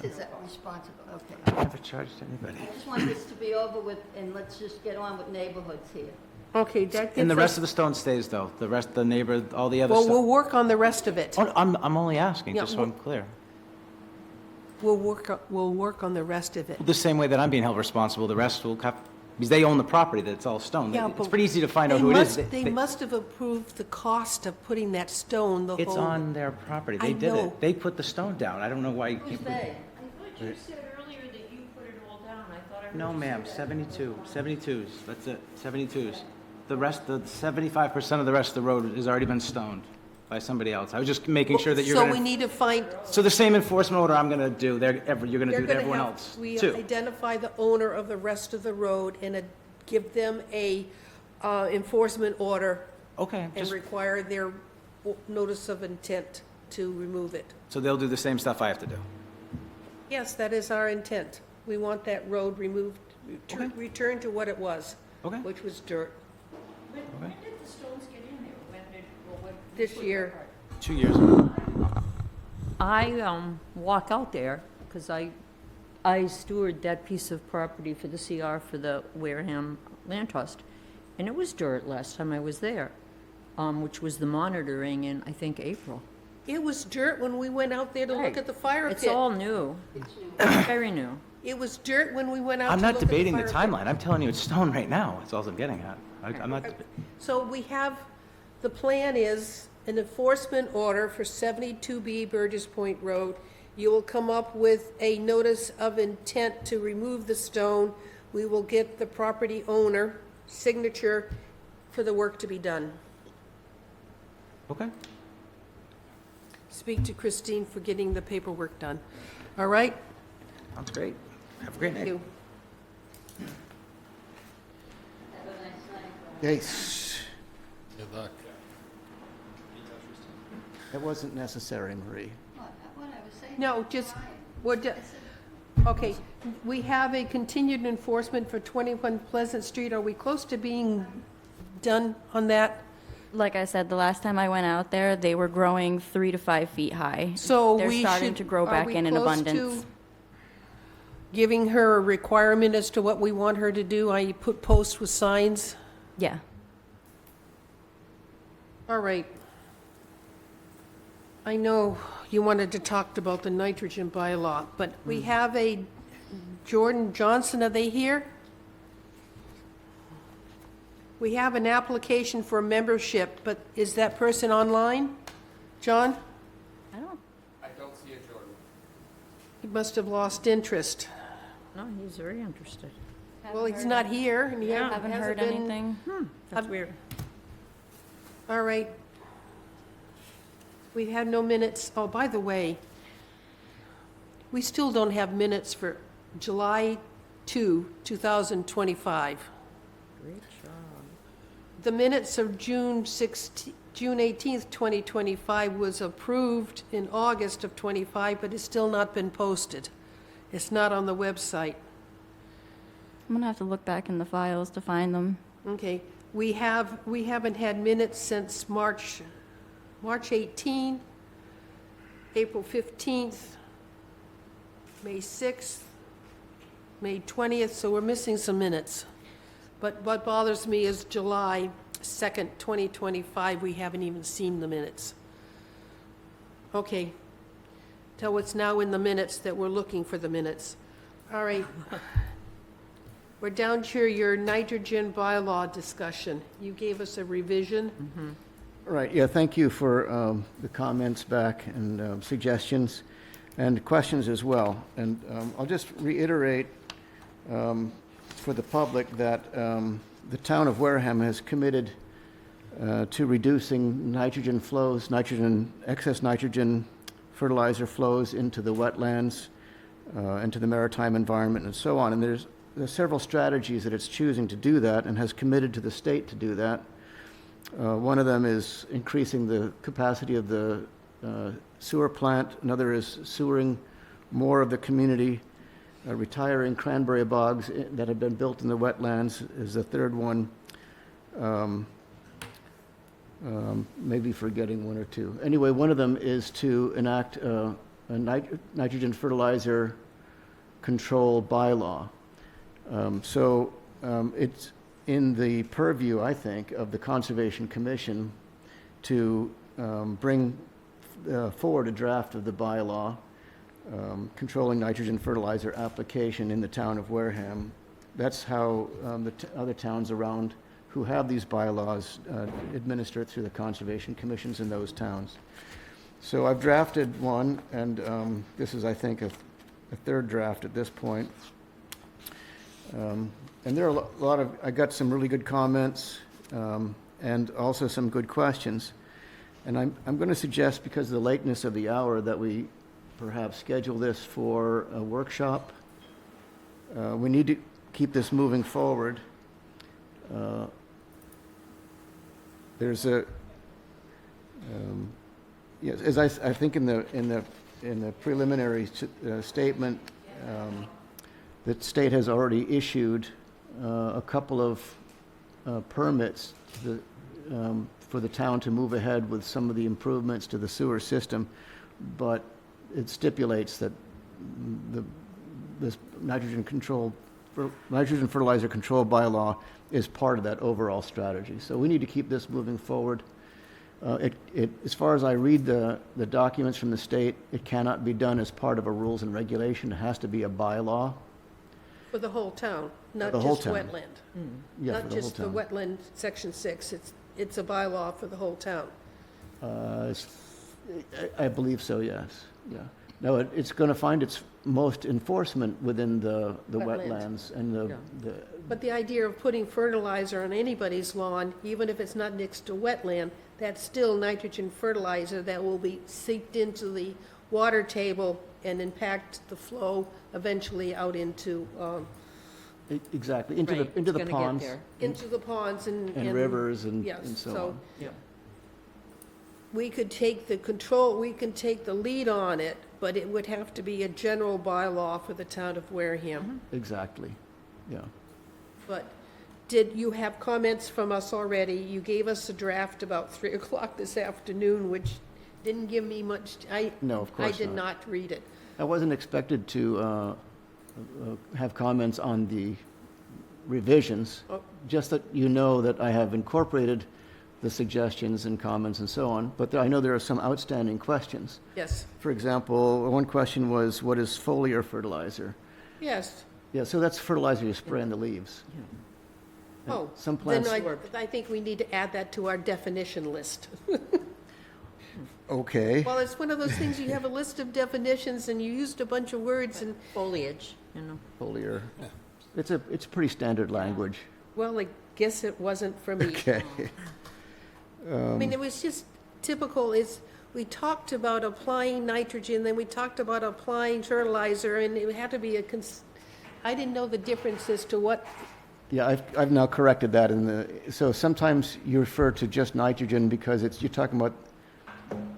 Is that responsible? Okay. I never charged anybody. I just want this to be over with, and let's just get on with neighborhoods here. Okay, that gives And the rest us- of the stone stays, though? The rest, the neighbor, all the other Well, stuff? we'll work on the rest of it. Oh, I'm only asking, Yeah, just so I'm clear. We'll work on the rest of it. The same way that I'm being held responsible, the rest will have, because they own the property that's all stone. Yeah, It's but pretty easy to find out who it is. They must have approved the cost of putting that stone, the whole... It's on their property. I They did know. it. They put the stone down. I don't know why you Who's keep... they? I thought you said earlier that you put it all down. I thought I heard No, you ma'am, say that. 72s. That's it, 72s. The rest, the 75% of the rest of the road has already been stoned by somebody else. I was just making sure that you're So gonna... we need to find... So the same enforcement order I'm gonna do, you're gonna They're do to gonna everyone have- else, We too. identify the owner of the rest of the road and give them a enforcement order Okay, and just, require their notice of intent to remove it. so they'll do the same stuff I have to do. Yes, that is our intent. We want that road removed, returned to what it was, Okay. which was dirt. When did the stones get in there? When This year. 2 years ago. I walk out there because I steward that piece of property for the CR for the Wareham Land Trust, and it was dirt last time I was there, which was the monitoring in, I think, April. It was dirt when we went out there to look Right. at the fire pit. It's all new. Very new. It was dirt when we went out to I'm look at not the debating the fire pit. timeline. I'm telling you it's stone right now. That's all I'm getting at. I'm not, So we have, the plan is an enforcement order for 72B Burgess Point Road. You will come up with a notice of intent to remove the stone. We will get the property owner signature for the work to be done. okay. Speak to Christine for getting the paperwork done. All right? Sounds great. Have a great Thank night. you. Yes, Good luck. that wasn't necessary, Marie. What I was saying. No, just, okay, we have a continued enforcement for 21 Pleasant Street. Are we close to being done on that? Like I said, the last time I went out there, they were growing 3 to 5 feet high. So They're we starting should- to grow are back we in close abundance. to giving her a requirement as to what we want her to do? I put posts with signs? Yeah. All right. I know you wanted to talk about the nitrogen bylaw, but we have a Jordan Johnson, are they here? We have an application for membership, but is that person online? John? I don't, I don't see a Jordan. He must have lost interest. no, he's very interested. Well, he's not here, and he Haven't hasn't heard been... anything. That's weird. All right. We have no minutes. Oh, by the way, we still don't have minutes for July 2, 2025. Great job. The minutes of June 18th, 2025 was approved in August of 25, but it's still not been posted. It's not on the website. I'm gonna have to look back in the files to find them. Okay, we haven't had minutes since March 18, April 15th, May 6th, May 20th, so we're missing some minutes. But what bothers me is July 2nd, 2025, we haven't even seen the minutes. Okay, tell what's now in the minutes that we're looking for the minutes. All right. We're down to your nitrogen bylaw discussion. You gave us a revision. Right, yeah, thank you for the comments back and suggestions and questions as well. And I'll just reiterate for the public that the town of Wareham has committed to reducing nitrogen flows, excess nitrogen fertilizer flows into the wetlands, into the maritime environment, and so on. And there's several strategies that it's choosing to do that and has committed to the state to do that. One of them is increasing the capacity of the sewer plant. Another is sewering more of the community. Retiring cranberry bogs that have been built in the wetlands is the third one. Maybe forgetting one or two. Anyway, one of them is to enact a nitrogen fertilizer control bylaw. It's in the purview, I think, of the Conservation Commission to bring forward a draft of the bylaw controlling nitrogen fertilizer application in the town of Wareham. That's how the other towns around who have these bylaws administer it through the Conservation Commissions in those towns. So I've drafted one, and this is, I think, a third draft at this point. And there are a lot of, I got some really good comments and also some good questions. And I'm going to suggest, because of the lateness of the hour, that we perhaps schedule this for a workshop. We need to keep this moving forward. There's a, yes, as I think in the preliminary statement, the state has already issued a couple of permits for the town to move ahead with some of the improvements to the sewer system, but it stipulates that this nitrogen fertilizer control bylaw is part of that overall strategy. So we need to keep this moving forward. As far as I read the documents from the state, it cannot be done as part of a rules and regulation. It has to be a bylaw. For the whole town, not The whole just town. wetland. Yeah, Not for the just the whole town. wetland, section 6, it's a bylaw for the whole town. I believe so, yes. Yeah. No, it's going to find its most enforcement within the Wetlands. wetlands and the But the idea of putting fertilizer on anybody's lawn, even if it's not next to wetland, that's still nitrogen fertilizer that will be seeped into the water table and impact the flow eventually out into, exactly into Right, the it's gonna get ponds there. into the ponds and rivers and yes, so on. Yeah. we could take the control, we can take the lead on it, but it would have to be a general bylaw for the town of Wareham. Exactly. Yeah. But did you have comments from us already? You gave us a draft about 3 o'clock this afternoon, which didn't give me much, No, of course I did not. not read it. I wasn't expected to have comments on the revisions, Oh. just that you know that I have incorporated the suggestions and comments and so on, but I know there are some outstanding questions. Yes, For example, one question was, what is foliar fertilizer? yes. Yeah, so that's fertilizer you spray on the leaves. And Oh, some then plants. I think we need to add that to our definition list. Okay. Well, it's one of those things, you have a list of definitions and you used a bunch of words and, Foliage, you know. Foliar. It's pretty standard language. well, I guess it wasn't for me. Okay. I mean, it was just typical, we talked about applying nitrogen, then we talked about applying fertilizer, and it had to be I didn't know the difference as to what, Yeah, I've now corrected that so sometimes you refer to just nitrogen because you're talking about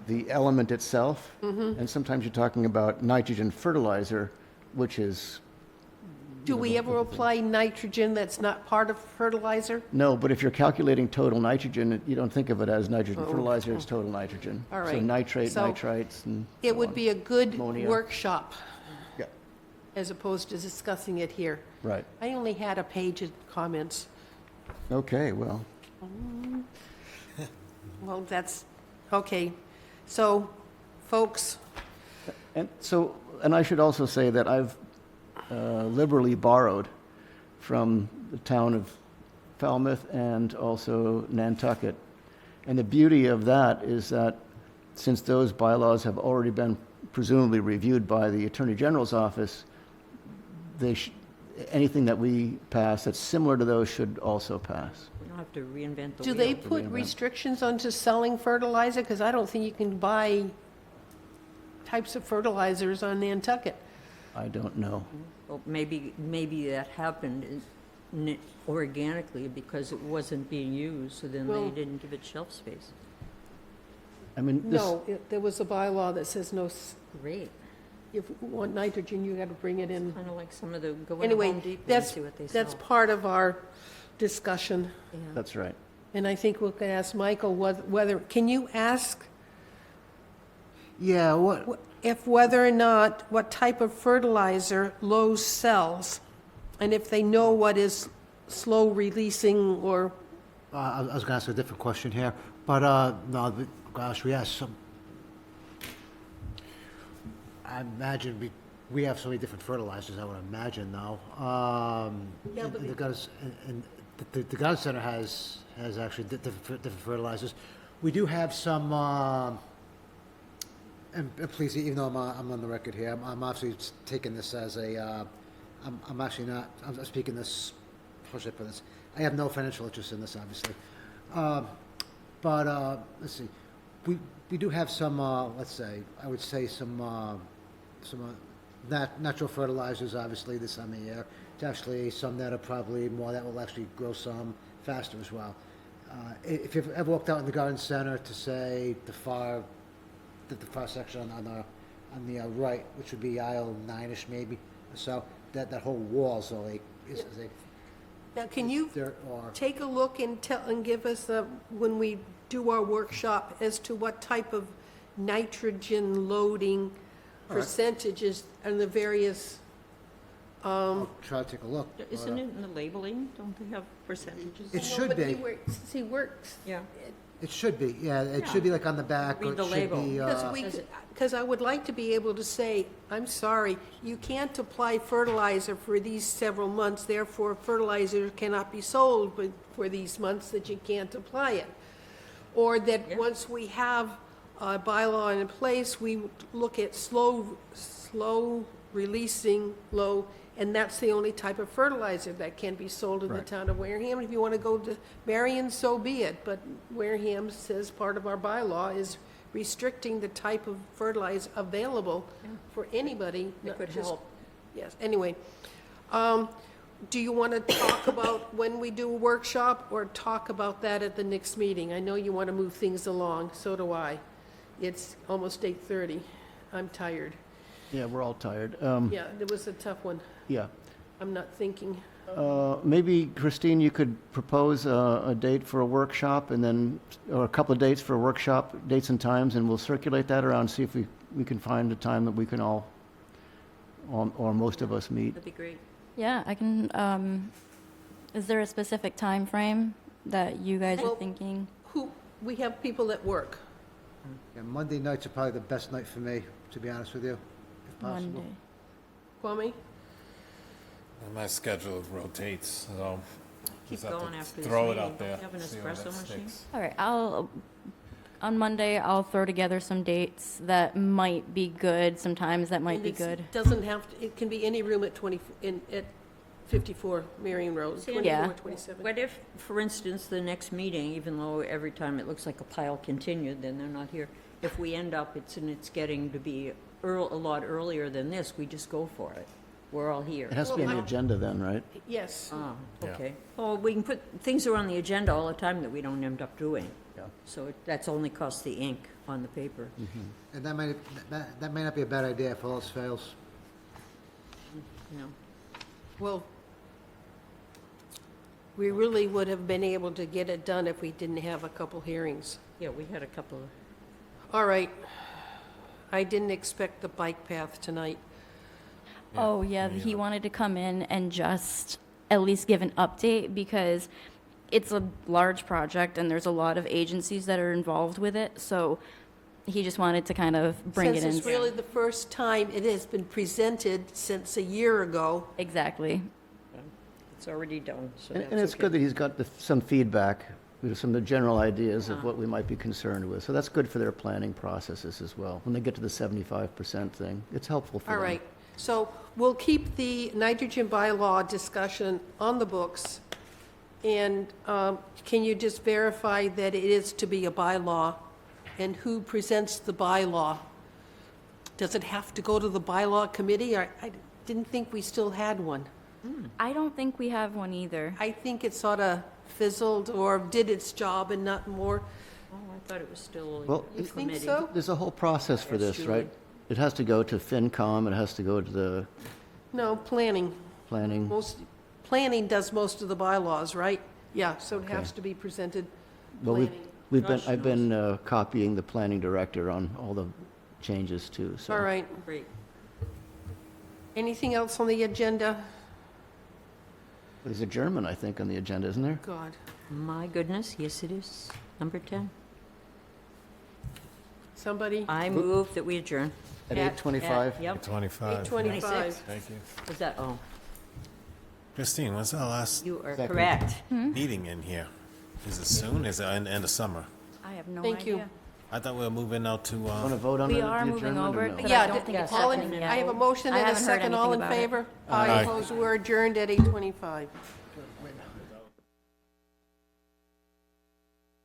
the element itself, and sometimes you're talking about nitrogen fertilizer, which is, do we ever apply nitrogen that's not part of fertilizer? no, but if you're calculating total nitrogen, you don't think of it as nitrogen fertilizer, it's total nitrogen. All So right. nitrate, So nitrites, and It so would on. be a good Ammonia. workshop Yeah, as opposed to discussing it here. right. I only had a page of comments. Okay, well, Well, that's, okay. So, folks, and I should also say that I've liberally borrowed from the town of Falmouth and also Nantucket. And the beauty of that is that since those bylaws have already been presumably reviewed by the Attorney General's office, anything that we pass that's similar to those should also pass. We don't have to reinvent the Do wheel. they put restrictions onto selling fertilizer? Because I don't think you can buy types of fertilizers on Nantucket. I don't know. Well, maybe that happened organically because it wasn't being used, so then Well- they didn't give it shelf space. I mean, this, No, there was a bylaw that says no, Great. if you want nitrogen, you got to bring it in. Kind of like some of the, go into Anyway, Home Depot and that's, see what they sell. that's part of our discussion. Yeah. that's right. And I think we could ask Michael whether, can you ask Yeah, what, if whether or not, what type of fertilizer Lowe's sells? And if they know what is slow releasing or, I was gonna ask a different question here, but, no, gosh, we asked some, I imagine we have so many different fertilizers, I would imagine now. Yeah, but and the Garden, and the Garden Center has actually different fertilizers. We do have some, and please, even though I'm on the record here, I'm obviously taking this as a, I'm actually not, I'm speaking this, how should I put this? I have no financial interest in this, obviously. But, let's see, we do have some, let's say, I would say some natural fertilizers, obviously, this time of year. It's actually some that are probably more, that will actually grow some faster as well. If you've ever walked out in the Garden Center to say the far section on the right, which would be aisle 9-ish maybe, so that whole wall is like, is a, now can you there are, take a look and give us, when we do our workshop, as to what type of nitrogen loading All right. percentages and the various, I'll try to take a look. Isn't it in the labeling? Don't they have percentages? It should be. See, works. Yeah. It should be, yeah, it should be like on the back, or Read it the should label. be, Because I would like to be able to say, I'm sorry, you can't apply fertilizer for these several months, therefore fertilizer cannot be sold for these months that you can't apply it. Or that once we have a bylaw in place, we look at slow releasing, low, and that's the only type of fertilizer that can be sold in the Right. town of Wareham. If you want to go to Marion, so be it, but Wareham says part of our bylaw is restricting the type of fertilizer available for anybody. It not could just- help. Yes, anyway. Do you want to talk about when we do a workshop, or talk about that at the next meeting? I know you want to move things along, so do I. It's almost 8:30. I'm tired. Yeah, we're all tired. Yeah, it was a tough one. Yeah. I'm not thinking. Maybe, Christine, you could propose a date for a workshop, and then, or a couple of dates for a workshop, dates and times, and we'll circulate that around, see if we can find a time that we can all, or most of us meet. That'd be great. Yeah, I can, is there a specific time frame that you guys are Well, thinking? We have people that work. yeah, Monday nights are probably the best night for me, to be honest with you, if possible. Monday. Kwame? My schedule rotates, so. Keep just have to going after this throw it meeting. out there, Don't you have an see where espresso that machine? sticks. All right, on Monday, I'll throw together some dates that might be good, sometimes that might And be it's- good. Doesn't have to, it can be any room at at 54 Marion Road, Sandy, 24, 27. What if, for instance, the next meeting, even though every time it looks like a pile continued, then they're not here, if we end up, it's getting to be a lot earlier than this, we just go for it. We're all here. It has to be on the Well, agenda then, right? Yes. Ah, Yeah. okay. Well, we can put, things are on the agenda all the time that we don't end up doing. Yeah. So that's only cost the ink on the paper. And that may not be a bad idea if all else fails. You know. Well, we really would have been able to get it done if we didn't have a couple hearings. Yeah, we had a couple of, All right. I didn't expect the bike path tonight. Oh, yeah, he wanted to come in and just at least give an update because it's a large project and there's a lot of agencies that are involved with it. So he just wanted to kind of bring it Since in. it's really the first time it has been presented since a year ago. Exactly. it's already done, so And that's and it's okay. good that he's got some feedback, some of the general ideas of what we might be concerned with. So that's good for their planning processes as well. When they get to the 75% thing, it's helpful for All them. right. So we'll keep the nitrogen bylaw discussion on the books, and can you just verify that it is to be a bylaw, and who presents the bylaw? Does it have to go to the bylaw committee? I didn't think we still had one. I don't think we have one either. I think it sort of fizzled or did its job and not more. Oh, I thought it was still Well, You think so? there's a whole process for this, right? It has to go to FinCom, it has to go to the No, planning. planning. Planning does most of the bylaws, right? Yeah, so it Okay. has to be presented Well, planning. I've been copying the planning director on all the changes too, so. All right. Great. Anything else on the agenda? There's a German, I think, on the agenda, isn't there? God. My goodness, yes, it is. Number 10. Somebody? I move that we adjourn. At 8:25? Yep. 25. 8:25. Thank you. Was that, oh, Christine, when's our last you are Exactly. correct. meeting in here? Is it soon? Is it end of summer? I have no Thank you. idea. I thought we were moving out to, Want to vote on the We adjournment are moving over, or no? but Yeah, I don't think it's all in- happening I have a yet. motion I and a haven't heard second. All in anything about it. favor? Aye. Opposed? We're adjourned at 8:25.